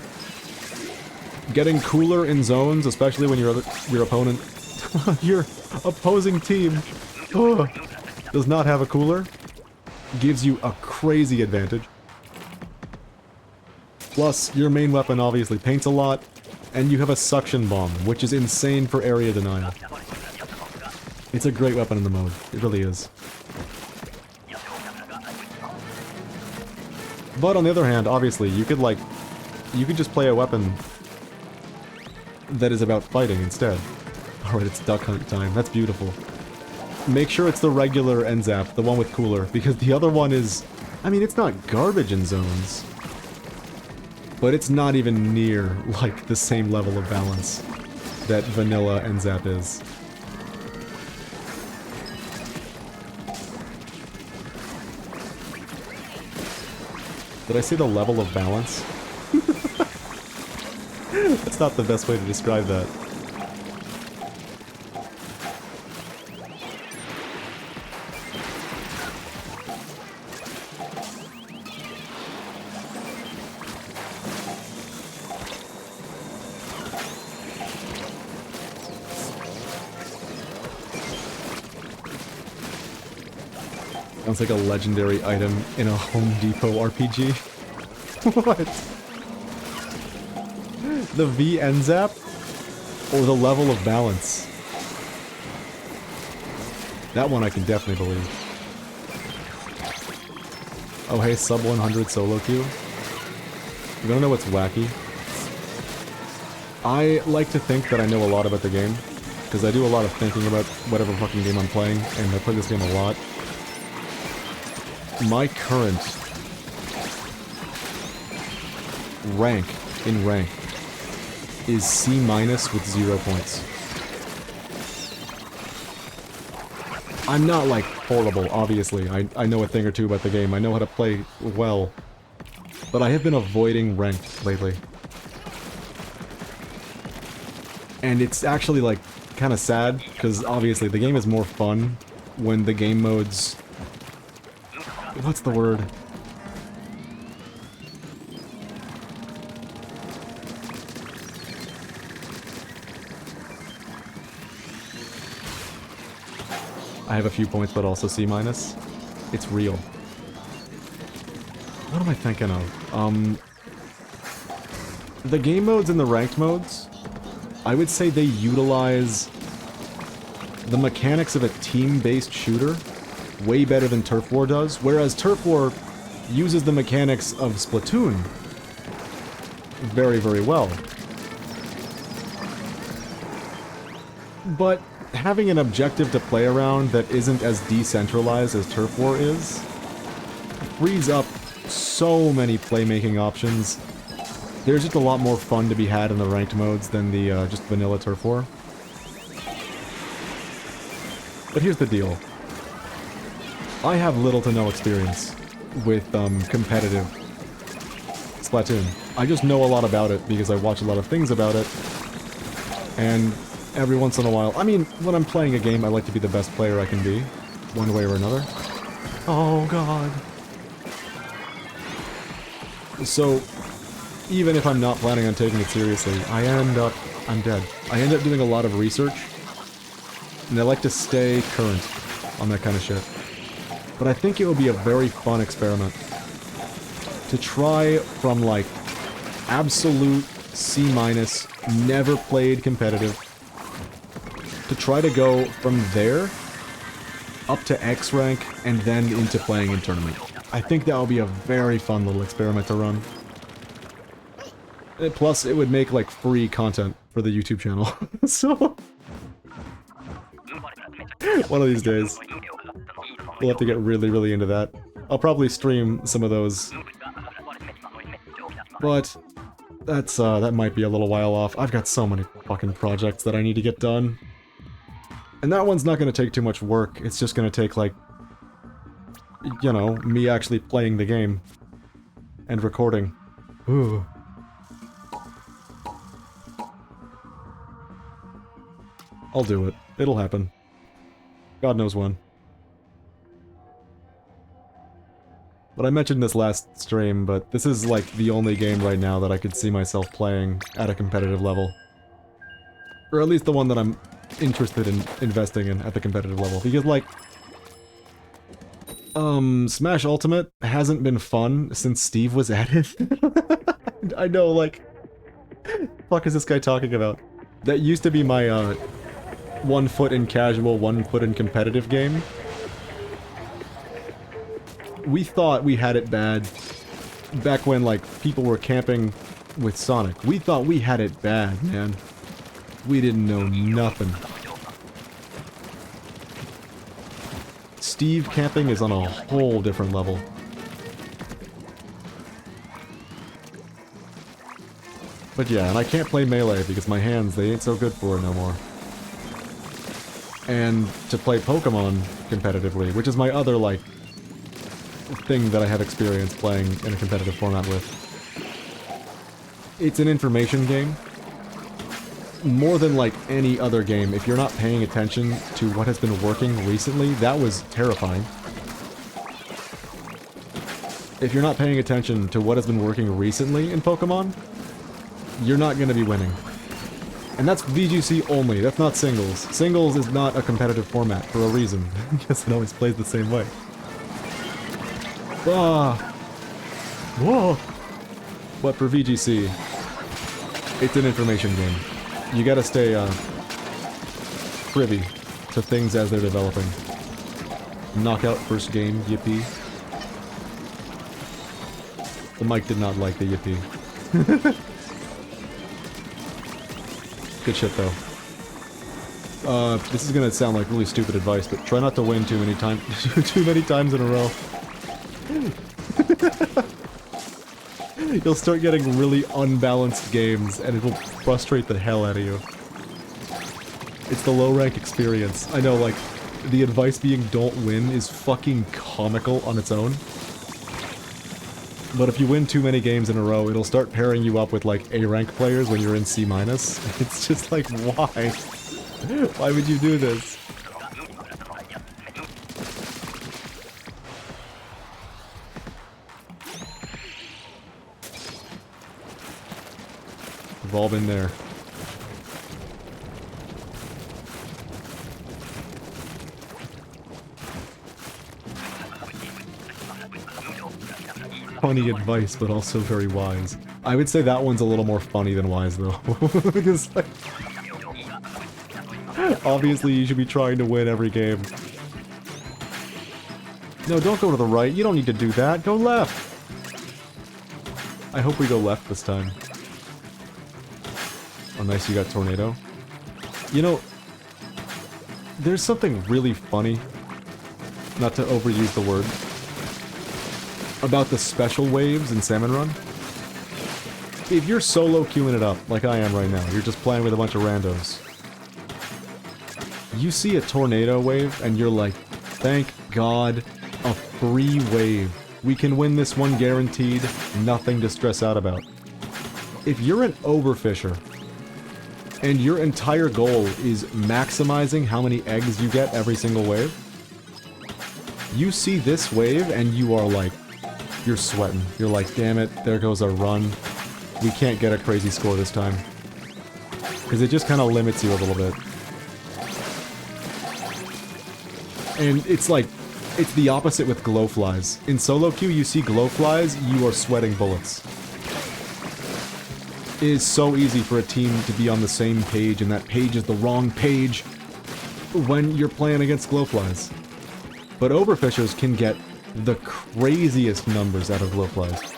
A: Getting cooler in zones, especially when your opponent... your opposing team does not have a cooler, gives you a crazy advantage. Plus, your main weapon obviously paints a lot, and you have a suction bomb, which is insane for area denial. It's a great weapon in the mode. It really is. But on the other hand, obviously, you could just play a weapon that is about fighting instead. Alright, it's duck hunt time. That's beautiful. Make sure it's the regular NZAP, the one with cooler, because the other one is... I mean, it's not garbage in zones. But it's not even near, like, the same level of balance that vanilla NZAP is. Did I say the level of balance? That's not the best way to describe that. Sounds like a legendary item in a Home Depot RPG. What? The V-NZAP? Or the level of balance? That one I can definitely believe. Oh hey, sub 100 solo queue. You wanna know what's wacky? I like to think that I know a lot about the game, because I do a lot of thinking about whatever fucking game I'm playing, and I play this game a lot. My current rank in rank is C- with 0 points. I'm not, like, horrible, obviously. I know a thing or two about the game. I know how to play well. But I have been avoiding ranked lately. And it's actually, like, kind of sad, because obviously the game is more fun when the game modes... What's the word? I have a few points, but also C-. It's real. What am I thinking of? The game modes and the ranked modes, I would say they utilize the mechanics of a team-based shooter way better than Turf War does, whereas Turf War uses the mechanics of Splatoon very, very well. But having an objective to play around that isn't as decentralized as Turf War is frees up so many playmaking options. There's just a lot more fun to be had in the ranked modes than the just vanilla Turf War. But here's the deal. I have little to no experience with competitive Splatoon. I just know a lot about it because I watch a lot of things about it. And every once in a while, I mean, when I'm playing a game, I like to be the best player I can be, one way or another. Oh god. So, even if I'm not planning on taking it seriously, I'm dead. I end up doing a lot of research, and I like to stay current on that kind of shit. But I think it would be a very fun experiment to try from, like, absolute C-, never played competitive, to try to go from there up to X rank and then into playing in tournament. I think that would be a very fun little experiment to run. Plus, it would make, like, free content for the YouTube channel. So, one of these days, we'll have to get really, really into that. I'll probably stream some of those. But, that might be a little while off. I've got so many fucking projects that I need to get done. And that one's not gonna take too much work, it's just gonna take, like, you know, me actually playing the game. And recording. Ooh. I'll do it. It'll happen. God knows when. But I mentioned this last stream, but this is like the only game right now that I could see myself playing at a competitive level. Or at least the one that I'm interested in investing in at the competitive level. Because, like, Smash Ultimate hasn't been fun since Steve was added. I know, like, what the fuck is this guy talking about? That used to be my, 1 foot in casual, 1 foot in competitive game. We thought we had it bad back when, like, people were camping with Sonic. We thought we had it bad, man. We didn't know nothing. Steve camping is on a whole different level. But yeah, and I can't play Melee because my hands, they ain't so good for it no more. And to play Pokemon competitively, which is my other, like, thing that I have experience playing in a competitive format with. It's an information game. More than, like, any other game, if you're not paying attention to what has been working recently, that was terrifying. If you're not paying attention to what has been working recently in Pokemon, you're not going to be winning. And that's VGC only, that's not singles. Singles is not a competitive format for a reason, because it always plays the same way. Ah! Whoa! But for VGC, it's an information game. You gotta stay, privy to things as they're developing. Knockout first game, yippee. The mic did not like the yippee. Good shit, though. This is gonna sound like really stupid advice, but try not to win too many times in a row. You'll start getting really unbalanced games, and it will frustrate the hell out of you. It's the low rank experience. I know, like, the advice being don't win is fucking comical on its own. But if you win too many games in a row, it'll start pairing you up with, like, A rank players when you're in C-. It's just like, why? Why would you do this? We've all been there. funny advice, but also very wise. I would say that one's a little more funny than wise, though. Because, like, obviously you should be trying to win every game. No, don't go to the right. You don't need to do that. Go left. I hope we go left this time. Oh, nice, you got tornado. You know, there's something really funny, not to overuse the word, about the special waves in Salmon Run. If you're solo queuing it up, like I am right now, you're just playing with a bunch of randos. You see a tornado wave, and you're like, thank God, a free wave. We can win this one guaranteed, nothing to stress out about. If you're an overfisher, and your entire goal is maximizing how many eggs you get every single wave, you see this wave and you are like, you're sweating. You're like, damn it, there goes our run. We can't get a crazy score this time. Because it just kind of limits you a little bit. And it's like, it's the opposite with glowflies. In solo queue, you see glowflies, you are sweating bullets. It is so easy for a team to be on the same page, and that page is the wrong page when you're playing against glowflies. But overfishers can get the craziest numbers out of glowflies.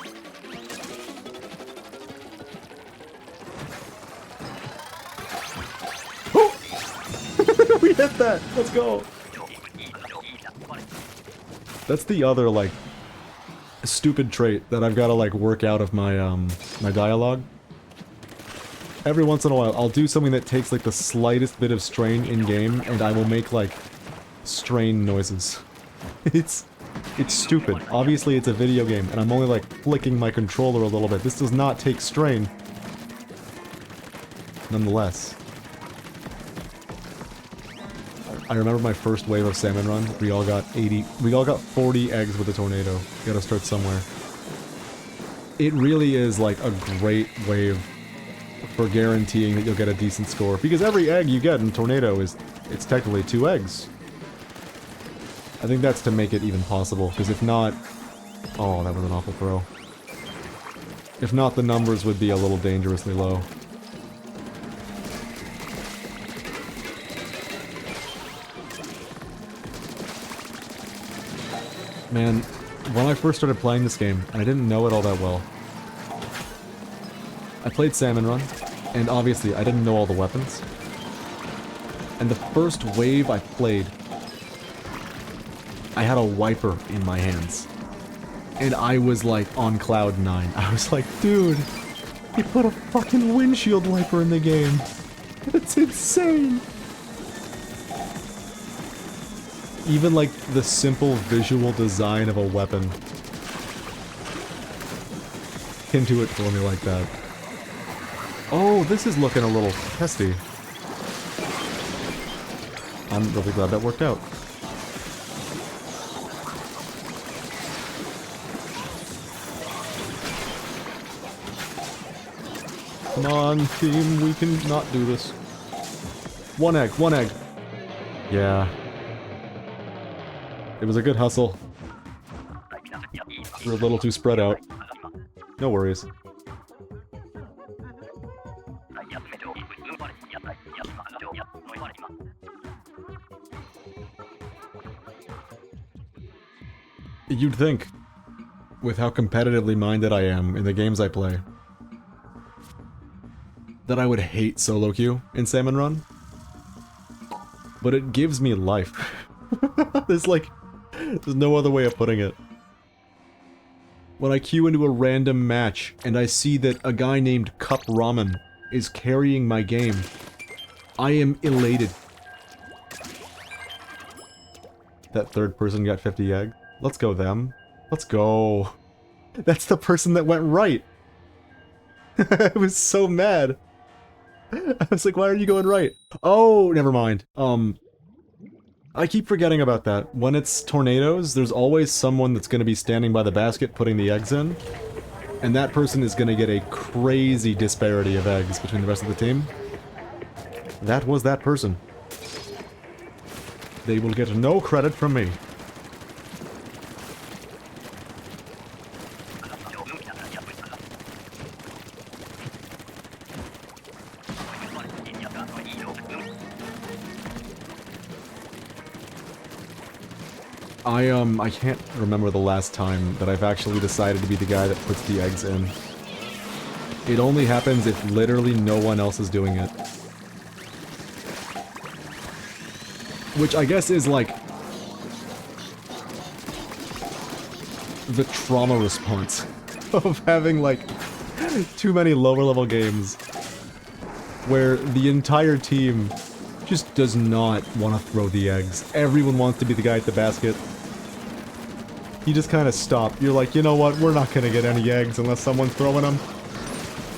A: Oh! We hit that! Let's go! That's the other, like, stupid trait that I've got to, like, work out of my, my dialogue. Every once in a while, I'll do something that takes, like, the slightest bit of strain in-game, and I will make, like, strain noises. It's stupid. Obviously, it's a video game, and I'm only, like, flicking my controller a little bit. This does not take strain. Nonetheless. I remember my first wave of Salmon Run. We all got 40 eggs with a tornado. You gotta start somewhere. It really is, like, a great wave for guaranteeing that you'll get a decent score. Because every egg you get in Tornado it's technically 2 eggs. I think that's to make it even possible, because if not... Oh, that was an awful throw. If not, the numbers would be a little dangerously low. Man, when I first started playing this game, and I didn't know it all that well, I played Salmon Run, and obviously I didn't know all the weapons. And the first wave I played, I had a wiper in my hands. And I was like on cloud 9. I was like, dude, he put a fucking windshield wiper in the game. That's insane. Even like the simple visual design of a weapon can do it for me like that. Oh, this is looking a little testy. I'm really glad that worked out. Come on, team, we can not do this. One egg, one egg. Yeah. It was a good hustle. We're a little too spread out. No worries. You'd think, with how competitively minded I am in the games I play, that I would hate solo queue in Salmon Run. But it gives me life. There's no other way of putting it. When I queue into a random match, and I see that a guy named Cup Ramen is carrying my game, I am elated. That third person got 50 egg. Let's go them. Let's go. That's the person that went right. I was so mad. I was like, why are you going right? Oh, never mind. I keep forgetting about that. When it's tornadoes, there's always someone that's going to be standing by the basket putting the eggs in. And that person is going to get a crazy disparity of eggs between the rest of the team. That was that person. They will get no credit from me. I can't remember the last time that I've actually decided to be the guy that puts the eggs in. It only happens if literally no one else is doing it. Which I guess is like the trauma response of having like too many lower level games where the entire team just does not want to throw the eggs. Everyone wants to be the guy at the basket. You just kind of stop. You're like, you know what? We're not going to get any eggs unless someone's throwing them.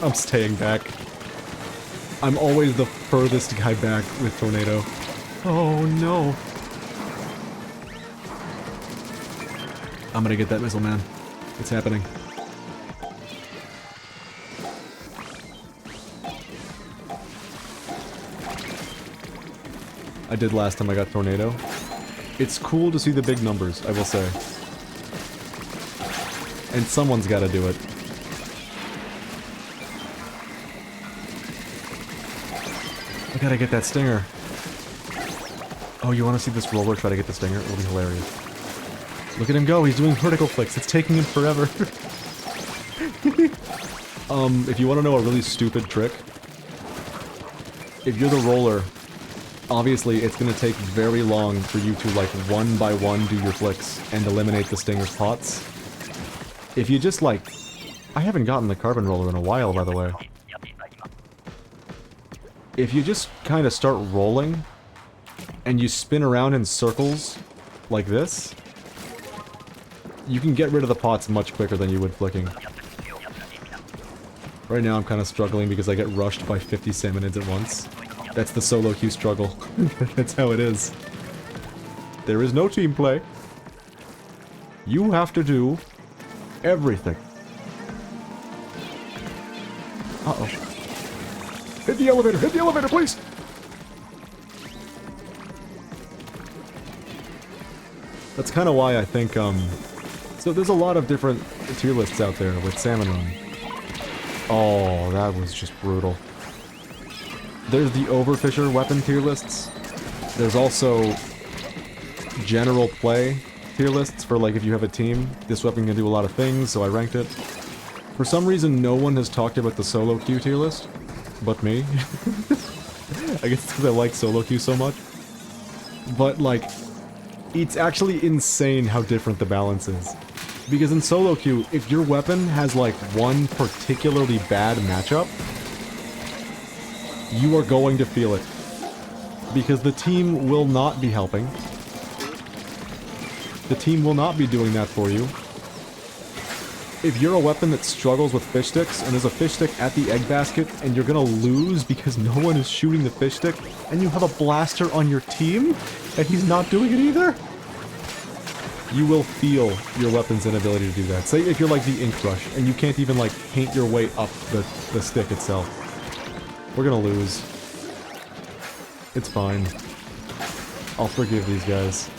A: I'm staying back. I'm always the furthest guy back with Tornado. Oh no. I'm gonna get that missile, man. It's happening. I did last time I got Tornado. It's cool to see the big numbers, I will say. And someone's gotta do it. I gotta get that stinger. Oh, you wanna see this roller try to get the stinger? It'll be hilarious. Look at him go, he's doing vertical flicks. It's taking him forever. If you wanna know a really stupid trick, if you're the roller, obviously it's gonna take very long for you to, like, one by one do your flicks and eliminate the stinger's pots. If you just, like... I haven't gotten the carbon roller in a while, by the way. If you just kind of start rolling, and you spin around in circles, like this, you can get rid of the pots much quicker than you would flicking. Right now I'm kind of struggling because I get rushed by 50 salmonids at once. That's the solo queue struggle. That's how it is. There is no team play. You have to do everything. Uh-oh. Hit the elevator, please! That's kind of why I think, so there's a lot of different tier lists out there with Salmon Run. Oh, that was just brutal. There's the Overfisher weapon tier lists. There's also general play tier lists for, like, if you have a team. This weapon can do a lot of things, so I ranked it. For some reason, no one has talked about the solo queue tier list, but me. I guess it's because I like solo queue so much. But, like, it's actually insane how different the balance is. Because in solo queue, if your weapon has, like, one particularly bad matchup, you are going to feel it. Because the team will not be helping. The team will not be doing that for you. If you're a weapon that struggles with fish sticks, and there's a fish stick at the egg basket, and you're gonna lose because no one is shooting the fish stick, and you have a blaster on your team, and he's not doing it either, you will feel your weapon's inability to do that. Say if you're like the Ink Rush, and you can't even, like, paint your way up the stick itself. We're gonna lose. It's fine. I'll forgive these guys.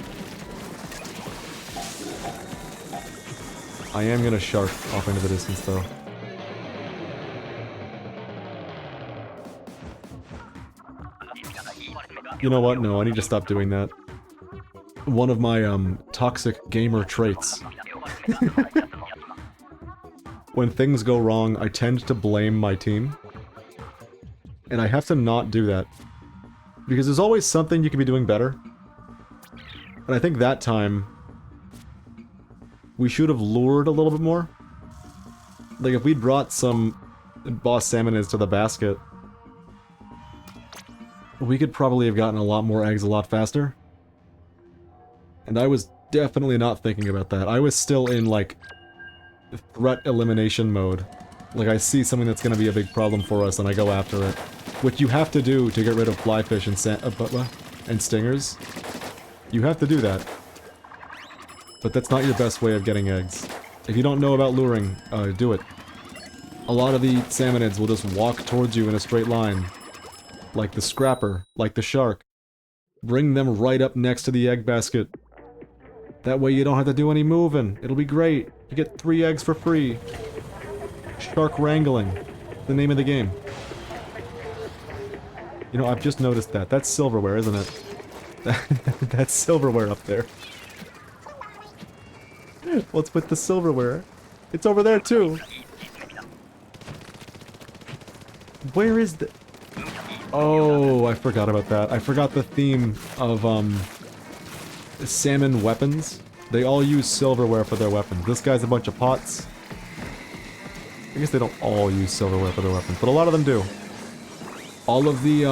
A: I am gonna shark off into the distance, though. You know what? No, I need to stop doing that. One of my, toxic gamer traits. When things go wrong, I tend to blame my team. And I have to not do that. Because there's always something you could be doing better. And I think that time... we should have lured a little bit more. Like, if we'd brought some boss salmonids to the basket, we could probably have gotten a lot more eggs a lot faster. And I was definitely not thinking about that. I was still in, like, threat elimination mode. Like, I see something that's gonna be a big problem for us, and I go after it. Which you have to do to get rid of flyfish and stingers. You have to do that. But that's not your best way of getting eggs. If you don't know about luring, do it. A lot of the salmonids will just walk towards you in a straight line. Like the scrapper, like the shark. Bring them right up next to the egg basket. That way you don't have to do any moving. It'll be great. You get 3 eggs for free. Shark wrangling. The name of the game. You know, I've just noticed that. That's silverware, isn't it? That's silverware up there. What's with the silverware? It's over there too. Where is the... Oh, I forgot about that. I forgot the theme of, salmon weapons. They all use silverware for their weapons. This guy's a bunch of pots. I guess they don't all use silverware for their weapons, but a lot of them do. All of the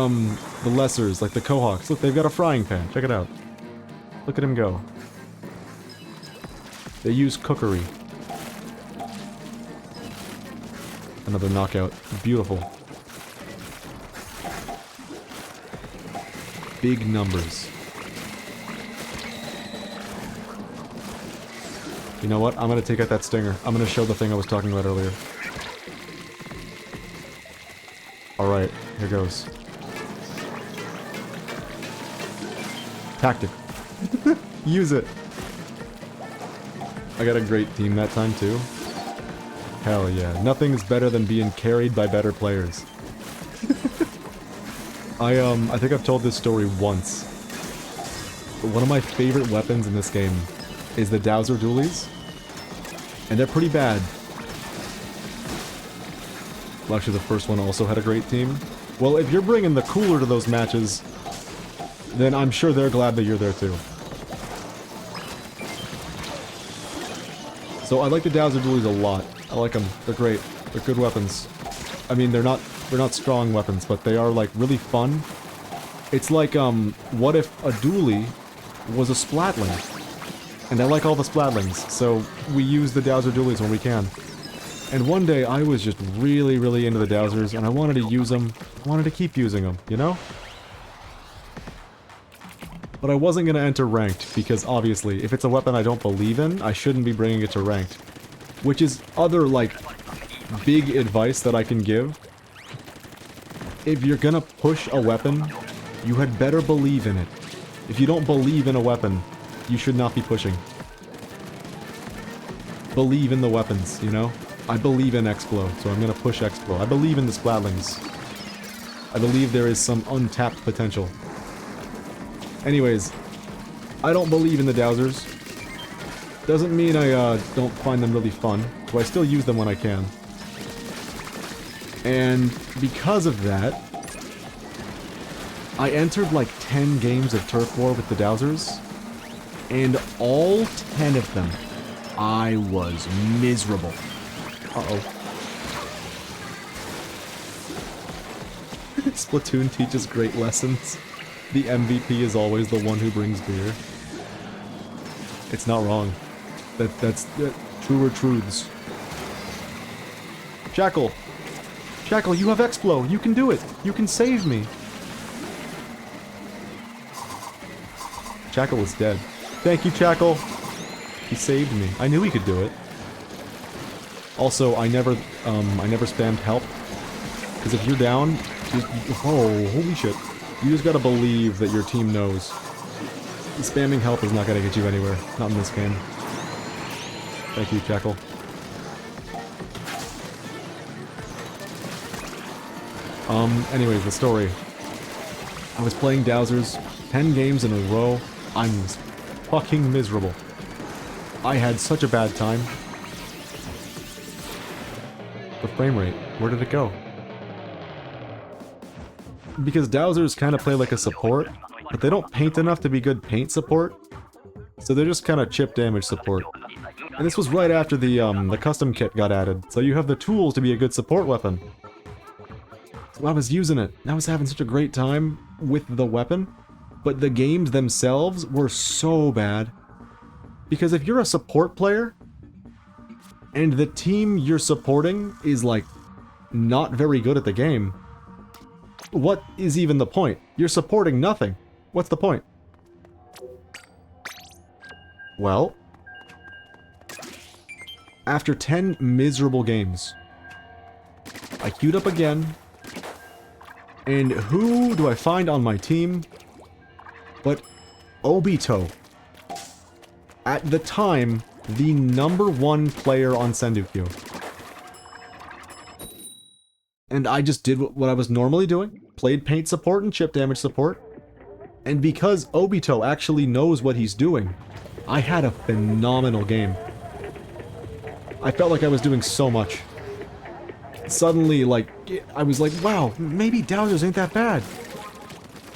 A: lessers, like the Quahawks. Look, they've got a frying pan. Check it out. Look at him go. They use cookery. Another knockout. Beautiful. Big numbers. You know what? I'm gonna take out that stinger. I'm gonna show the thing I was talking about earlier. Alright, here goes. Tactic. Use it! I got a great team that time too. Hell yeah. Nothing's better than being carried by better players. I think I've told this story once. But one of my favorite weapons in this game is the Dowser Dualies. And they're pretty bad. Well, actually, the first one also had a great team. Well, if you're bringing the cooler to those matches, then I'm sure they're glad that you're there too. So I like the Dowser Dualies a lot. I like them. They're great. They're good weapons. I mean, they're not strong weapons, but they are, like, really fun. It's like, what if a dually was a splatling? And I like all the splatlings, so we use the Dowser Dualies when we can. And one day, I was just really, really into the Dowsers, and I wanted to use them. I wanted to keep using them, you know? But I wasn't gonna enter ranked, because obviously, if it's a weapon I don't believe in, I shouldn't be bringing it to ranked. Which is other, like, big advice that I can give. If you're gonna push a weapon, you had better believe in it. If you don't believe in a weapon, you should not be pushing. Believe in the weapons, you know? I believe in Explo, so I'm gonna push Explo. I believe in the Splatlings. I believe there is some untapped potential. Anyways, I don't believe in the Dowsers. Doesn't mean I don't find them really fun, so I still use them when I can. And because of that, I entered like 10 games of Turf War with the Dowsers, and all 10 of them, I was miserable. Uh-oh. Splatoon teaches great lessons. The MVP is always the one who brings beer. It's not wrong. That's truer truths. Jackal! Jackal, you have Explo! You can do it! You can save me! Jackal is dead. Thank you, Jackal! He saved me. I knew he could do it. Also, I never spammed help. Because if you're down, oh, holy shit. You just gotta believe that your team knows. Spamming help is not gonna get you anywhere. Not in this game. Thank you, Jackal. Anyways, the story. I was playing Dowsers 10 games in a row. I was fucking miserable. I had such a bad time. The frame rate, where did it go? Because Dowsers kind of play like a support, but they don't paint enough to be good paint support. So they're just kind of chip damage support. And this was right after the custom kit got added, so you have the tools to be a good support weapon. So I was using it, and I was having such a great time with the weapon, but the games themselves were so bad. Because if you're a support player, and the team you're supporting is, like, not very good at the game, what is even the point? You're supporting nothing. What's the point? Well, after 10 miserable games, I queued up again, and who do I find on my team but Obito? At the time, the #1 player on Sendukyu. And I just did what I was normally doing, played paint support and chip damage support, and because Obito actually knows what he's doing, I had a phenomenal game. I felt like I was doing so much. Suddenly, like, I was like, wow, maybe Dowsers ain't that bad.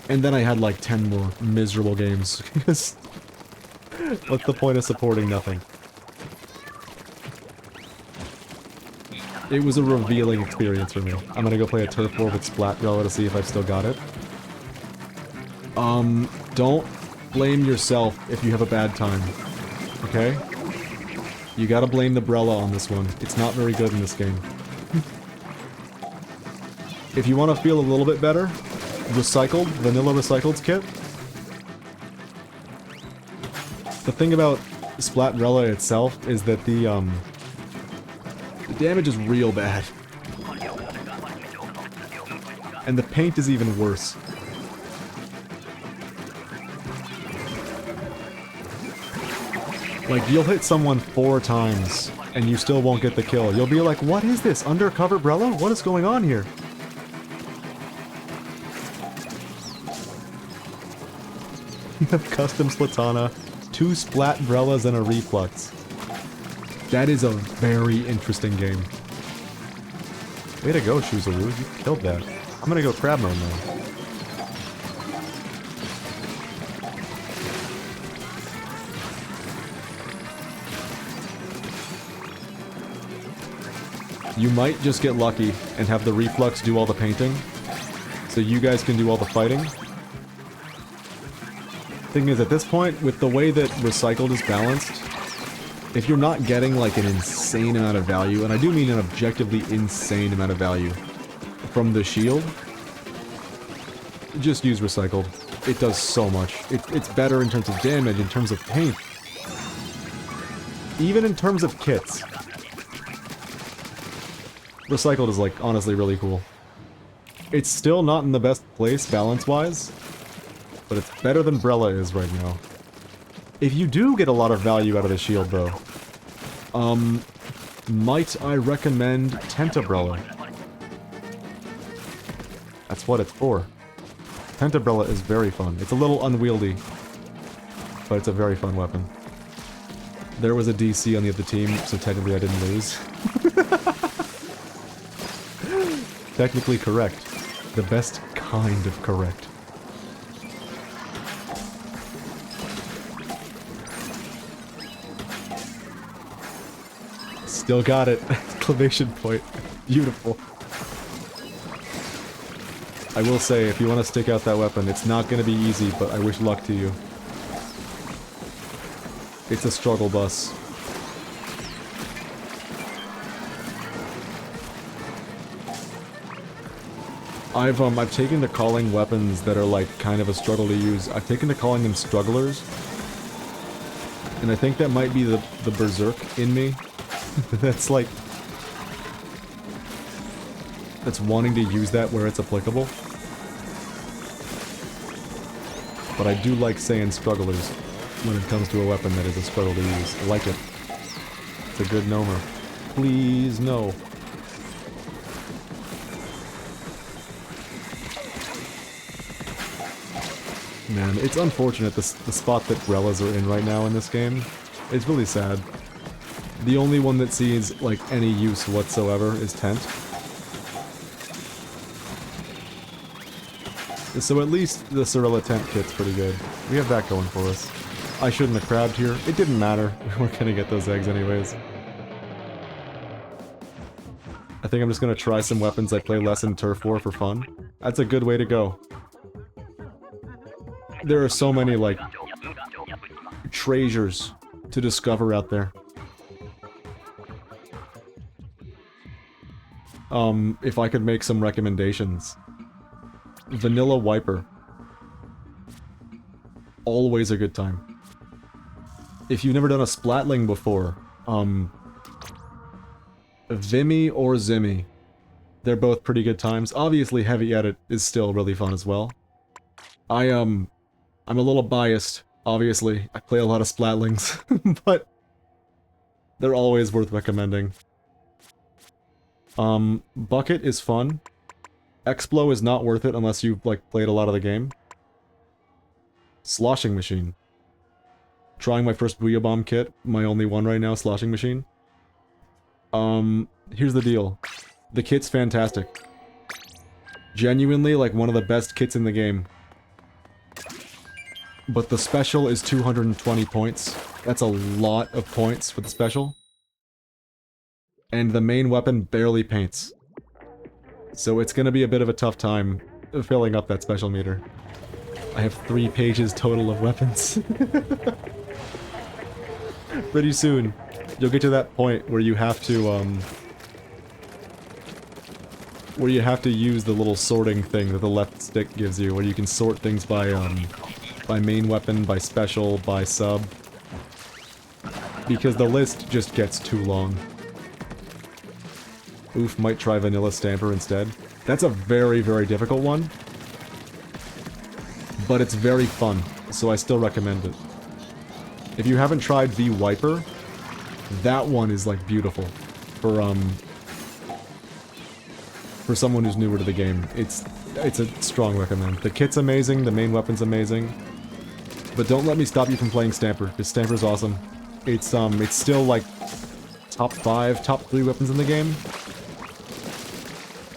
A: And then I had like 10 more miserable games. What's the point of supporting nothing? It was a revealing experience for me. I'm gonna go play a turf war with Splatrella to see if I've still got it. Don't blame yourself if you have a bad time. Okay? You gotta blame the Brella on this one. It's not very good in this game. If you want to feel a little bit better, recycled, vanilla recycled's kit. The thing about Splatrella itself is that the damage is real bad. And the paint is even worse. Like, you'll hit someone 4 times, and you still won't get the kill. You'll be like, what is this? Undercover Brella? What is going on here? You have custom Splatana, 2 Splat Brellas, and a Reflux. That is a very interesting game. Way to go, Shuzaru. You killed that. I'm gonna go crab mode now. You might just get lucky and have the Reflux do all the painting, so you guys can do all the fighting. Thing is, at this point, with the way that Recycled is balanced, if you're not getting like an insane amount of value, and I do mean an objectively insane amount of value from the shield, just use Recycled. It does so much. It's better in terms of damage, in terms of paint, even in terms of kits. Recycled is, like, honestly really cool. It's still not in the best place, balance-wise, but it's better than Brella is right now. If you do get a lot of value out of the shield, though, might I recommend Tentabrella? That's what it's for. Tentabrella is very fun. It's a little unwieldy, but it's a very fun weapon. There was a DC on the other team, so technically I didn't lose. Technically correct. The best kind of correct. Still got it. Exclamation point. Beautiful. I will say, if you want to stick out that weapon, it's not going to be easy, but I wish luck to you. It's a struggle bus. I've taken to calling weapons that are like kind of a struggle to use. I've taken to calling them strugglers. And I think that might be the berserk in me. That's like... that's wanting to use that where it's applicable. But I do like saying strugglers when it comes to a weapon that is a struggle to use. I like it. It's a good nomer. Please no. Man, it's unfortunate the spot that Brellas are in right now in this game. It's really sad. The only one that sees, like, any use whatsoever is Tent. So at least the Cirilla Tent kit's pretty good. We have that going for us. I shouldn't have crabbed here. It didn't matter. We're gonna get those eggs anyways. I think I'm just gonna try some weapons I play less in Turf War for fun. That's a good way to go. There are so many, like, treasures to discover out there. If I could make some recommendations. Vanilla Wiper. Always a good time. If you've never done a Splatling before, Vimy or Zimmy. They're both pretty good times. Obviously, Heavy Edit is still really fun as well. I'm a little biased, obviously. I play a lot of Splatlings, but they're always worth recommending. Bucket is fun. Explo is not worth it unless you've, like, played a lot of the game. Sloshing Machine. Trying my first Booyah Bomb kit, my only one right now, Sloshing Machine. Here's the deal. The kit's fantastic. Genuinely, like, one of the best kits in the game. But the special is 220 points. That's a lot of points for the special. And the main weapon barely paints. So it's gonna be a bit of a tough time filling up that special meter. I have 3 pages total of weapons. Pretty soon, you'll get to that point where you have to, use the little sorting thing that the left stick gives you, where you can sort things by main weapon, by special, by sub. Because the list just gets too long. Oof, might try Vanilla Stamper instead. That's a very, very difficult one. But it's very fun, so I still recommend it. If you haven't tried V Wiper, that one is, like, beautiful. For someone who's newer to the game, it's a strong recommend. The kit's amazing, the main weapon's amazing. But don't let me stop you from playing Stamper, because Stamper's awesome. It's still, like, top 5, top 3 weapons in the game.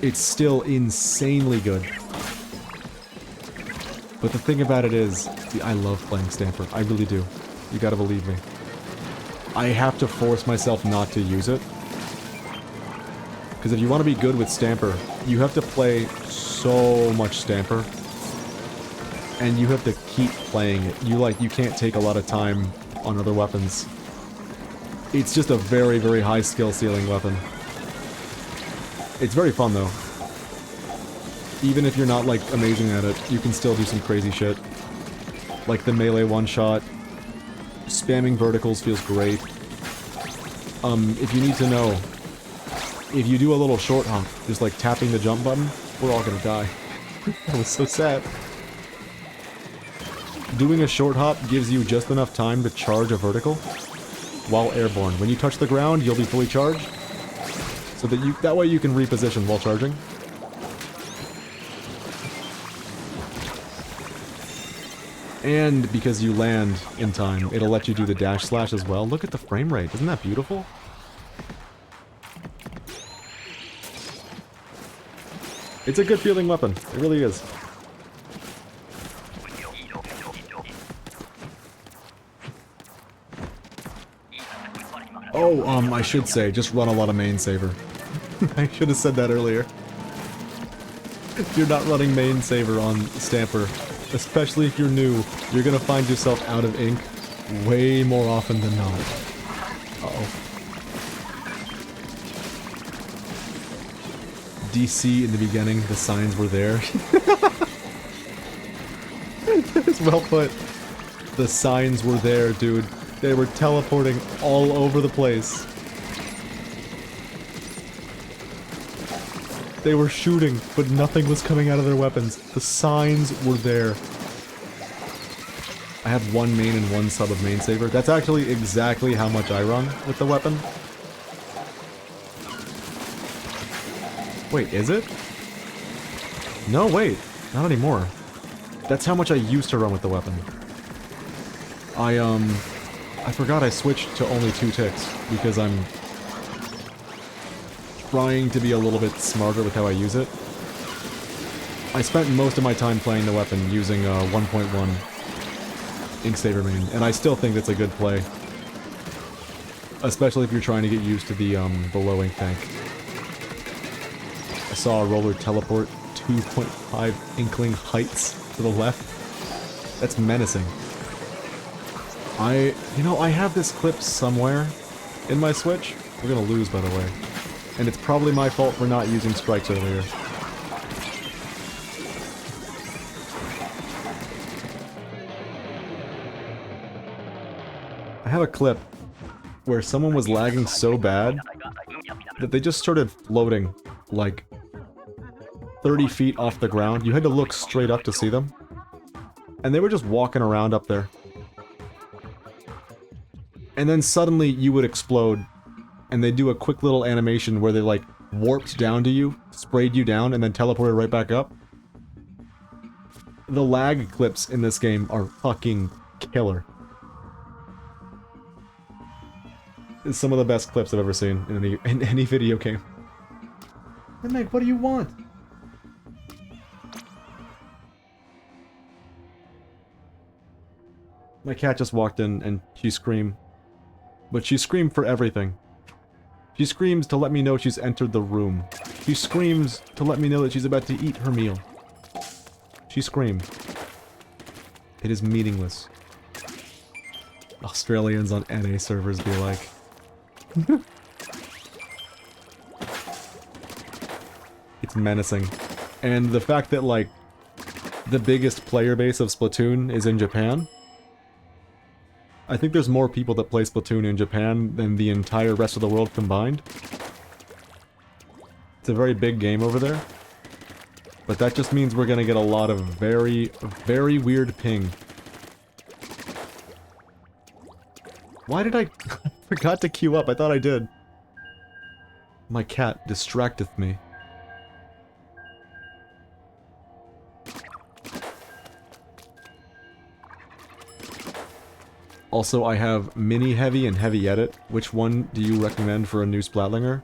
A: It's still insanely good. But the thing about it is, see, I love playing Stamper. I really do. You gotta believe me. I have to force myself not to use it. Because if you want to be good with Stamper, you have to play so much Stamper. And you have to keep playing it. You can't take a lot of time on other weapons. It's just a very, very high skill ceiling weapon. It's very fun though. Even if you're not, like, amazing at it, you can still do some crazy shit. Like the melee one-shot. Spamming verticals feels great. If you need to know, if you do a little short hop, just like tapping the jump button, we're all gonna die. That was so sad. Doing a short hop gives you just enough time to charge a vertical while airborne. When you touch the ground, you'll be fully charged. So that way you can reposition while charging. And because you land in time, it'll let you do the dash slash as well. Look at the frame rate. Isn't that beautiful? It's a good feeling weapon. It really is. Oh, I should say, just run a lot of main saver. I should have said that earlier. If you're not running main saver on Stamper, especially if you're new, you're gonna find yourself out of ink way more often than not. Uh-oh. DC in the beginning, the signs were there. It's well put. The signs were there, dude. They were teleporting all over the place. They were shooting, but nothing was coming out of their weapons. The signs were there. I have 1 main and 1 sub of main saver. That's actually exactly how much I run with the weapon. Wait, is it? No, wait. Not anymore. That's how much I used to run with the weapon. I forgot I switched to only 2 ticks, because I'm trying to be a little bit smarter with how I use it. I spent most of my time playing the weapon using 1.1 Inksaber main, and I still think that's a good play. Especially if you're trying to get used to the low ink tank. I saw a roller teleport 2.5 inkling heights to the left. That's menacing. You know, I have this clip somewhere in my Switch. We're gonna lose, by the way. And it's probably my fault for not using strikes earlier. I have a clip where someone was lagging so bad that they just started floating, like, 30 feet off the ground. You had to look straight up to see them. And they were just walking around up there. And then suddenly you would explode, and they do a quick little animation where they, like, warped down to you, sprayed you down, and then teleported right back up. The lag clips in this game are fucking killer. is some of the best clips I've ever seen in any video game. Hey Meg, what do you want? My cat just walked in and she screamed. But she screamed for everything. She screams to let me know she's entered the room. She screams to let me know that she's about to eat her meal. She screamed. It is meaningless. Australians on NA servers be like... It's menacing. And the fact that, like, the biggest player base of Splatoon is in Japan... I think there's more people that play Splatoon in Japan than the entire rest of the world combined. It's a very big game over there. But that just means we're gonna get a lot of very, very weird ping. Why did I... forgot to queue up, I thought I did. My cat distracteth me. Also, I have Mini Heavy and Heavy Edit. Which one do you recommend for a new Splatlinger?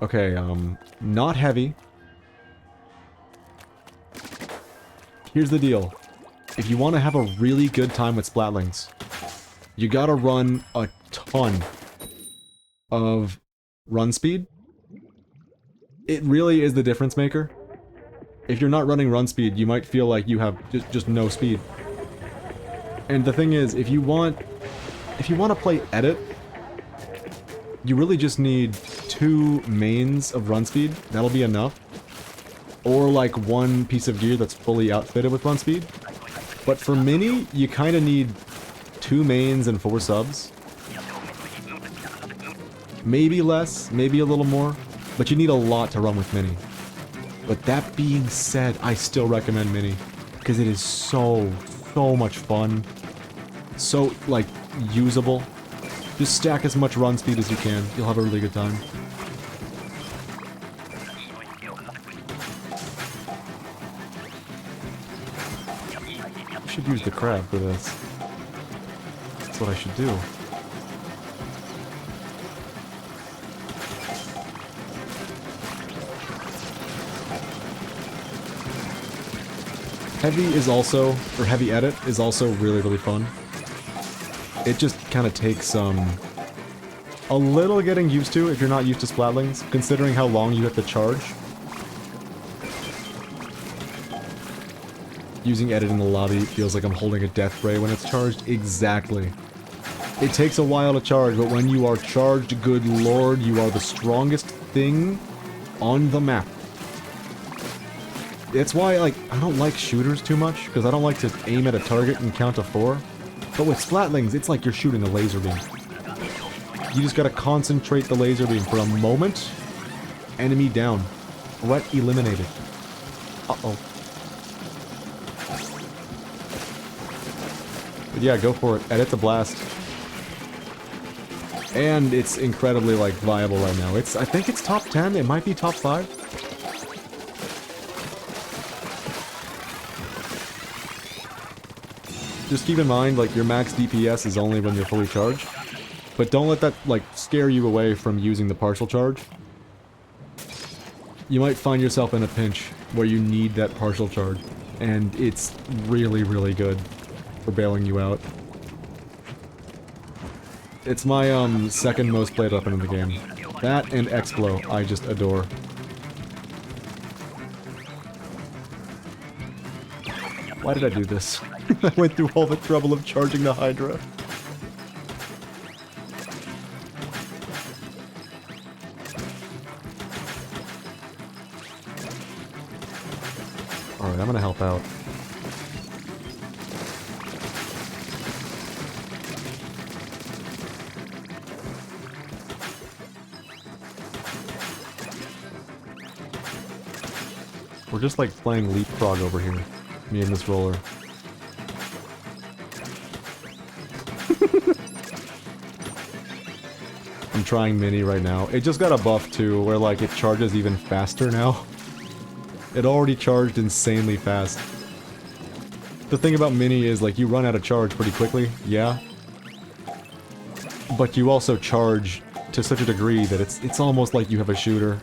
A: Okay, not Heavy. Here's the deal. If you want to have a really good time with Splatlings, you gotta run a ton of run speed. It really is the difference maker. If you're not running run speed, you might feel like you have just no speed. And the thing is, if you want to play edit, you really just need 2 mains of run speed. That'll be enough. Or like 1 piece of gear that's fully outfitted with run speed. But for mini, you kind of need 2 mains and 4 subs. Maybe less, maybe a little more, but you need a lot to run with mini. But that being said, I still recommend mini, because it is so much fun. So, like, usable. Just stack as much run speed as you can. You'll have a really good time. I should use the crab for this. That's what I should do. Heavy is also, or Heavy Edit is also really fun. It just kind of takes, a little getting used to if you're not used to Splatlings, considering how long you have to charge. Using Edit in the lobby feels like I'm holding a death ray when it's charged. Exactly. It takes a while to charge, but when you are charged, good lord, you are the strongest thing on the map. It's why, like, I don't like shooters too much, because I don't like to aim at a target and count to 4. But with Splatlings, it's like you're shooting a laser beam. You just gotta concentrate the laser beam for a moment. Enemy down. Threat eliminated. Uh-oh. But yeah, go for it. Edit the blast. And it's incredibly, like, viable right now. I think it's top 10, it might be top 5. Just keep in mind, like, your max DPS is only when you're fully charged. But don't let that, like, scare you away from using the partial charge. You might find yourself in a pinch where you need that partial charge. And it's really good for bailing you out. It's my, second most played weapon in the game. That and X-Blow, I just adore. Why did I do this? I went through all the trouble of charging the Hydra. Alright, I'm gonna help out. We're just like playing leapfrog over here. Me and this roller. I'm trying mini right now. It just got a buff too, where like it charges even faster now. It already charged insanely fast. The thing about mini is like you run out of charge pretty quickly, yeah. but you also charge to such a degree that it's almost like you have a shooter.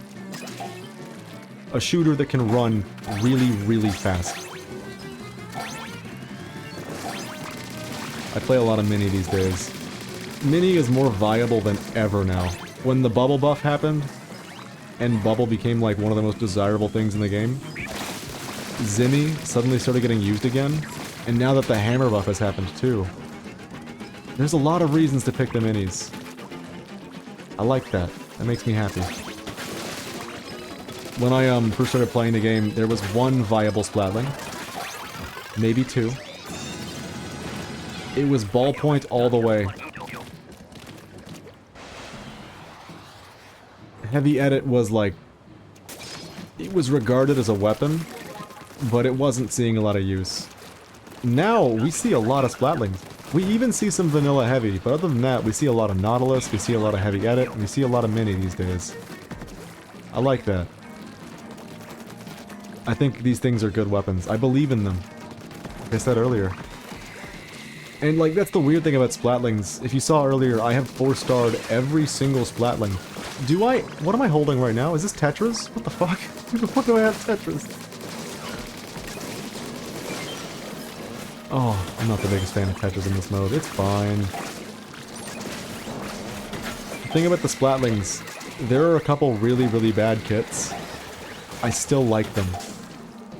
A: A shooter that can run really, really fast. I play a lot of Mini these days. Mini is more viable than ever now. When the bubble buff happened, and bubble became like one of the most desirable things in the game, Zimmy suddenly started getting used again, and now that the hammer buff has happened too, there's a lot of reasons to pick the Minis. I like that. That makes me happy. When I first started playing the game, there was one viable Splatling. Maybe two. It was ballpoint all the way. Heavy Edit was like... it was regarded as a weapon, but it wasn't seeing a lot of use. Now, we see a lot of Splatlings. We even see some vanilla heavy, but other than that, we see a lot of Nautilus, we see a lot of Heavy Edit, and we see a lot of Mini these days. I like that. I think these things are good weapons. I believe in them. Like I said earlier. And like, that's the weird thing about Splatlings. If you saw earlier, I have 4-starred every single Splatling. Do I? What am I holding right now? Is this Tetris? What the fuck? What do I have Tetris? Oh, I'm not the biggest fan of Tetris in this mode. It's fine. The thing about the Splatlings, there are a couple really, really bad kits. I still like them.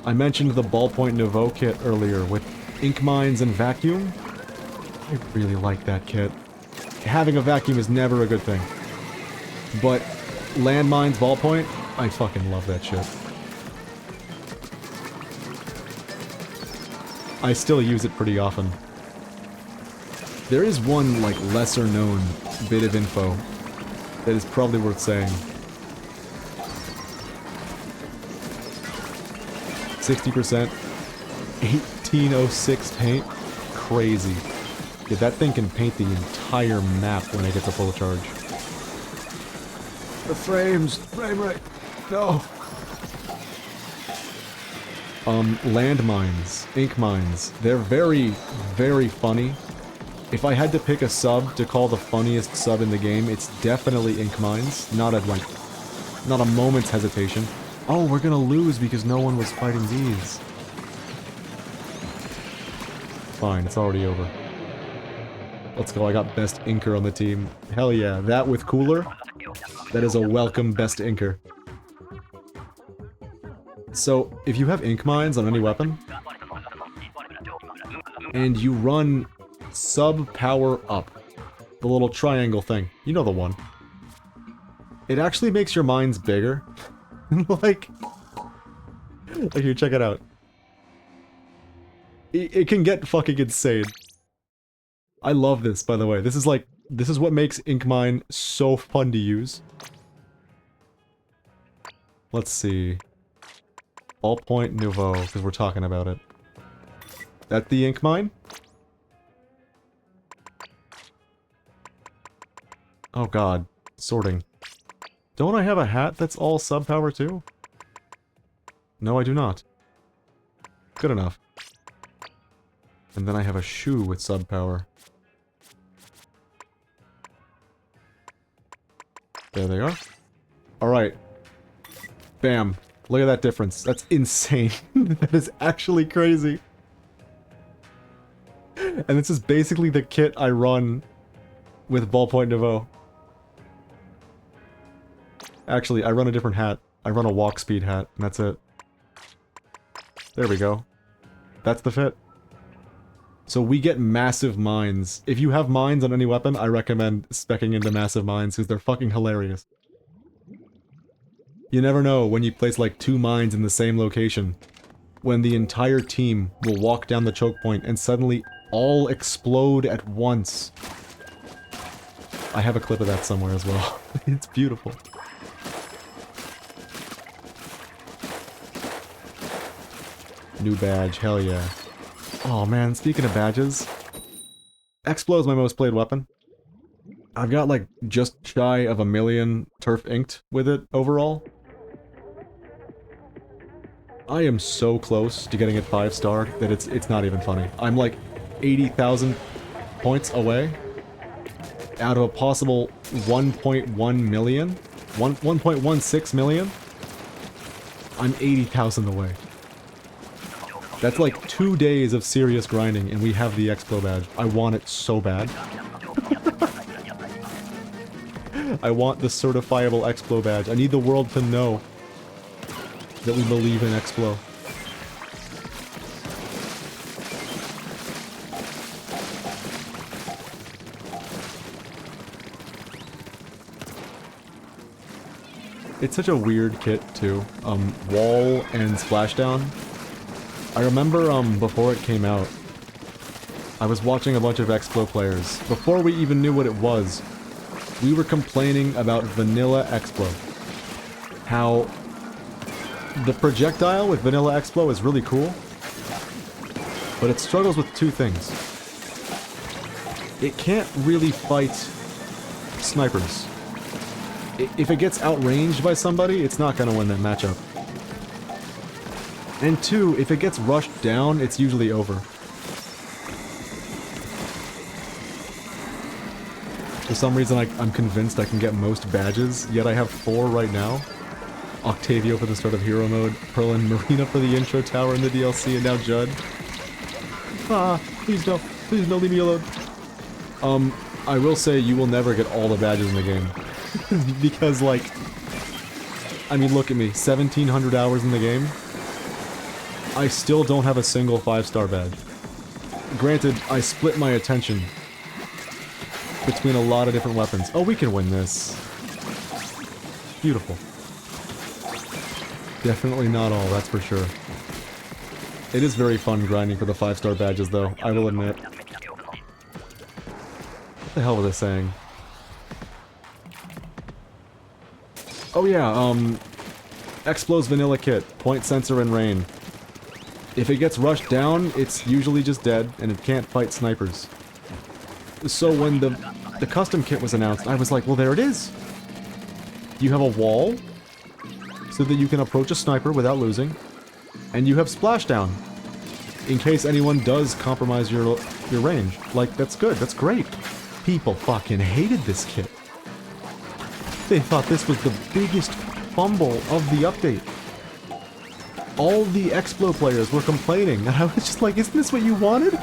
A: I mentioned the Ballpoint Nouveau kit earlier with ink mines and vacuum. I really like that kit. Having a vacuum is never a good thing. But landmines, ballpoint, I fucking love that shit. I still use it pretty often. There is one, like, lesser-known bit of info that is probably worth saying. 60%, 1806 paint, crazy. Yeah, that thing can paint the entire map when it gets a full charge. The frames, frame rate, no. Landmines, ink mines, they're very, very funny. If I had to pick a sub to call the funniest sub in the game, it's definitely ink mines. Not a moment's hesitation. Oh, we're gonna lose because no one was fighting these. Fine, it's already over. Let's go, I got best inker on the team. Hell yeah, that with cooler? That is a welcome best inker. So, if you have ink mines on any weapon, and you run sub power up, the little triangle thing, you know the one. It actually makes your mines bigger. like here, check it out. It can get fucking insane. I love this, by the way. This is what makes ink mine so fun to use. Let's see. Ballpoint Nouveau, because we're talking about it. That the ink mine? Oh god. Sorting. Don't I have a hat that's all sub power too? No, I do not. Good enough. And then I have a shoe with sub power. There they are. Alright. Bam. Look at that difference. That's insane. That is actually crazy. And this is basically the kit I run with Ballpoint Nouveau. Actually, I run a different hat. I run a walk speed hat, and that's it. There we go. That's the fit. So we get massive mines. If you have mines on any weapon, I recommend speccing into massive mines, because they're fucking hilarious. You never know when you place like 2 mines in the same location, when the entire team will walk down the choke point and suddenly all explode at once. I have a clip of that somewhere as well. It's beautiful. New badge, hell yeah. Oh man, speaking of badges, Explo is my most played weapon. I've got like just shy of 1 million turf inked with it overall. I am so close to getting it 5-starred that it's not even funny. I'm like 80,000 points away. out of a possible 1.1 million, 1.16 million, I'm 80,000 away. That's like 2 days of serious grinding, and we have the Explo badge. I want it so bad. I want the certifiable Explo badge. I need the world to know that we believe in Explo. It's such a weird kit, too. Wall and Splashdown. I remember, before it came out, I was watching a bunch of Explo players. Before we even knew what it was, we were complaining about vanilla Explo. How the projectile with vanilla Explo is really cool, but it struggles with two things. It can't really fight snipers. If it gets outranged by somebody, it's not gonna win that matchup. And two, if it gets rushed down, it's usually over. For some reason, I'm convinced I can get most badges, yet I have 4 right now. Octavio for the start of Hero Mode, Pearl and Marina for the intro tower in the DLC, and now Judd. Ah, please don't leave me alone. I will say you will never get all the badges in the game. Because, like, I mean, look at me, 1,700 hours in the game. I still don't have a single 5-star badge. Granted, I split my attention between a lot of different weapons. Oh, we can win this. Beautiful. Definitely not all, that's for sure. It is very fun grinding for the 5-star badges, though, I will admit. What the hell was I saying? Oh yeah, Explo's vanilla kit, point sensor and rain. If it gets rushed down, it's usually just dead, and it can't fight snipers. So when the custom kit was announced, I was like, well, there it is! You have a wall, so that you can approach a sniper without losing, and you have splashdown, in case anyone does compromise your range. Like, that's good, that's great. People fucking hated this kit. They thought this was the biggest fumble of the update. All the Explo players were complaining, and I was just like, isn't this what you wanted?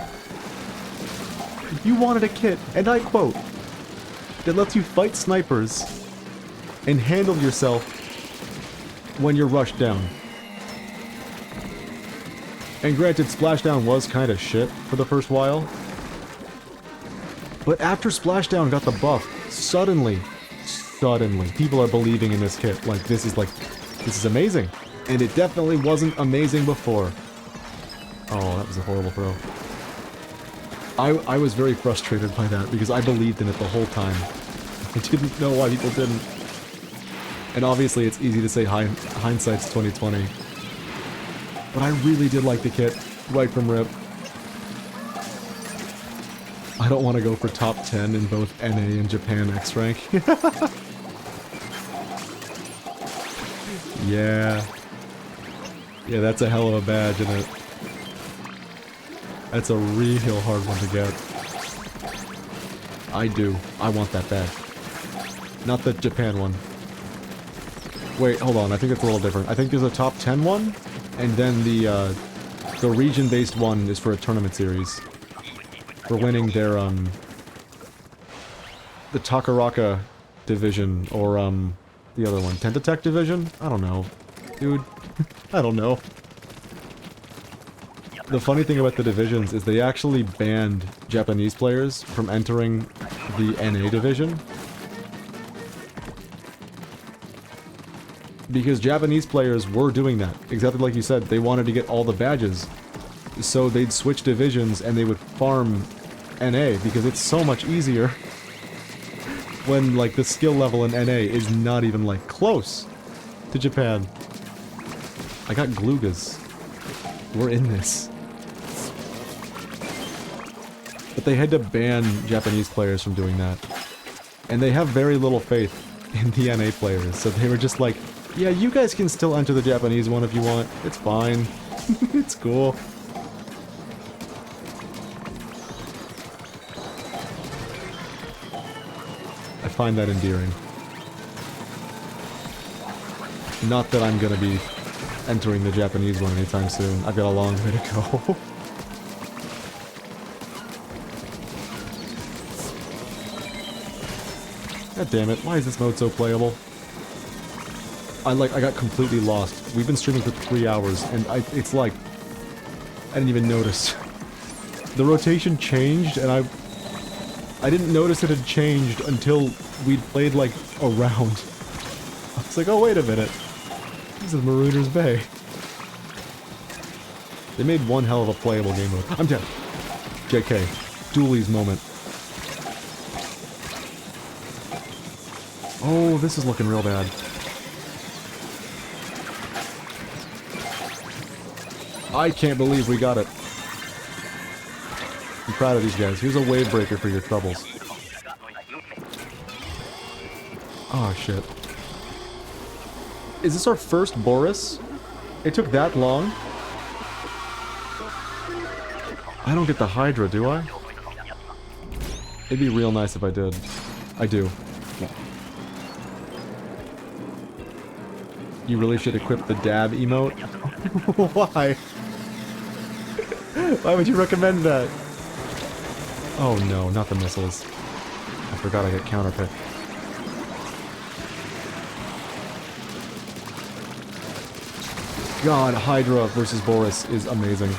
A: You wanted a kit, and I quote, that lets you fight snipers and handle yourself when you're rushed down. And granted, Splashdown was kind of shit for the first while, but after Splashdown got the buff, suddenly, people are believing in this kit. Like, this is amazing. And it definitely wasn't amazing before. Oh, that was a horrible throw. I was very frustrated by that, because I believed in it the whole time. I didn't know why people didn't. And obviously it's easy to say hindsight's 2020. But I really did like the kit, right from rip. I don't want to go for top 10 in both NA and Japan X rank. Yeah. Yeah, that's a hell of a badge, isn't it? That's a real hard one to get. I do. I want that badge. Not the Japan one. Wait, hold on. I think it's a little different. I think there's a top 10 one, and then the region-based one is for a tournament series. For winning their, the Takaraka division, or, the other one. Tentatech division? I don't know. Dude. I don't know. The funny thing about the divisions is they actually banned Japanese players from entering the NA division. Because Japanese players were doing that. Exactly like you said, they wanted to get all the badges. So they'd switch divisions and they would farm NA, because it's so much easier when, like, the skill level in NA is not even, like, close to Japan. I got Glugas. We're in this. But they had to ban Japanese players from doing that. And they have very little faith in the NA players, so they were just like, yeah, you guys can still enter the Japanese one if you want. It's fine. It's cool. I find that endearing. Not that I'm gonna be entering the Japanese one anytime soon. I've got a long way to go. God damn it, why is this mode so playable? I got completely lost. We've been streaming for 3 hours, and it's like... I didn't even notice. The rotation changed, and I didn't notice it had changed until we'd played, like, a round. I was like, oh, wait a minute. This is Marooner's Bay. They made one hell of a playable game mode. I'm dead. JK. Dooley's moment. Oh, this is looking real bad. I can't believe we got it. I'm proud of these guys. Here's a wave breaker for your troubles. Oh, shit. Is this our first Boris? It took that long? I don't get the Hydra, do I? It'd be real nice if I did. I do. You really should equip the dab emote? Why? Why would you recommend that? Oh no, not the missiles. I forgot I get counterpick. God, Hydra versus Boris is amazing.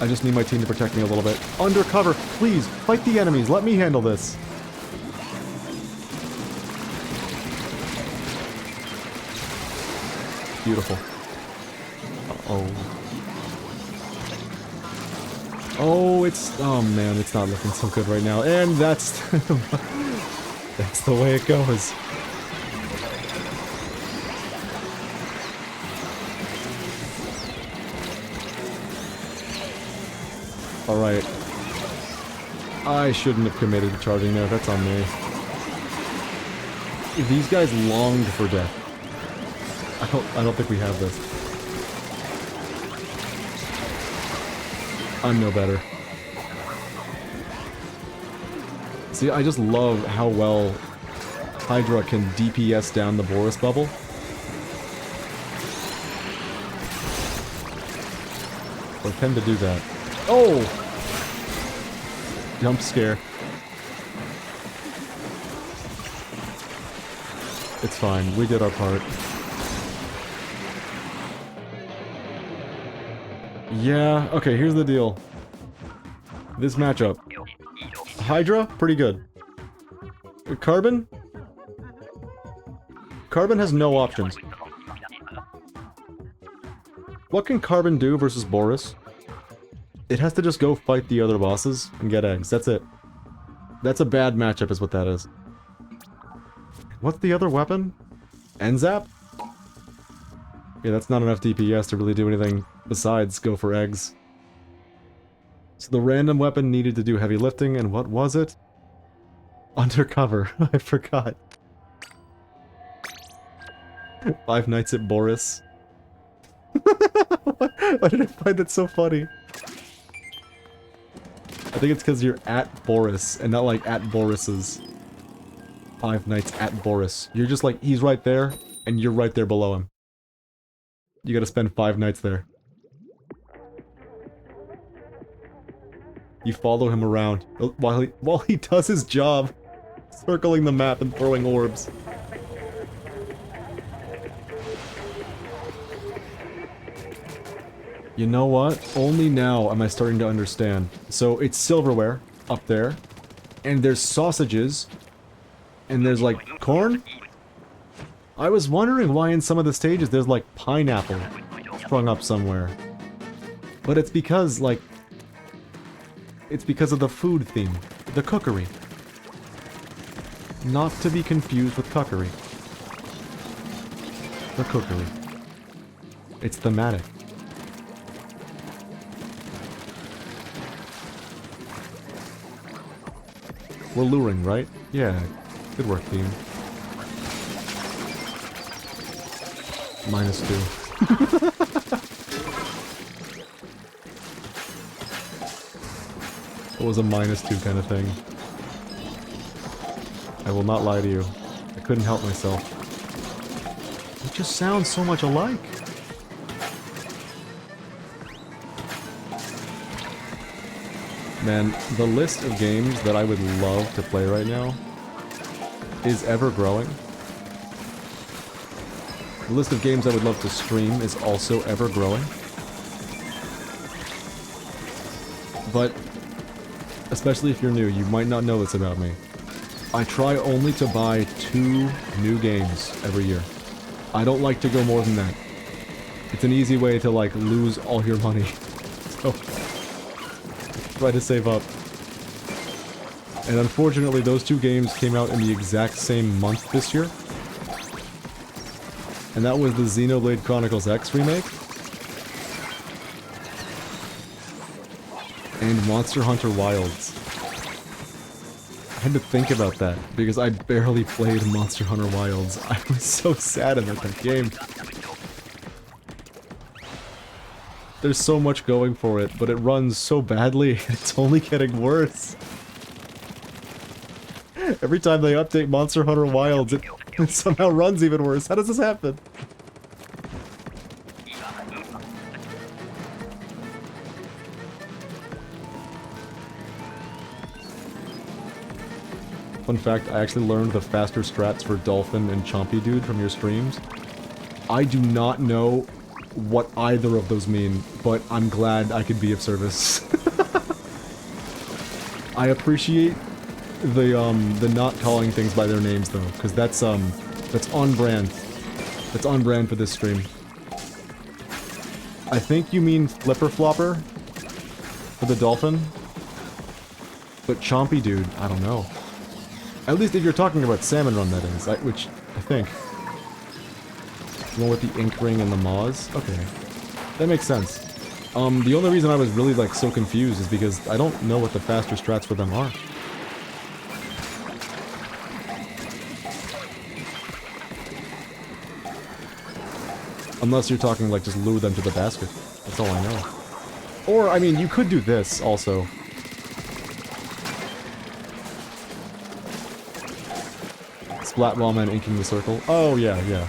A: I just need my team to protect me a little bit. Undercover, please, fight the enemies, let me handle this. Beautiful. Uh-oh. Oh, it's... Oh man, it's not looking so good right now. And that's... that's the way it goes. Alright. I shouldn't have committed to charging there, that's on me. These guys longed for death. I don't think we have this. I'm no better. See, I just love how well Hydra can DPS down the Boris bubble. Or tend to do that. Oh! Jump scare. It's fine, we did our part. Yeah, okay, here's the deal. This matchup. Hydra, pretty good. Carbon? Carbon has no options. What can Carbon do versus Boris? It has to just go fight the other bosses and get eggs, that's it. That's a bad matchup is what that is. What's the other weapon? N-Zap? Yeah, that's not enough DPS to really do anything besides go for eggs. So the random weapon needed to do heavy lifting, and what was it? Undercover. I forgot. 5 Nights at Boris. Why did I find that so funny? I think it's because you're at Boris, and not like at Boris's. 5 Nights at Boris. You're just like, he's right there, and you're right there below him. You gotta spend 5 nights there. You follow him around while he does his job, circling the map and throwing orbs. You know what? Only now am I starting to understand. So it's silverware up there, and there's sausages, and there's like corn? I was wondering why in some of the stages there's like pineapple sprung up somewhere. But it's because, like... It's because of the food theme. The cookery. Not to be confused with cuckery. The cookery. It's thematic. We're luring, right? Yeah. Good work, team. -2. It was a -2 kind of thing. I will not lie to you. I couldn't help myself. It just sounds so much alike. Man, the list of games that I would love to play right now is ever growing. The list of games I would love to stream is also ever growing. But, especially if you're new, you might not know this about me. I try only to buy 2 new games every year. I don't like to go more than that. It's an easy way to, like, lose all your money. So, try to save up. And unfortunately, those 2 games came out in the exact same month this year. And that was the Xenoblade Chronicles X remake. And Monster Hunter Wilds. I had to think about that, because I barely played Monster Hunter Wilds. I was so sad about that game. There's so much going for it, but it runs so badly, it's only getting worse. Every time they update Monster Hunter Wilds, it somehow runs even worse. How does this happen? Fun fact, I actually learned the faster strats for Dolphin and Chompy Dude from your streams. I do not know what either of those mean, but I'm glad I could be of service. I appreciate the not calling things by their names though, because that's on brand. That's on brand for this stream. I think you mean Flipper Flopper for the Dolphin, but Chompy Dude, I don't know. At least if you're talking about Salmon Run, that is, which I think. The one with the ink ring and the maws? Okay. That makes sense. The only reason I was really, like, so confused is because I don't know what the faster strats for them are. Unless you're talking, like, just lure them to the basket. That's all I know. Or, I mean, you could do this, also. Splat Lawman inking the circle. Oh, yeah, yeah.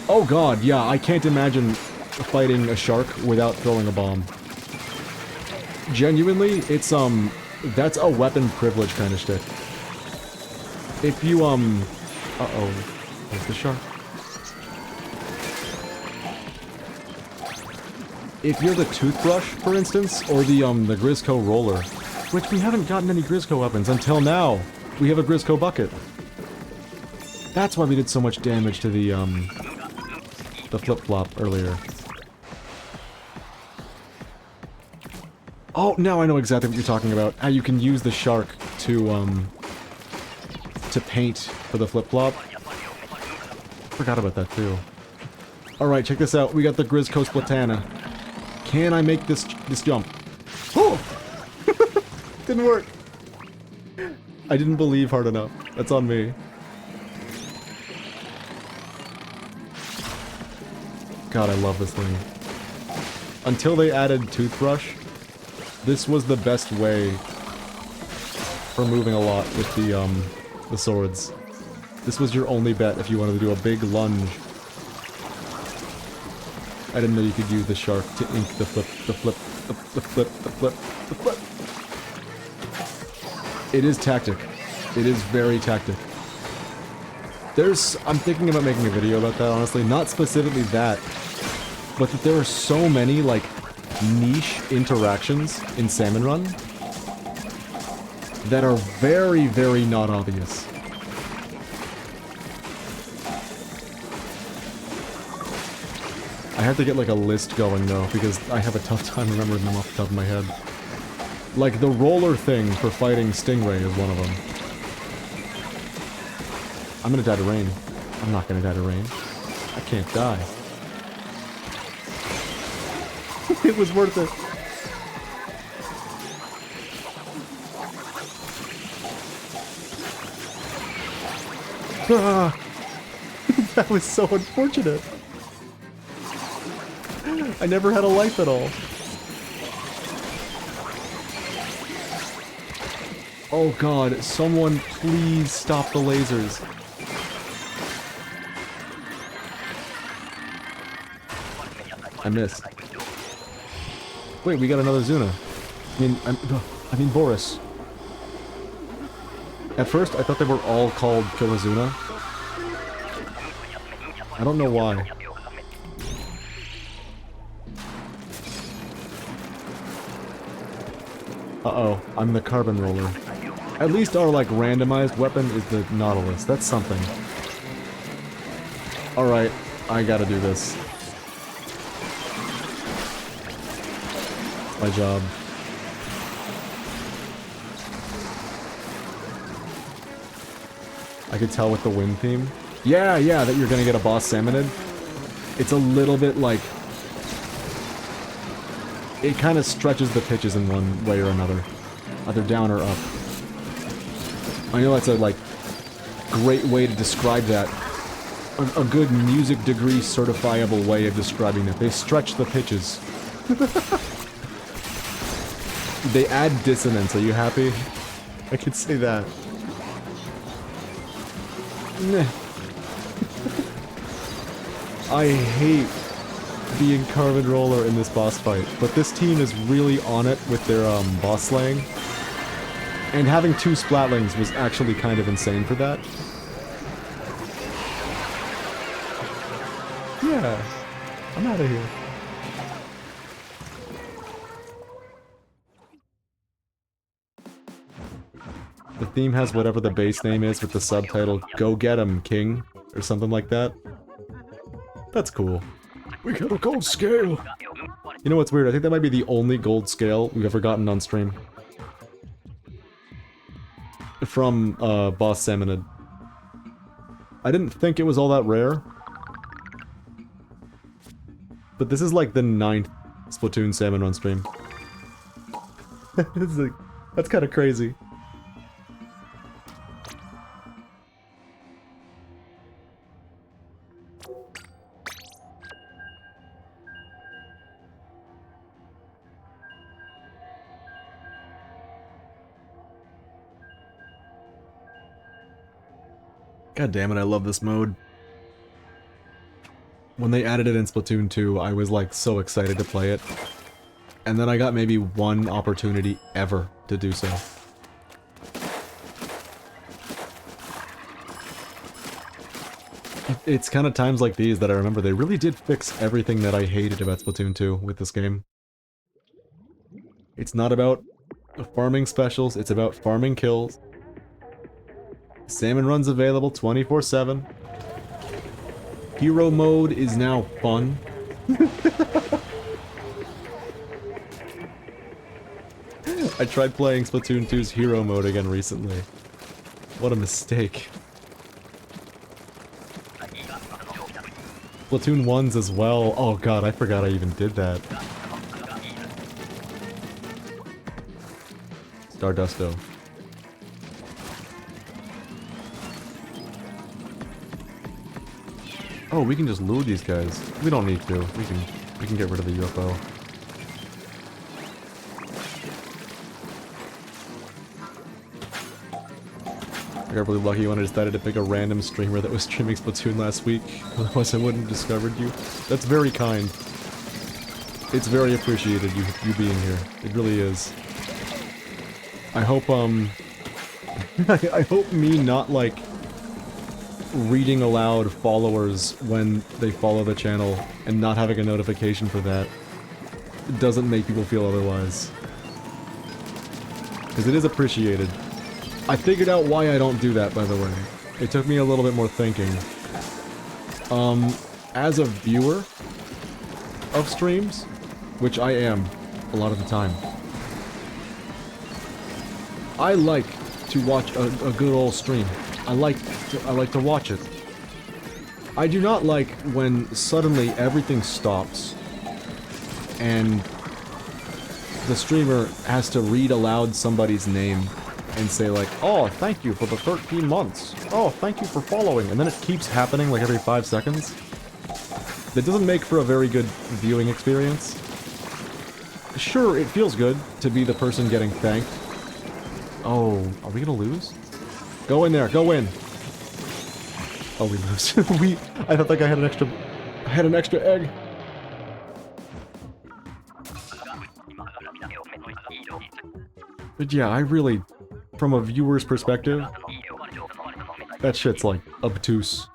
A: Oh god, yeah, I can't imagine fighting a shark without throwing a bomb. Genuinely, it's, that's a weapon privilege kind of shtick. If you, uh-oh. There's the shark. If you're the toothbrush, for instance, or the Grizzco roller, which we haven't gotten any Grizzco weapons until now. We have a Grizzco bucket. That's why we did so much damage to the flip-flop earlier. Oh, now I know exactly what you're talking about. How you can use the shark to paint for the flip-flop. Forgot about that, too. Alright, check this out. We got the Grizzco Splatana. Can I make this jump? Oh! Didn't work. I didn't believe hard enough. That's on me. God, I love this thing. Until they added Toothbrush, this was the best way for moving a lot with the swords. This was your only bet if you wanted to do a big lunge. I didn't know you could use the shark to ink the flip. It is tactic. It is very tactic. I'm thinking about making a video about that, honestly. Not specifically that, but that there are so many, like, niche interactions in Salmon Run that are very, very not obvious. I have to get, like, a list going, though, because I have a tough time remembering them off the top of my head. Like, the roller thing for fighting Stingray is one of them. I'm gonna die to rain. I'm not gonna die to rain. I can't die. It was worth it. Ah! That was so unfortunate. I never had a life at all. Oh god, someone please stop the lasers. I missed. Wait, we got another Zuna. I mean Boris. At first, I thought they were all called Kilazuna. I don't know why. Uh-oh, I'm the carbon roller. At least our, like, randomized weapon is the Nautilus. That's something. Alright, I gotta do this. It's my job. I could tell with the wind theme. Yeah, that you're gonna get a boss salmonid. It's a little bit like... It kind of stretches the pitches in one way or another. Either down or up. I know that's a, like, great way to describe that. A good music degree certifiable way of describing it. They stretch the pitches. They add dissonance. Are you happy? I could say that. Meh. I hate being Carbon Roller in this boss fight, but this team is really on it with their boss slaying. And having 2 Splatlings was actually kind of insane for that. Yeah, I'm out of here. The theme has whatever the base name is with the subtitle, "Go Get 'em, King," or something like that. That's cool. We got a gold scale! You know what's weird? I think that might be the only gold scale we've ever gotten on stream. From, Boss Salmonid. I didn't think it was all that rare. But this is like the 9th Splatoon Salmon Run stream. That's kind of crazy. God damn it, I love this mode. When they added it in Splatoon 2, I was like so excited to play it. And then I got maybe one opportunity ever to do so. It's kind of times like these that I remember they really did fix everything that I hated about Splatoon 2 with this game. It's not about farming specials, it's about farming kills. Salmon Run's available 24/7. Hero mode is now fun. I tried playing Splatoon 2's hero mode again recently. What a mistake. Splatoon 1's as well. Oh god, I forgot I even did that. Stardusto. Oh, we can just lure these guys. We don't need to. We can get rid of the UFO. I got really lucky when I decided to pick a random streamer that was streaming Splatoon last week. Otherwise I wouldn't have discovered you. That's very kind. It's very appreciated, you being here. It really is. I hope, I hope me not, like, reading aloud followers when they follow the channel and not having a notification for that doesn't make people feel otherwise. Because it is appreciated. I figured out why I don't do that, by the way. It took me a little bit more thinking. As a viewer of streams, which I am a lot of the time, I like to watch a good old stream. I like to watch it. I do not like when suddenly everything stops and the streamer has to read aloud somebody's name and say like, oh, thank you for the 13 months. Oh, thank you for following. And then it keeps happening like every 5 seconds. That doesn't make for a very good viewing experience. Sure, it feels good to be the person getting thanked. Oh, are we gonna lose? Go in there, go in! Oh, we lose. I thought that guy had an extra egg. But yeah, I really, from a viewer's perspective, that shit's like obtuse.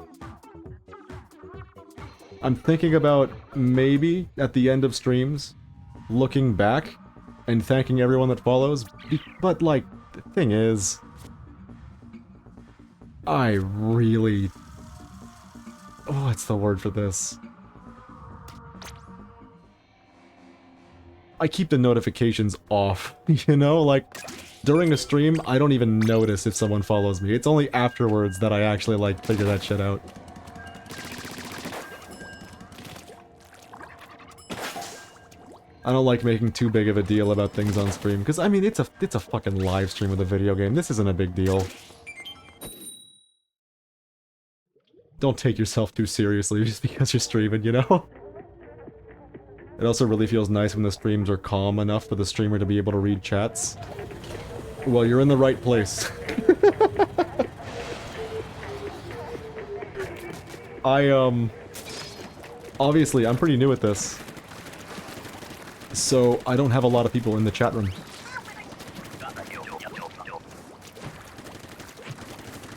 A: I'm thinking about maybe at the end of streams, looking back and thanking everyone that follows, but like, the thing is, I really... what's the word for this? I keep the notifications off, you know? Like, during a stream, I don't even notice if someone follows me. It's only afterwards that I actually, like, figure that shit out. I don't like making too big of a deal about things on stream, because, I mean, it's a fucking live stream with a video game. This isn't a big deal. Don't take yourself too seriously just because you're streaming, you know? It also really feels nice when the streams are calm enough for the streamer to be able to read chats. Well, you're in the right place. Obviously, I'm pretty new at this. So, I don't have a lot of people in the chat room.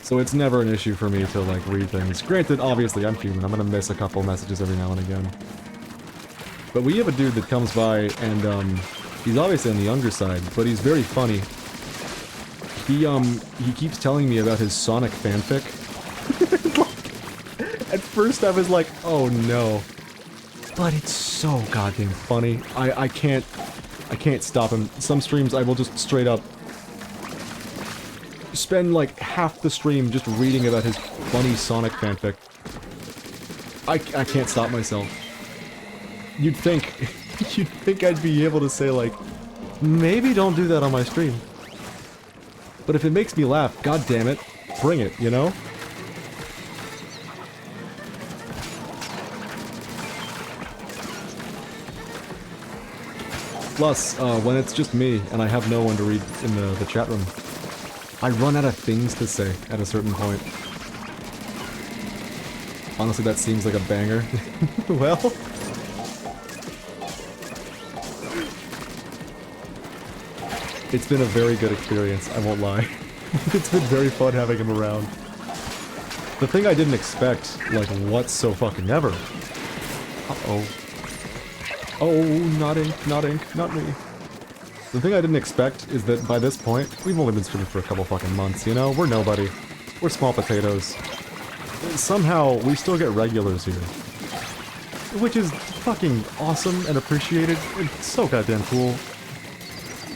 A: So it's never an issue for me to, like, read things. Granted, obviously, I'm human. I'm gonna miss a couple messages every now and again. But we have a dude that comes by, and, he's obviously on the younger side, but he's very funny. He keeps telling me about his Sonic fanfic. At first I was like, oh no. But it's so goddamn funny. I can't stop him. Some streams I will just straight up spend like half the stream just reading about his funny Sonic fanfic. I can't stop myself. You'd think I'd be able to say like, maybe don't do that on my stream. But if it makes me laugh, god damn it, bring it, you know? Plus, when it's just me and I have no one to read in the chat room, I run out of things to say at a certain point. Honestly, that seems like a banger. Well... it's been a very good experience, I won't lie. It's been very fun having him around. The thing I didn't expect, like, whatsoever. Uh-oh. Oh, not ink, not me. The thing I didn't expect is that by this point, we've only been streaming for a couple fucking months, you know? We're nobody. We're small potatoes. Somehow, we still get regulars here. Which is fucking awesome and appreciated. It's so goddamn cool.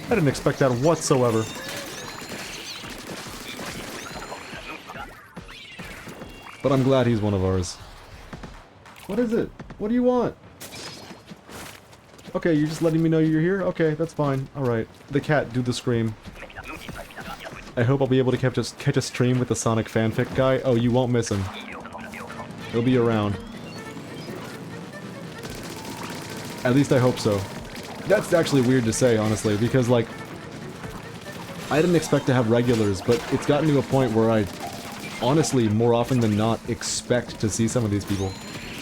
A: I didn't expect that whatsoever. But I'm glad he's one of ours. What is it? What do you want? Okay, you're just letting me know you're here? Okay, that's fine. Alright. The cat, do the scream. I hope I'll be able to catch a stream with the Sonic fanfic guy. Oh, you won't miss him. He'll be around. At least I hope so. That's actually weird to say, honestly, because, like, I didn't expect to have regulars, but it's gotten to a point where I, honestly, more often than not, expect to see some of these people.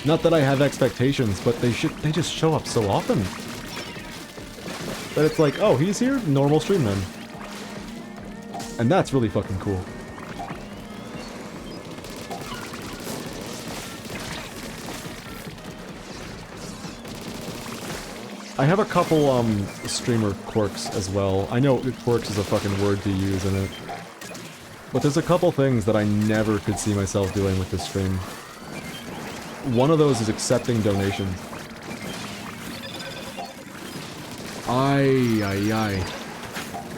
A: Not that I have expectations, but they just show up so often. That it's like, oh, he's here? Normal stream then. And that's really fucking cool. I have a couple, streamer quirks as well. I know quirks is a fucking word to use in it. But there's a couple things that I never could see myself doing with this stream. One of those is accepting donations. Aye.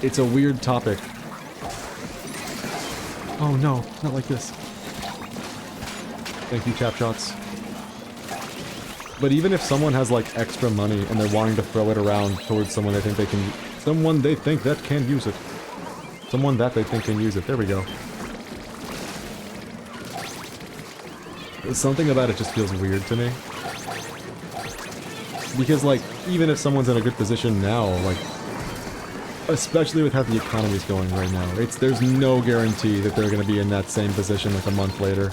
A: It's a weird topic. Oh no, not like this. Thank you, Tap Shots. But even if someone has, like, extra money and they're wanting to throw it around towards someone they think they can... someone they think that can use it. Someone that they think can use it. There we go. Something about it just feels weird to me. Because, like, even if someone's in a good position now, like... Especially with how the economy's going right now. There's no guarantee that they're going to be in that same position like a month later.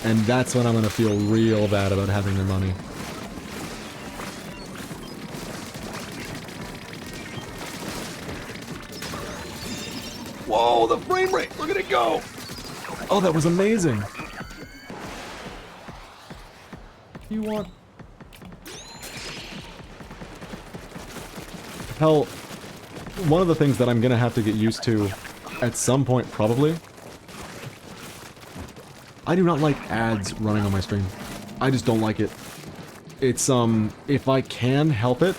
A: And that's when I'm going to feel real bad about having their money. Whoa, the frame rate! Look at it go! Oh, that was amazing! You want... Hell, one of the things that I'm gonna have to get used to at some point, probably... I do not like ads running on my stream. I just don't like it. It's, if I can help it,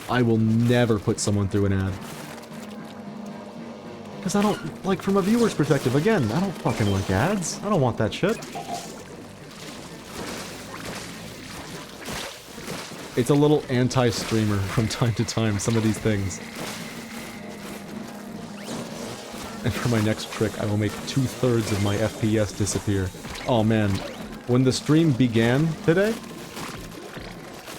A: I will never put someone through an ad. Because I don't, like, from a viewer's perspective, again, I don't fucking like ads. I don't want that shit. It's a little anti-streamer from time to time, some of these things. And for my next trick, I will make 2/3 of my FPS disappear. Oh man, when the stream began today,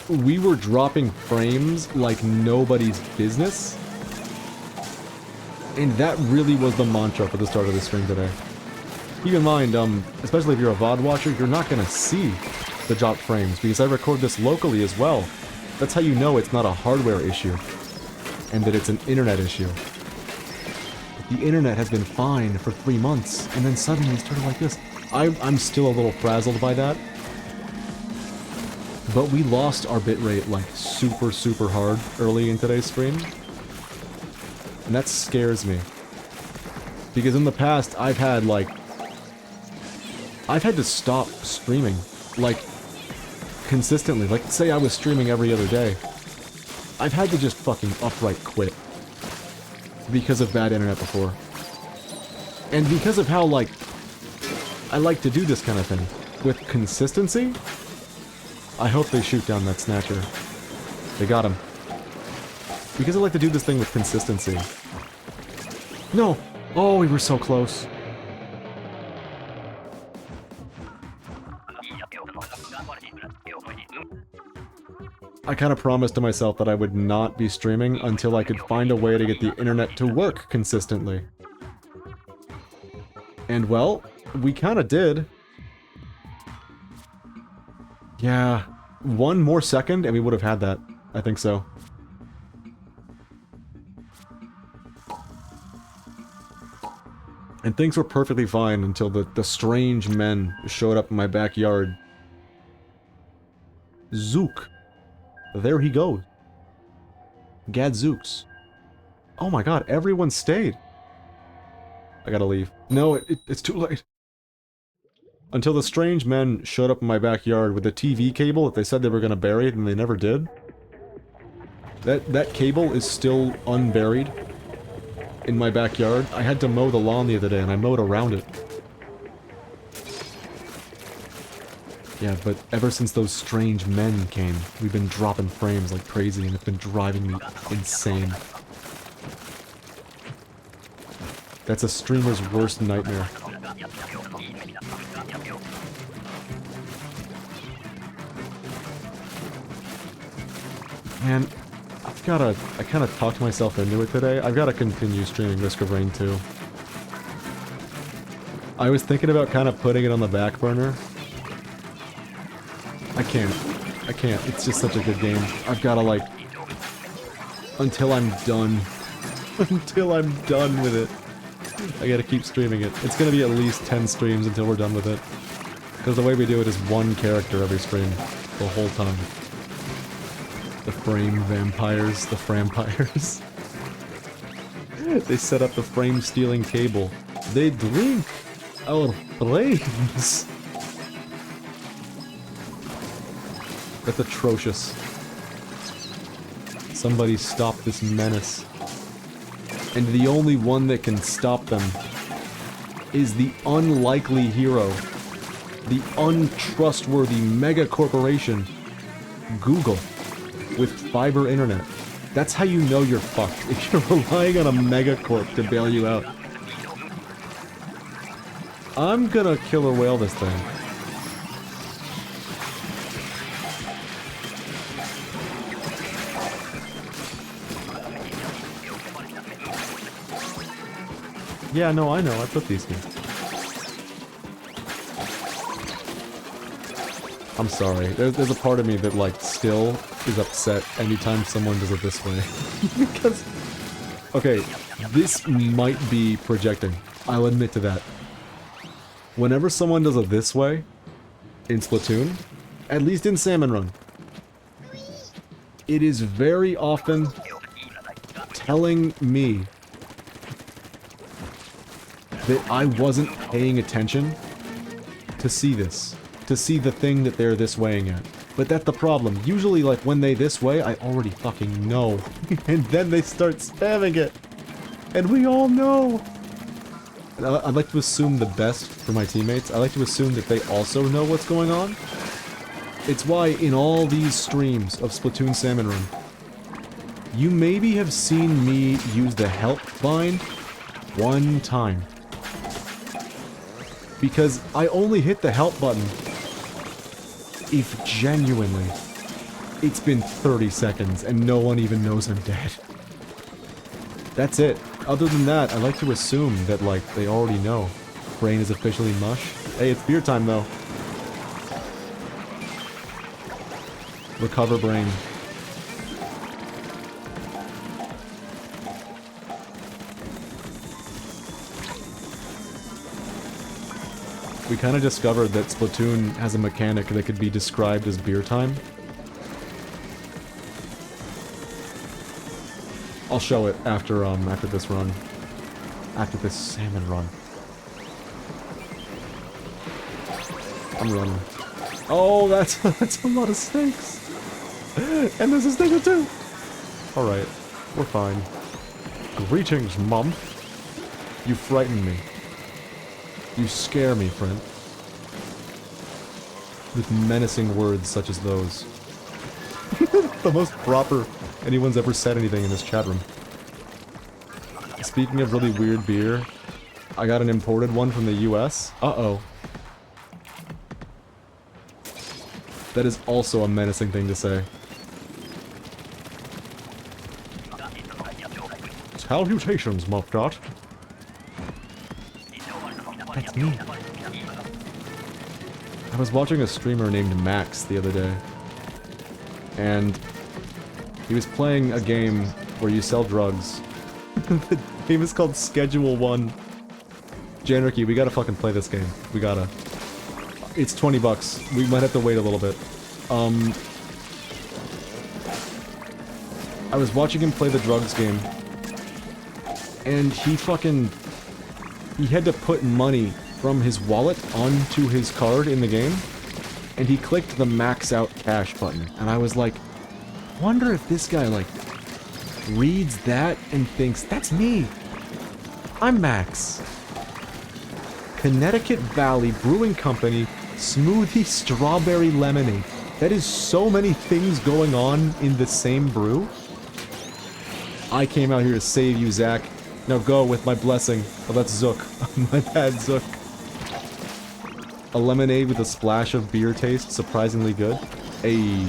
A: we were dropping frames like nobody's business. And that really was the mantra for the start of the stream today. Keep in mind, especially if you're a VOD watcher, you're not gonna see the dropped frames, because I record this locally as well. That's how you know it's not a hardware issue, and that it's an internet issue. But the internet has been fine for 3 months, and then suddenly it started like this. I'm still a little frazzled by that. But we lost our bitrate like super hard early in today's stream. And that scares me. Because in the past, I've had to stop streaming, like, consistently. Like, say I was streaming every other day. I've had to just fucking upright quit. Because of bad internet before. And because of how, like, I like to do this kind of thing. With consistency, I hope they shoot down that snatcher. They got him. Because I like to do this thing with consistency. No! Oh, we were so close. I kind of promised to myself that I would not be streaming until I could find a way to get the internet to work consistently. And well, we kind of did. Yeah, one more second and we would have had that. I think so. And things were perfectly fine until the strange men showed up in my backyard. Zook. There he goes. Gadzooks. Oh my god, everyone stayed. I gotta leave. No, it's too late. Until the strange men showed up in my backyard with a TV cable that they said they were gonna bury and they never did. That cable is still unburied in my backyard. I had to mow the lawn the other day and I mowed around it. Yeah, but ever since those strange men came, we've been dropping frames like crazy and it's been driving me insane. That's a streamer's worst nightmare. Man, I kind of talked myself into it today. I've gotta continue streaming Risk of Rain 2. I was thinking about kind of putting it on the back burner. I can't. It's just such a good game. I've gotta, like... Until I'm done. Until I'm done with it. I gotta keep streaming it. It's gonna be at least 10 streams until we're done with it. Because the way we do it is one character every stream. The whole time. The frame vampires. The frampires. They set up the frame-stealing cable. They drink our frames. That's atrocious. Somebody stop this menace. And the only one that can stop them is the unlikely hero. The untrustworthy mega corporation, Google, with fiber internet. That's how you know you're fucked, if you're relying on a megacorp to bail you out. I'm gonna killer whale this thing. Yeah, no, I know. I put these here. I'm sorry. There's a part of me that, like, still is upset anytime someone does it this way. Because... Okay, this might be projecting. I'll admit to that. Whenever someone does it this way, in Splatoon, at least in Salmon Run, it is very often telling me that I wasn't paying attention to see this. To see the thing that they're this weighing at. But that's the problem. Usually, like, when they this way, I already fucking know. And then they start spamming it. And we all know. And I'd like to assume the best for my teammates. I like to assume that they also know what's going on. It's why in all these streams of Splatoon Salmon Run, you maybe have seen me use the help bind one time. Because I only hit the help button if genuinely it's been 30 seconds and no one even knows I'm dead. That's it. Other than that, I like to assume that, like, they already know. Brain is officially mush. Hey, it's beer time, though. Recover brain. We kind of discovered that Splatoon has a mechanic that could be described as beer time. I'll show it after this run. After this salmon run. I'm running. Oh, that's a lot of snakes! And there's a snake or two! Alright, we're fine. Greetings, Mumph. You frighten me. You scare me, friend. With menacing words such as those. The most proper anyone's ever said anything in this chat room. Speaking of really weird beer, I got an imported one from the US. Uh-oh. That is also a menacing thing to say. Salutations, Mumph. That's me. I was watching a streamer named Max the other day. And he was playing a game where you sell drugs. The game is called Schedule 1. Janricky, we gotta fucking play this game. We gotta. It's 20 bucks. We might have to wait a little bit. I was watching him play the drugs game. And he had to put money from his wallet onto his card in the game, and he clicked the max out cash button, and I was like, wonder if this guy, like, reads that and thinks, that's me! I'm Max! Connecticut Valley Brewing Company Smoothie Strawberry Lemonade. That is so many things going on in the same brew. I came out here to save you, Zach. Now go with my blessing. Oh, that's Zook. My bad, Zook. A lemonade with a splash of beer taste, surprisingly good. Ayy.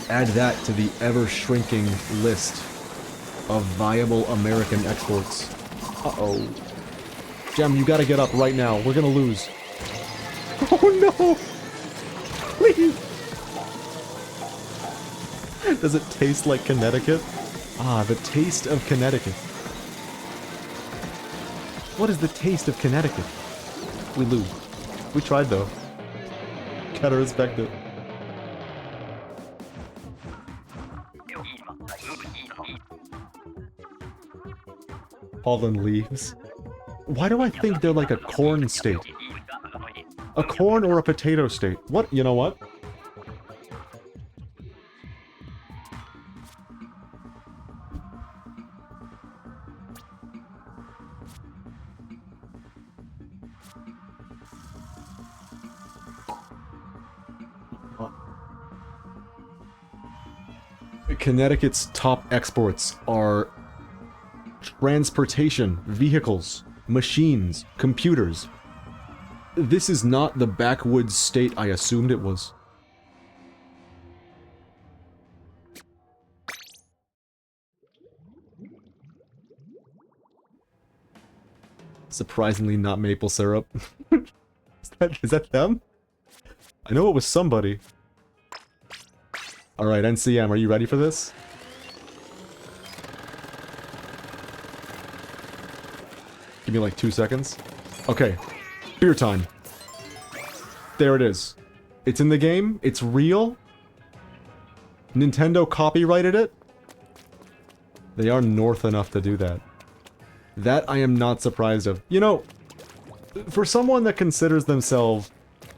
A: Add that to the ever-shrinking list of viable American exports. Uh-oh. Gem, you gotta get up right now. We're gonna lose. Oh no! Please! Does it taste like Connecticut? Ah, the taste of Connecticut. What is the taste of Connecticut? We lose. We tried though. Gotta respect it. Pollen leaves. Why do I think they're like a corn state? A corn or a potato state? What? You know what? Connecticut's top exports are transportation, vehicles, machines, computers. This is not the backwoods state I assumed it was. Surprisingly not maple syrup. Is that them? I know it was somebody. Alright, NCM, are you ready for this? Give me like 2 seconds. Okay. Beer time. There it is. It's in the game. It's real. Nintendo copyrighted it. They are north enough to do that. That I am not surprised of. You know, for someone that considers themselves...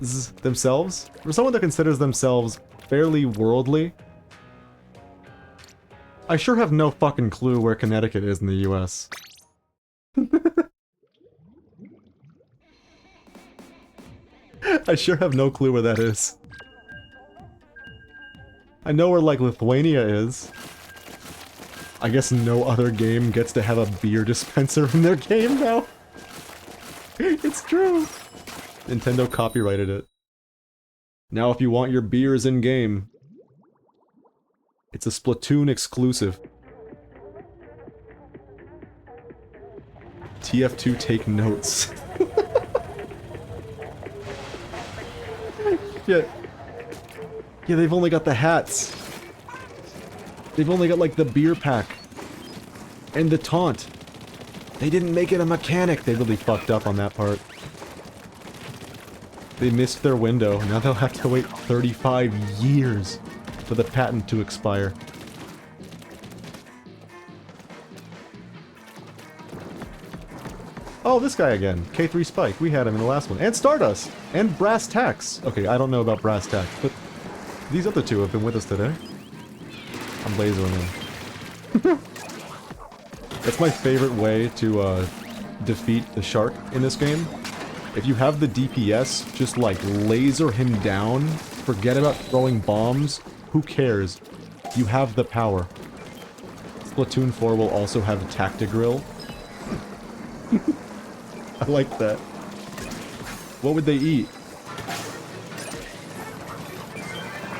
A: For someone that considers themselves fairly worldly, I sure have no fucking clue where Connecticut is in the US. I sure have no clue where that is. I know where, like, Lithuania is. I guess no other game gets to have a beer dispenser in their game now. It's true. Nintendo copyrighted it. Now if you want your beers in-game, it's a Splatoon exclusive. TF2 take notes. Yeah. Yeah, they've only got the hats. They've only got, like, the beer pack. And the taunt. They didn't make it a mechanic. They really fucked up on that part. They missed their window. Now they'll have to wait 35 years for the patent to expire. Oh, this guy again. K3 Spike. We had him in the last one. And Stardust! And Brass Tacks! Okay, I don't know about Brass Tacks, but these other two have been with us today. I'm lasering them. That's my favorite way to defeat the shark in this game. If you have the DPS, just like laser him down, forget about throwing bombs, who cares? You have the power. Splatoon 4 will also have Tactigrill. I like that. What would they eat?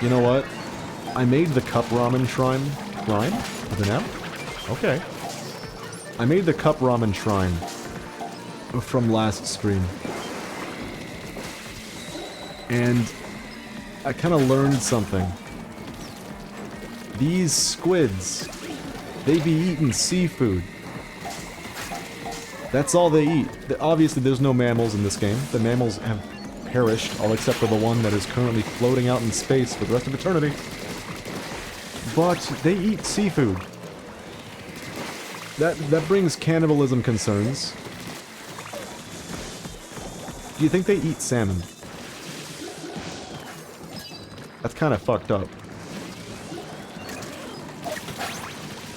A: You know what? I made the cup ramen shrine. Shrine? With an M? Okay. I made the cup ramen shrine from last stream. And I kind of learned something. These squids, they be eating seafood. That's all they eat. Obviously, there's no mammals in this game. The mammals have perished, all except for the one that is currently floating out in space for the rest of eternity. But they eat seafood. That brings cannibalism concerns. Do you think they eat salmon? That's kind of fucked up.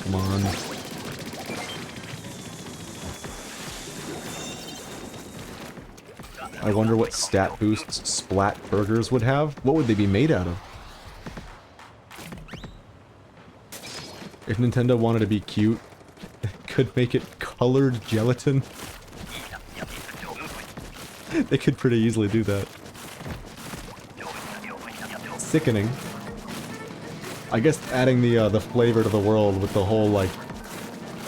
A: Come on. I wonder what stat boosts Splat burgers would have. What would they be made out of? If Nintendo wanted to be cute, could make it colored gelatin. They could pretty easily do that. Sickening. I guess adding the flavor to the world with the whole, like,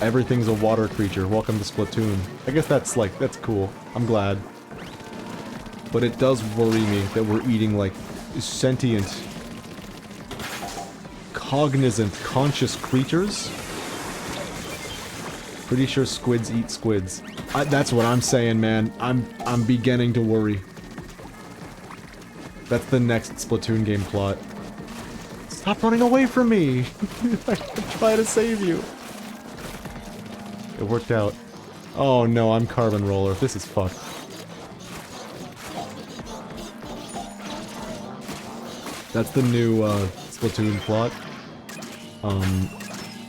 A: everything's a water creature, welcome to Splatoon. I guess that's, like, that's cool. I'm glad. But it does worry me that we're eating, like, sentient, cognizant, conscious creatures. Pretty sure squids eat squids. That's what I'm saying, man. I'm beginning to worry. That's the next Splatoon game plot. Stop running away from me! I'm trying to save you. It worked out. Oh no, I'm Carbon Roller. This is fucked. That's the new Splatoon plot.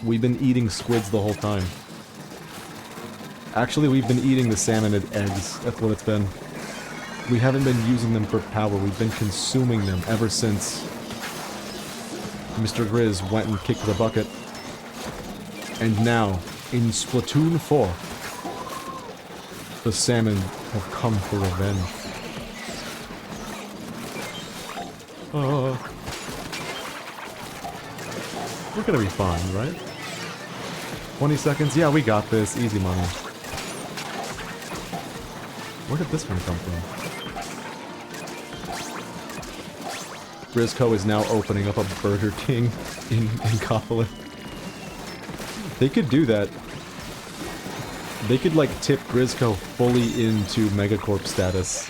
A: We've been eating squids the whole time. Actually, we've been eating the salmon and eggs. That's what it's been. We haven't been using them for power. We've been consuming them ever since Mr. Grizz went and kicked the bucket. And now, in Splatoon 4, the salmon have come for revenge. We're gonna be fine, right? 20 seconds? Yeah, we got this. Easy money. Where did this one come from? Grisco is now opening up a Burger King in Coplin. They could do that. They could, like, tip Grisco fully into Megacorp status.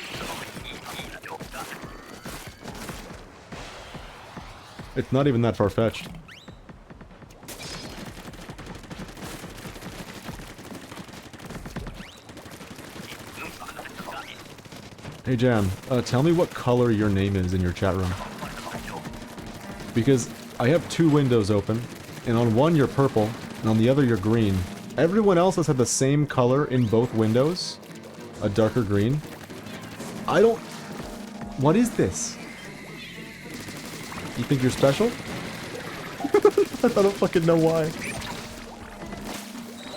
A: It's not even that far-fetched. Hey Jam, tell me what color your name is in your chat room. Because I have two windows open, and on one you're purple, and on the other you're green. Everyone else has had the same color in both windows. A darker green. I don't... What is this? You think you're special? I don't fucking know why.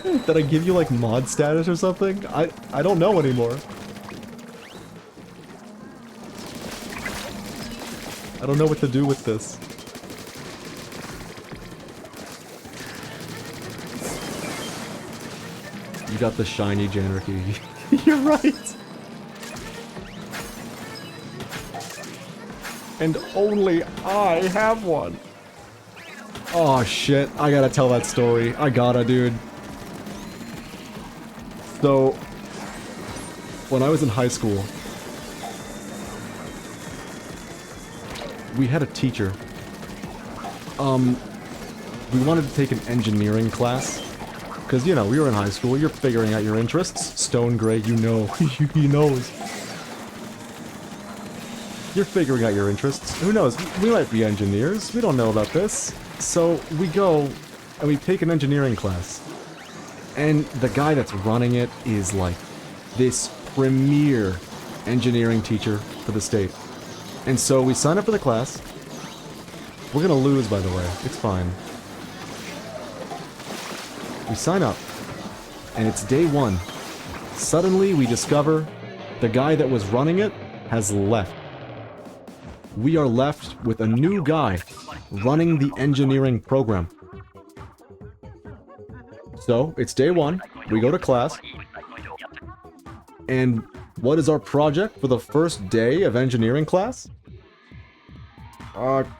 A: Did I give you like mod status or something? I don't know anymore. I don't know what to do with this. You got the shiny Janarchy. You're right! And only I have one. Oh shit, I gotta tell that story. I gotta, dude. So, when I was in high school, we had a teacher. We wanted to take an engineering class. Because, you know, we were in high school, you're figuring out your interests. Stone Gray, you know. He knows. You're figuring out your interests. Who knows? We might be engineers. We don't know about this. So, we go, and we take an engineering class. And the guy that's running it is, like, this premier engineering teacher for the state. And so, we sign up for the class. We're gonna lose, by the way. It's fine. We sign up, and it's day one. Suddenly, we discover the guy that was running it has left. We are left with a new guy running the engineering program. So, it's day one, we go to class, and what is our project for the first day of engineering class?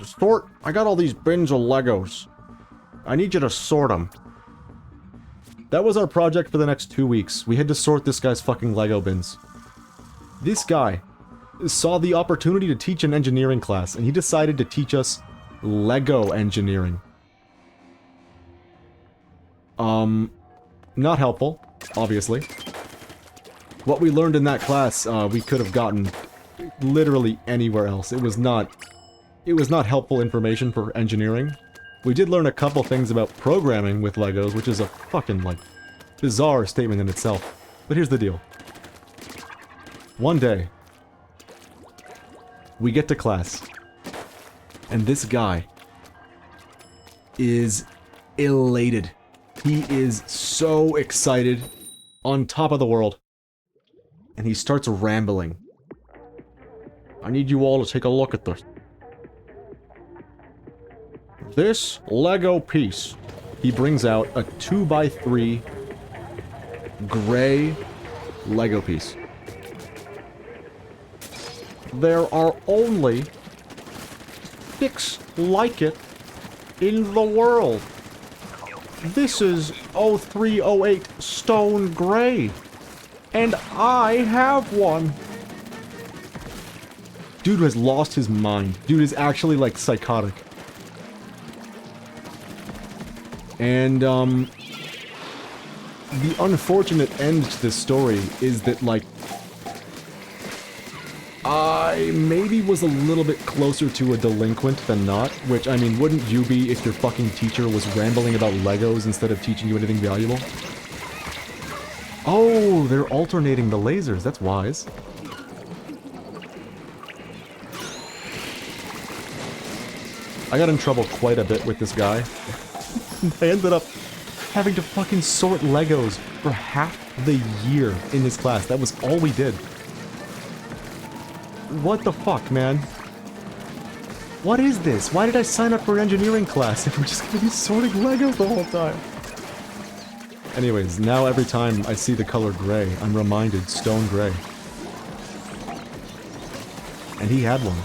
A: Sort, I got all these bins of Legos. I need you to sort them. That was our project for the next 2 weeks. We had to sort this guy's fucking Lego bins. This guy saw the opportunity to teach an engineering class, and he decided to teach us Lego engineering. Not helpful, obviously. What we learned in that class, we could have gotten literally anywhere else. It was not helpful information for engineering. We did learn a couple things about programming with Legos, which is a fucking, like, bizarre statement in itself. But here's the deal. One day, we get to class, and this guy is elated. He is so excited, on top of the world. And he starts rambling. I need you all to take a look at this. This Lego piece. He brings out a 2x3 gray Lego piece. There are only 6 like it in the world. This is 0308 Stone Gray. And I have one. Dude has lost his mind. Dude is actually, like, psychotic. And, the unfortunate end to this story is that, like, I maybe was a little bit closer to a delinquent than not, which, I mean, wouldn't you be if your fucking teacher was rambling about Legos instead of teaching you anything valuable? Oh, they're alternating the lasers, that's wise. I got in trouble quite a bit with this guy. I ended up having to fucking sort Legos for half the year in his class. That was all we did. What the fuck, man? What is this? Why did I sign up for an engineering class if I'm just gonna be sorting Legos the whole time? Anyways, now every time I see the color gray, I'm reminded Stone Gray. And he had one.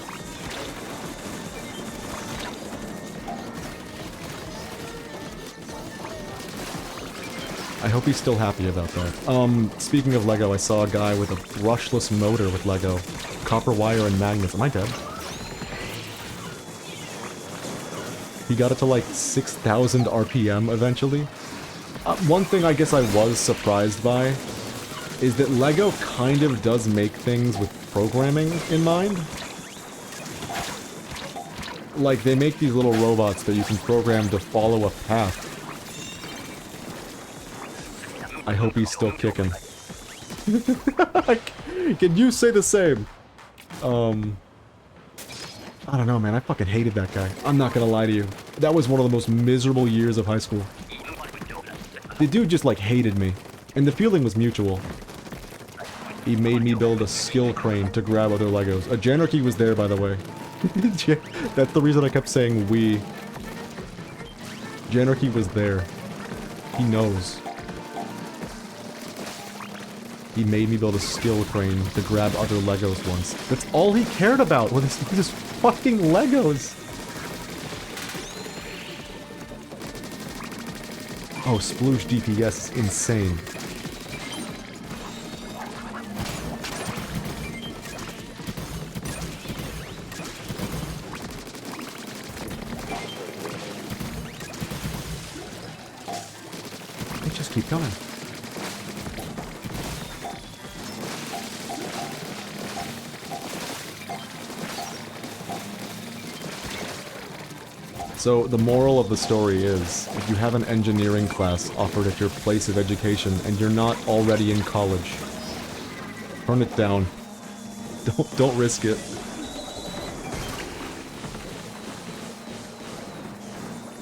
A: I hope he's still happy about that. Speaking of Lego, I saw a guy with a brushless motor with Lego. Copper wire and magnets. Am I dead? He got it to like 6,000 RPM eventually. One thing I guess I was surprised by is that Lego kind of does make things with programming in mind. Like, they make these little robots that you can program to follow a path. I hope he's still kicking. Can you say the same? I don't know, man. I fucking hated that guy. I'm not gonna lie to you. That was one of the most miserable years of high school. The dude just, like, hated me. And the feeling was mutual. He made me build a skill crane to grab other Legos. A Janarchy was there, by the way. That's the reason I kept saying we. Janarchy was there. He knows. He made me build a skill crane to grab other Legos once. That's all he cared about with his fucking Legos! Oh, Sploosh DPS is insane. Let's just keep going. So, the moral of the story is, if you have an engineering class offered at your place of education and you're not already in college, turn it down. Don't risk it.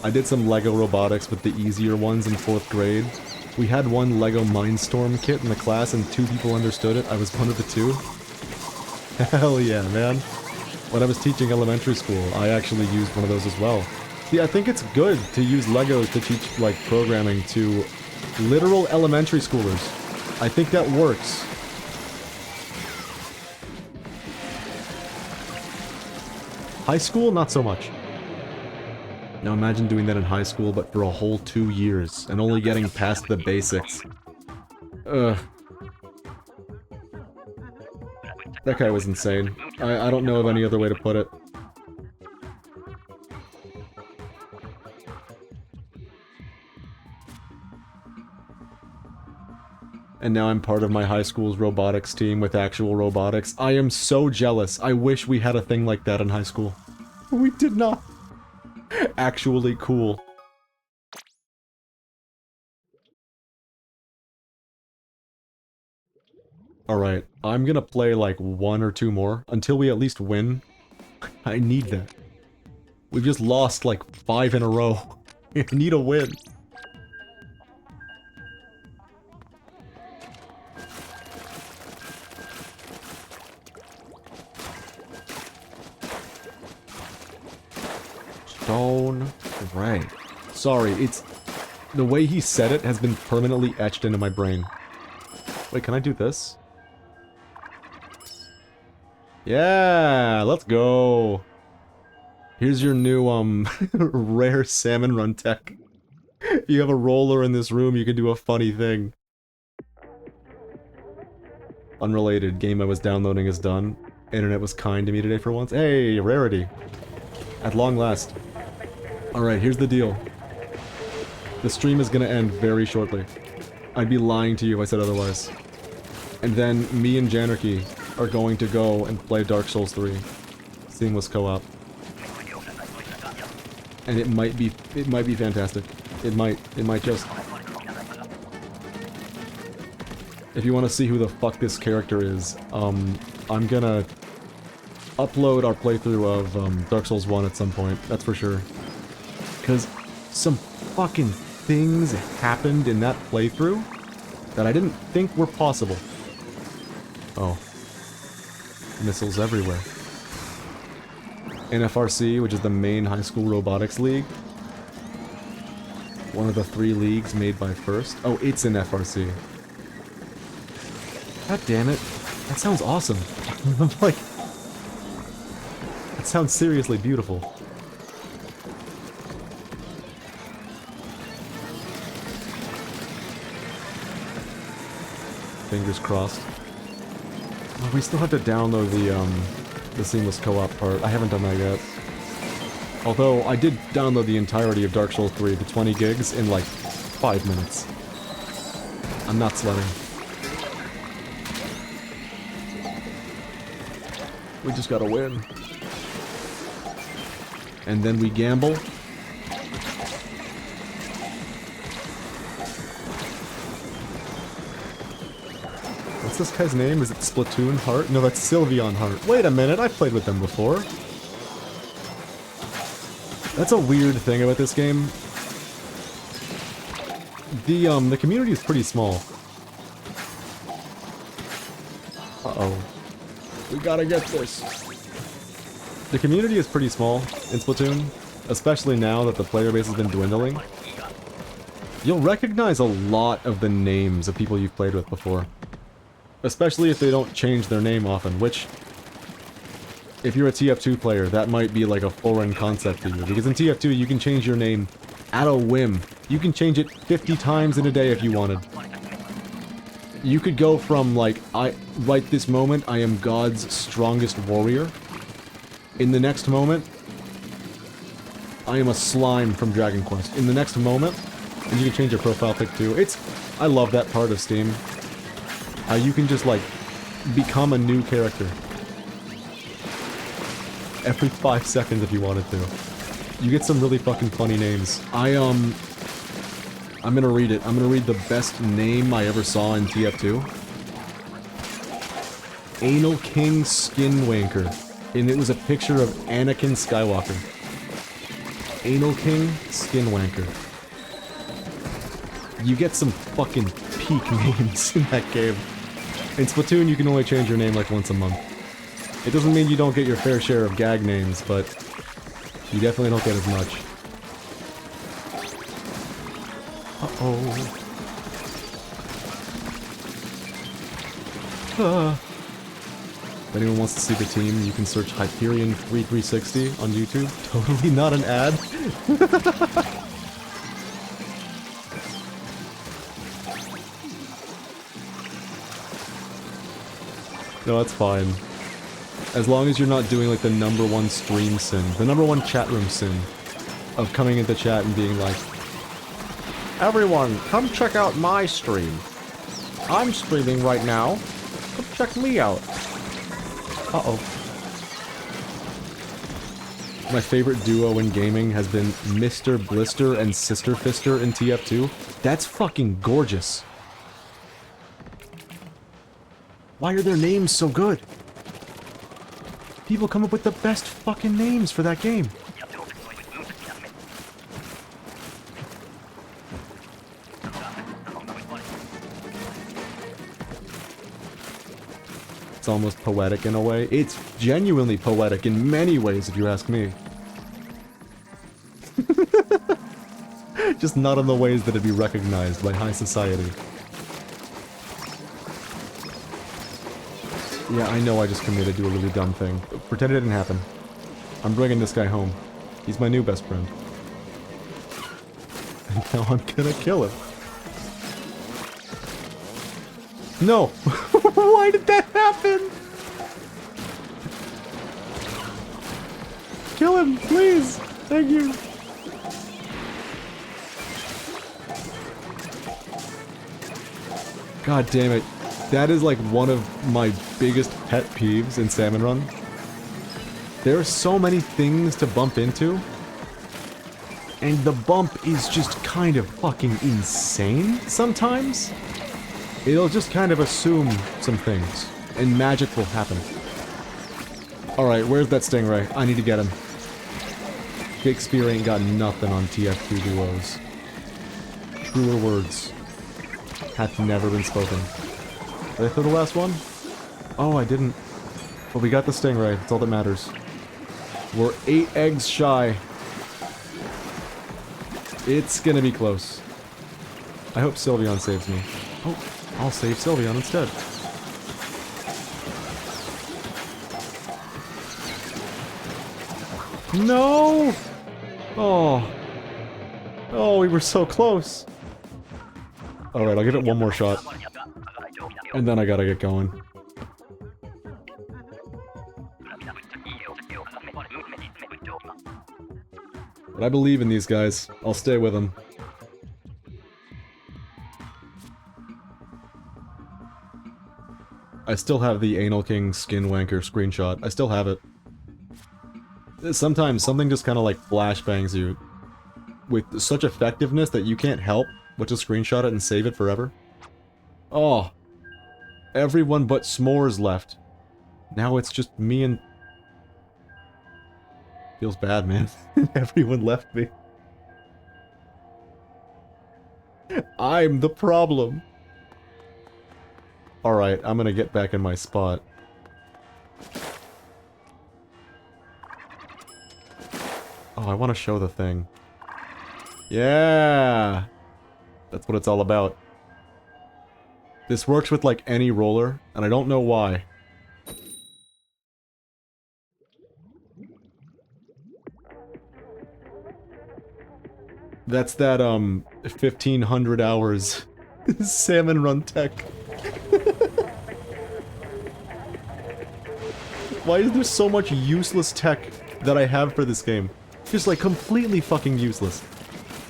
A: I did some LEGO robotics with the easier ones in 4th grade. We had one LEGO Mindstorm kit in the class and 2 people understood it. I was one of the 2. Hell yeah, man. When I was teaching elementary school, I actually used one of those as well. Yeah, I think it's good to use Legos to teach, like, programming to literal elementary schoolers. I think that works. High school, not so much. Now imagine doing that in high school, but for a whole 2 years, and only getting past the basics. Ugh. That guy was insane. I don't know of any other way to put it. And now I'm part of my high school's robotics team with actual robotics. I am so jealous. I wish we had a thing like that in high school. We did not. Actually cool. Alright, I'm gonna play like 1 or 2 more, until we at least win. I need that. We've just lost like 5 in a row. I need a win. Stone. Right. Sorry, it's... The way he said it has been permanently etched into my brain. Wait, can I do this? Yeah, let's go. Here's your new, rare salmon run tech. If you have a roller in this room, you can do a funny thing. Unrelated, game I was downloading is done. Internet was kind to me today for once. Hey, rarity. At long last. Alright, here's the deal. The stream is gonna end very shortly. I'd be lying to you if I said otherwise. And then me and Janarchy are going to go and play Dark Souls 3. Seamless co-op. And it might be fantastic. It might just... If you want to see who the fuck this character is, I'm gonna upload our playthrough of Dark Souls 1 at some point, that's for sure. Because some fucking things happened in that playthrough that I didn't think were possible. Oh. Missiles everywhere. NFRC, which is the main high school robotics league. One of the 3 leagues made by First. Oh, it's in FRC. God damn it. That sounds awesome. I'm like... It sounds seriously beautiful. Fingers crossed. Oh, we still have to download the seamless co-op part. I haven't done that yet. Although, I did download the entirety of Dark Souls 3, the 20 gigs, in like 5 minutes. I'm not sweating. We just gotta win. And then we gamble. What's this guy's name? Is it Splatoon Heart? No, that's Sylveon Heart. Wait a minute, I've played with them before. That's a weird thing about this game. The community is pretty small. Uh-oh. We gotta get this. The community is pretty small in Splatoon, especially now that the player base has been dwindling. You'll recognize a lot of the names of people you've played with before. Especially if they don't change their name often, which, if you're a TF2 player, that might be like a foreign concept to you, because in TF2 you can change your name at a whim. You can change it 50 times in a day if you wanted. You could go from, like, right this moment, I am God's strongest warrior. In the next moment, I am a slime from Dragon Quest. In the next moment, and you can change your profile pic too. I love that part of Steam. How you can just, like, become a new character. Every 5 seconds if you wanted to. You get some really fucking funny names. I'm gonna read it. I'm gonna read the best name I ever saw in TF2. Anal King Skinwanker. And it was a picture of Anakin Skywalker. Anal King Skinwanker. You get some fucking peak names in that game. In Splatoon, you can only change your name like once a month. It doesn't mean you don't get your fair share of gag names, but you definitely don't get as much. Uh-oh. If anyone wants to see the team, you can search Hyperion3360 on YouTube. Totally not an ad. No, that's fine. As long as you're not doing like the #1 stream sin, the #1 chat room sin of coming into chat and being like, everyone, come check out my stream. I'm streaming right now. Come check me out. Uh-oh. My favorite duo in gaming has been Mr. Blister and Sister Fister in TF2. That's fucking gorgeous. Why are their names so good? People come up with the best fucking names for that game. It's almost poetic in a way. It's genuinely poetic in many ways, if you ask me. Just not in the ways that it'd be recognized by high society. Yeah, I know I just committed to a really dumb thing. Pretend it didn't happen. I'm bringing this guy home. He's my new best friend. And now I'm gonna kill him. No! Why did that happen? Kill him, please! Thank you! God damn it. That is like one of my biggest pet peeves in Salmon Run. There are so many things to bump into, and the bump is just kind of fucking insane sometimes. It'll just kind of assume some things, and magic will happen. Alright, where's that Stingray? I need to get him. Shakespeare ain't got nothing on TF2 duos. Truer words hath never been spoken. Did I throw the last one? Oh, I didn't. But we got the Stingray. That's all that matters. We're 8 eggs shy. It's gonna be close. I hope Sylveon saves me. Oh, I'll save Sylveon instead. No! Oh. Oh, we were so close. Alright, I'll give it one more shot. And then I gotta get going. But I believe in these guys. I'll stay with them. I still have the Anal King Skin Wanker screenshot. I still have it. Sometimes something just kind of like flashbangs you with such effectiveness that you can't help but to screenshot it and save it forever. Oh. Everyone but S'mores left. Now it's just me and... Feels bad, man. Everyone left me. I'm the problem. Alright, I'm gonna get back in my spot. Oh, I want to show the thing. Yeah! That's what it's all about. This works with, like, any roller, and I don't know why. That's that, 1500 hours Salmon run tech. Why is there so much useless tech that I have for this game? Just, like, completely fucking useless.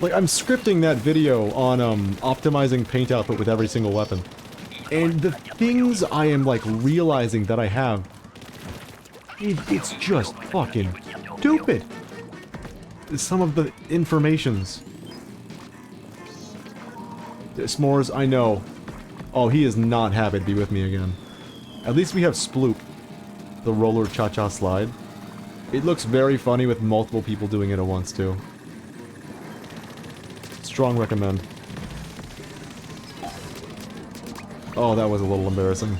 A: Like, I'm scripting that video on, optimizing paint output with every single weapon. And the things I am, like, realizing that I have... It's just fucking stupid! Some of the informations. S'mores, I know. Oh, he is not happy to be with me again. At least we have Sploop. The roller cha-cha slide. It looks very funny with multiple people doing it at once, too. Strong recommend. Oh, that was a little embarrassing.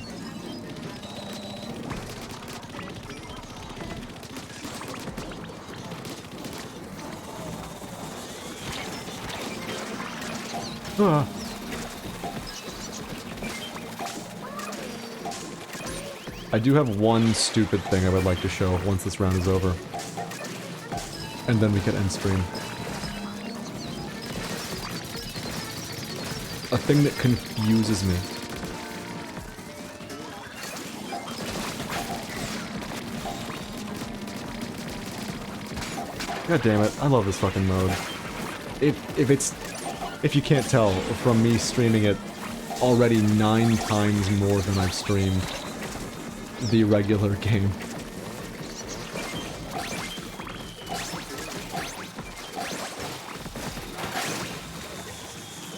A: Ah. I do have one stupid thing I would like to show once this round is over. And then we can end stream. A thing that confuses me. God damn it, I love this fucking mode. If you can't tell from me streaming it already 9 times more than I've streamed the regular game.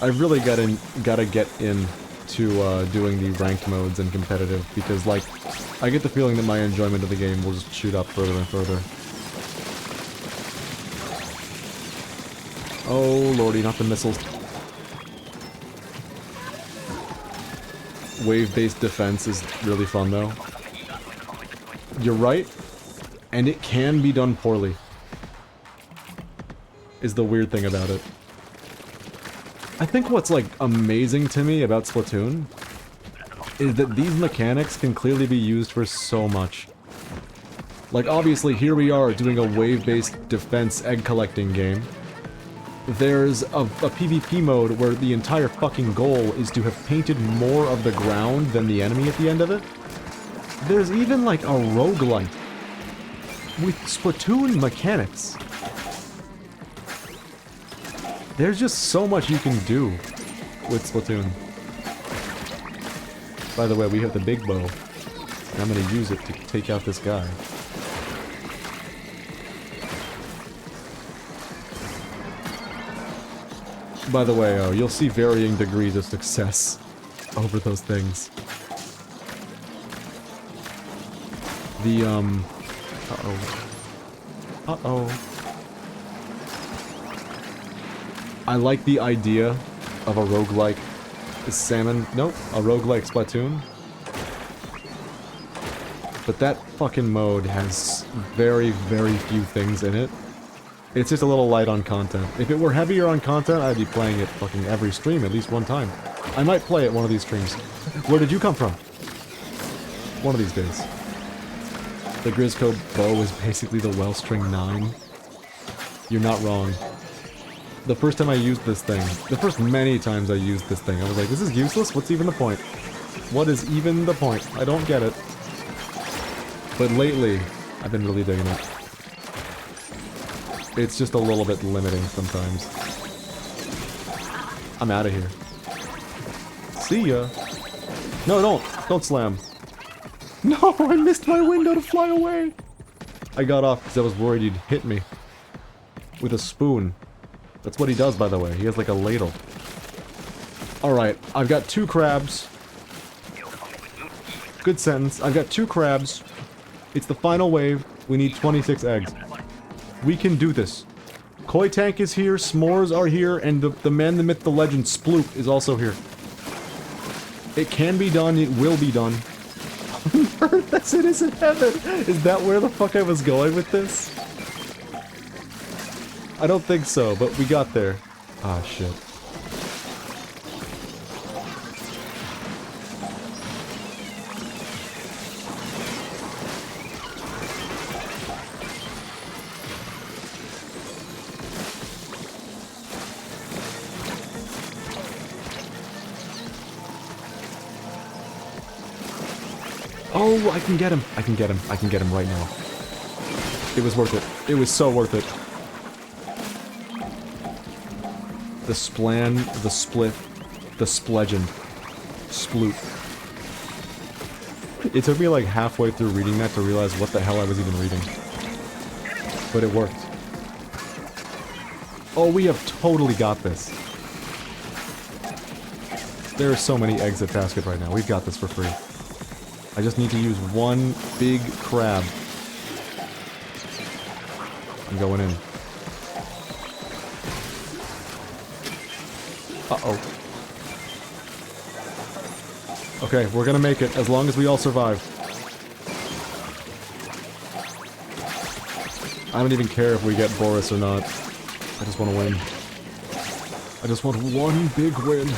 A: I've really gotta get into doing the ranked modes and competitive, because, like, I get the feeling that my enjoyment of the game will just shoot up further and further. Oh lordy, not the missiles. Wave-based defense is really fun, though. You're right, and it can be done poorly. Is the weird thing about it. I think what's, like, amazing to me about Splatoon is that these mechanics can clearly be used for so much. Like, obviously, here we are doing a wave-based defense egg-collecting game. There's a PvP mode where the entire fucking goal is to have painted more of the ground than the enemy at the end of it. There's even, like, a roguelike with Splatoon mechanics. There's just so much you can do with Splatoon. By the way, we have the big bow, and I'm gonna use it to take out this guy. By the way, you'll see varying degrees of success over those things. The, uh-oh. Uh-oh. I like the idea of a roguelike Salmon... Nope, a roguelike Splatoon. But that fucking mode has very, very few things in it. It's just a little light on content. If it were heavier on content, I'd be playing it fucking every stream at least one time. I might play it one of these streams. Where did you come from? One of these days. The Grizzco bow is basically the Wellstring 9. You're not wrong. The first time I used this thing, the first many times I used this thing, I was like, this is useless? What's even the point? What is even the point? I don't get it. But lately, I've been really digging it. It's just a little bit limiting sometimes. I'm out of here. See ya. No, don't. Don't slam. No, I missed my window to fly away. I got off because I was worried he'd hit me. With a spoon. That's what he does, by the way. He has like a ladle. Alright, I've got 2 crabs. Good sentence. I've got 2 crabs. It's the final wave. We need 26 eggs. We can do this. Koi Tank is here, S'mores are here, and the man, the myth, the legend, Sploop is also here. It can be done, it will be done. That's it, is in heaven! Is that where the fuck I was going with this? I don't think so, but we got there. Ah, shit. Oh, I can get him. I can get him. I can get him right now. It was worth it. It was so worth it. The splan, the split, the splegend. Sploop. It took me like halfway through reading that to realize what the hell I was even reading. But it worked. Oh, we have totally got this. There are so many eggs at basket right now. We've got this for free. I just need to use one big crab. I'm going in. Uh-oh. Okay, we're gonna make it, as long as we all survive. I don't even care if we get Boris or not. I just want to win. I just want one big win.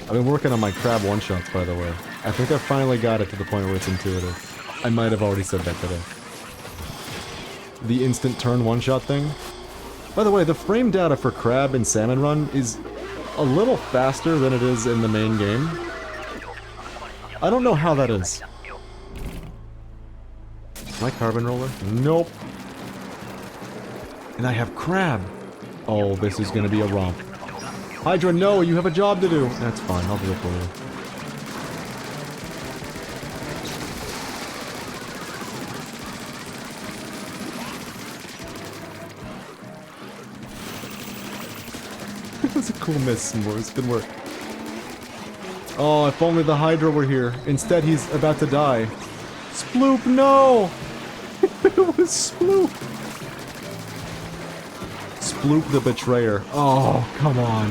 A: I've been working on my crab one-shots, by the way. I think I finally got it to the point where it's intuitive. I might have already said that today. The instant turn one-shot thing. By the way, the frame data for Crab and Salmon Run is a little faster than it is in the main game. I don't know how that is. My carbon roller? Nope. And I have Crab. Oh, this is gonna be a romp. Hydra, no, you have a job to do. That's fine, I'll do it for you. That's a cool miss, S'mores. Good work. Oh, if only the Hydra were here. Instead, he's about to die. Sploop, no! It was Sploop! Sploop the Betrayer. Oh, come on.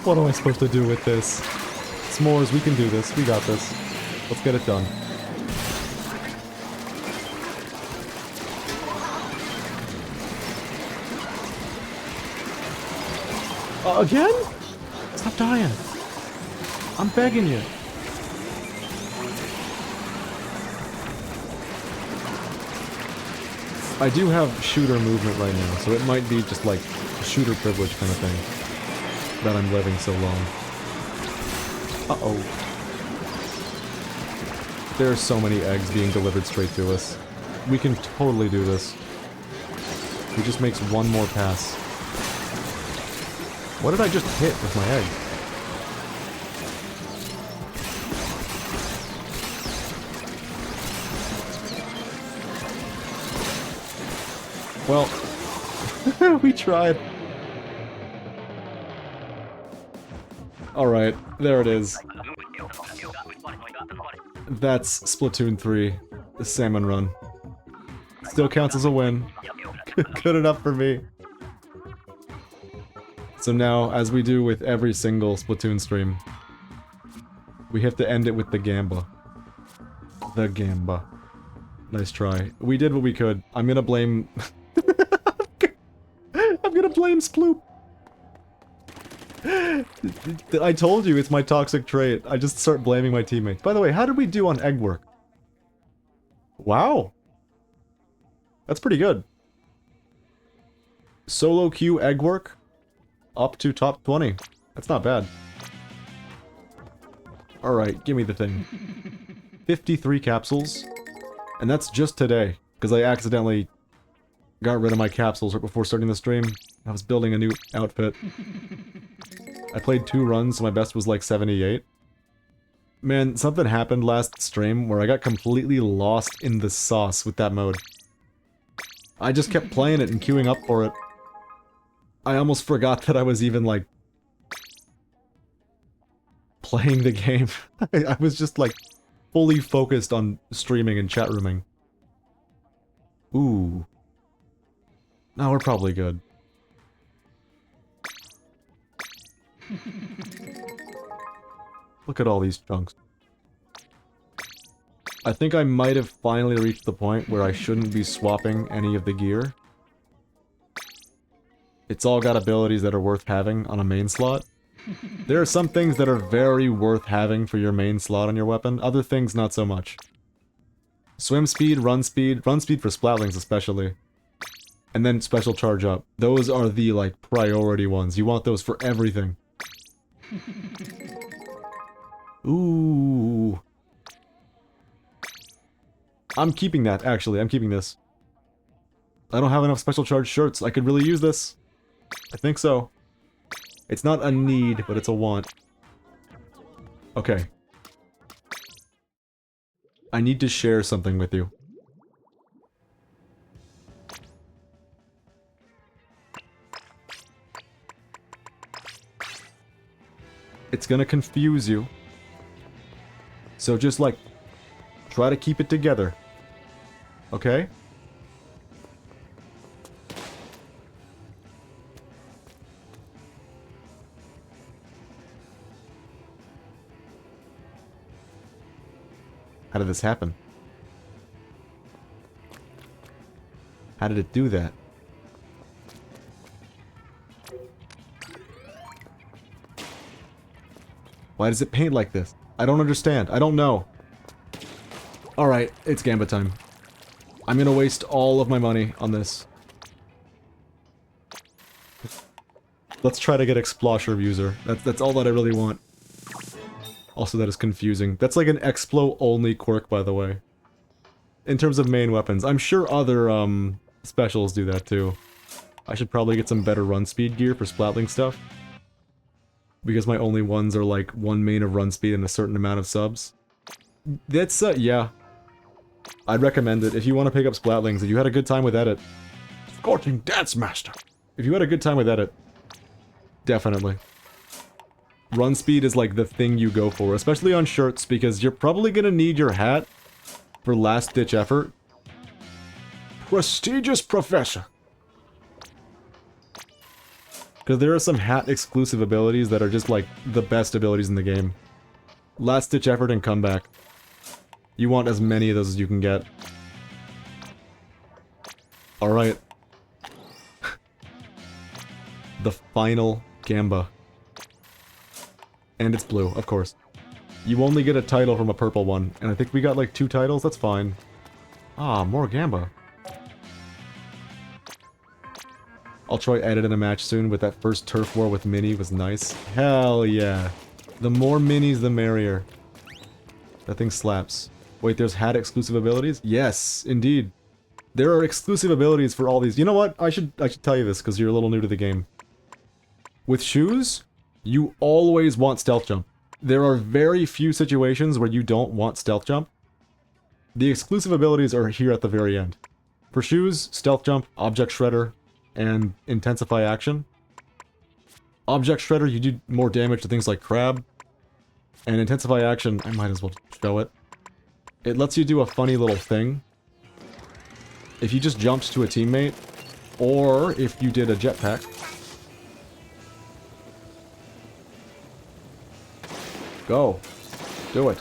A: What am I supposed to do with this? S'mores, we can do this. We got this. Let's get it done. Again? Stop dying. I'm begging you. I do have shooter movement right now, so it might be just like shooter privilege kind of thing that I'm living so long. Uh-oh. There are so many eggs being delivered straight to us. We can totally do this. He just makes one more pass. What did I just hit with my egg? Well, we tried. Alright, there it is. That's Splatoon 3, the Salmon Run. Still counts as a win. Good enough for me. So now, as we do with every single Splatoon stream, we have to end it with the Gamba. The Gamba. Nice try. We did what we could. I'm gonna blame... I'm gonna blame Sploop. I told you it's my toxic trait. I just start blaming my teammates. By the way, how did we do on egg work? Wow. That's pretty good. Solo queue egg work. Up to top 20. That's not bad. Alright, give me the thing. 53 capsules. And that's just today. Because I accidentally got rid of my capsules right before starting the stream. I was building a new outfit. I played 2 runs, so my best was like 78. Man, something happened last stream where I got completely lost in the sauce with that mode. I just kept playing it and queuing up for it. I almost forgot that I was even, like, playing the game. I was just, like, fully focused on streaming and chat rooming. Ooh. No, we're probably good. Look at all these chunks. I think I might have finally reached the point where I shouldn't be swapping any of the gear. It's all got abilities that are worth having on a main slot. There are some things that are very worth having for your main slot on your weapon, other things not so much. Swim speed for Splatlings especially. And then special charge up. Those are the, like, priority ones. You want those for everything. Ooh. I'm keeping that, actually. I'm keeping this. I don't have enough special charge shirts. I could really use this. I think so. It's not a need, but it's a want. Okay. I need to share something with you. It's gonna confuse you. So just, like, try to keep it together. Okay? How did this happen? How did it do that? Why does it paint like this? I don't understand. I don't know. Alright, it's Gamba time. I'm gonna waste all of my money on this. Let's try to get Explosher user. That's all that I really want. Also, that is confusing. That's like an Explo only quirk, by the way. In terms of main weapons. I'm sure other, specials do that too. I should probably get some better run speed gear for Splatling stuff. Because my only ones are like 1 main of run speed and a certain amount of subs. That's, yeah. I'd recommend it if you want to pick up Splatlings. If you had a good time with edit. Scorching Dance Master! If you had a good time with edit. Definitely. Run speed is like the thing you go for, especially on shirts, because you're probably gonna need your hat for last-ditch effort. Prestigious Professor! Because there are some hat-exclusive abilities that are just, like, the best abilities in the game. Last-ditch effort and comeback. You want as many of those as you can get. Alright. The final Gamba. And it's blue, of course. You only get a title from a purple one, and I think we got, like, 2 titles, that's fine. Ah, more Gamba. I'll try editing a match soon, but that first turf war with Mini was nice. Hell yeah. The more minis, the merrier. That thing slaps. Wait, there's hat exclusive abilities? Yes, indeed. There are exclusive abilities for all these. You know what? I should tell you this, because you're a little new to the game. With shoes, you always want stealth jump. There are very few situations where you don't want stealth jump. The exclusive abilities are here at the very end. For shoes, stealth jump, object shredder, and intensify action. Object shredder, you do more damage to things like crab. And intensify action, I might as well show it. It lets you do a funny little thing. If you just jumped to a teammate, or if you did a jetpack. Go. Do it.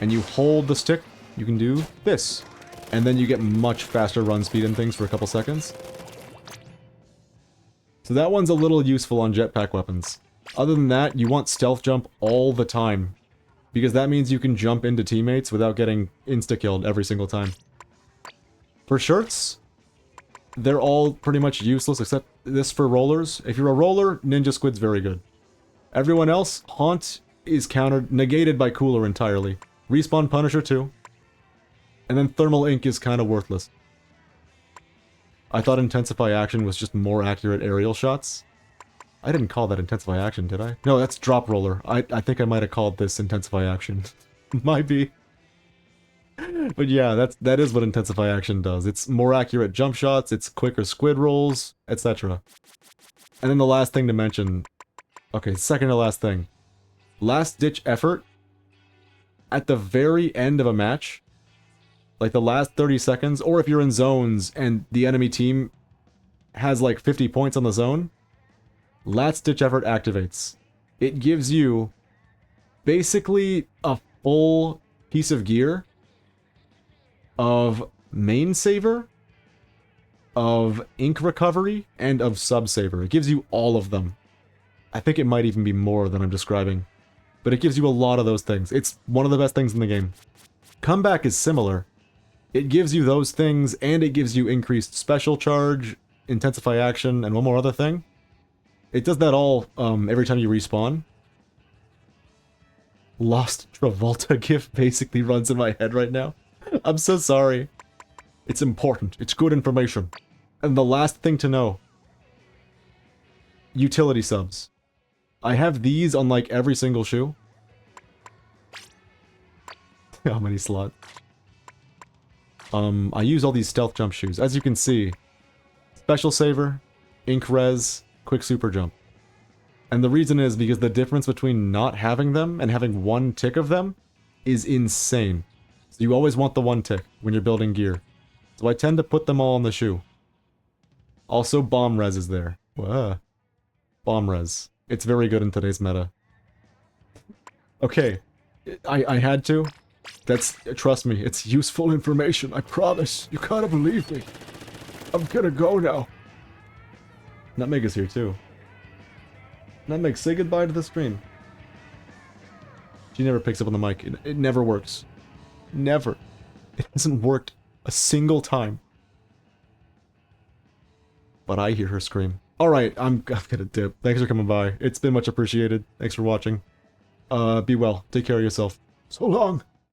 A: And you hold the stick, you can do this. And then you get much faster run speed and things for a couple seconds. So that one's a little useful on jetpack weapons. Other than that, you want stealth jump all the time. Because that means you can jump into teammates without getting insta-killed every single time. For shirts, they're all pretty much useless except this for rollers. If you're a roller, Ninja Squid's very good. Everyone else, Haunt is negated by Cooler entirely. Respawn Punisher too. And then Thermal Ink is kind of worthless. I thought Intensify Action was just more accurate aerial shots. I didn't call that Intensify Action, did I? No, that's Drop Roller. I think I might have called this Intensify Action. Might be. But yeah, that is what Intensify Action does. It's more accurate jump shots, it's quicker squid rolls, etc. And then the last thing to mention... Okay, second to last thing. Last ditch effort. At the very end of a match, like the last 30 seconds, or if you're in zones and the enemy team has like 50 points on the zone, last ditch effort activates. It gives you basically a full piece of gear of main saver, of ink recovery, and of sub saver. It gives you all of them. I think it might even be more than I'm describing. But it gives you a lot of those things. It's one of the best things in the game. Comeback is similar. It gives you those things, and it gives you increased special charge, intensify action, and one more other thing. It does that all every time you respawn. Lost Travolta gif basically runs in my head right now. I'm so sorry. It's important. It's good information. And the last thing to know. Utility subs. I have these on like every single shoe. How many slots? I use all these stealth jump shoes. As you can see, special saver, ink res, quick super jump. And the reason is because the difference between not having them and having one tick of them is insane. So you always want the one tick when you're building gear. So I tend to put them all on the shoe. Also, bomb res is there. Whoa. Bomb res. It's very good in today's meta. Okay. I had to. Trust me, it's useful information, I promise. You gotta believe me. I'm gonna go now. Nutmeg is here too. Nutmeg, say goodbye to the stream. She never picks up on the mic. It never works. Never. It hasn't worked a single time. But I hear her scream. Alright, I'm gonna dip. Thanks for coming by. It's been much appreciated. Thanks for watching. Be well. Take care of yourself. So long.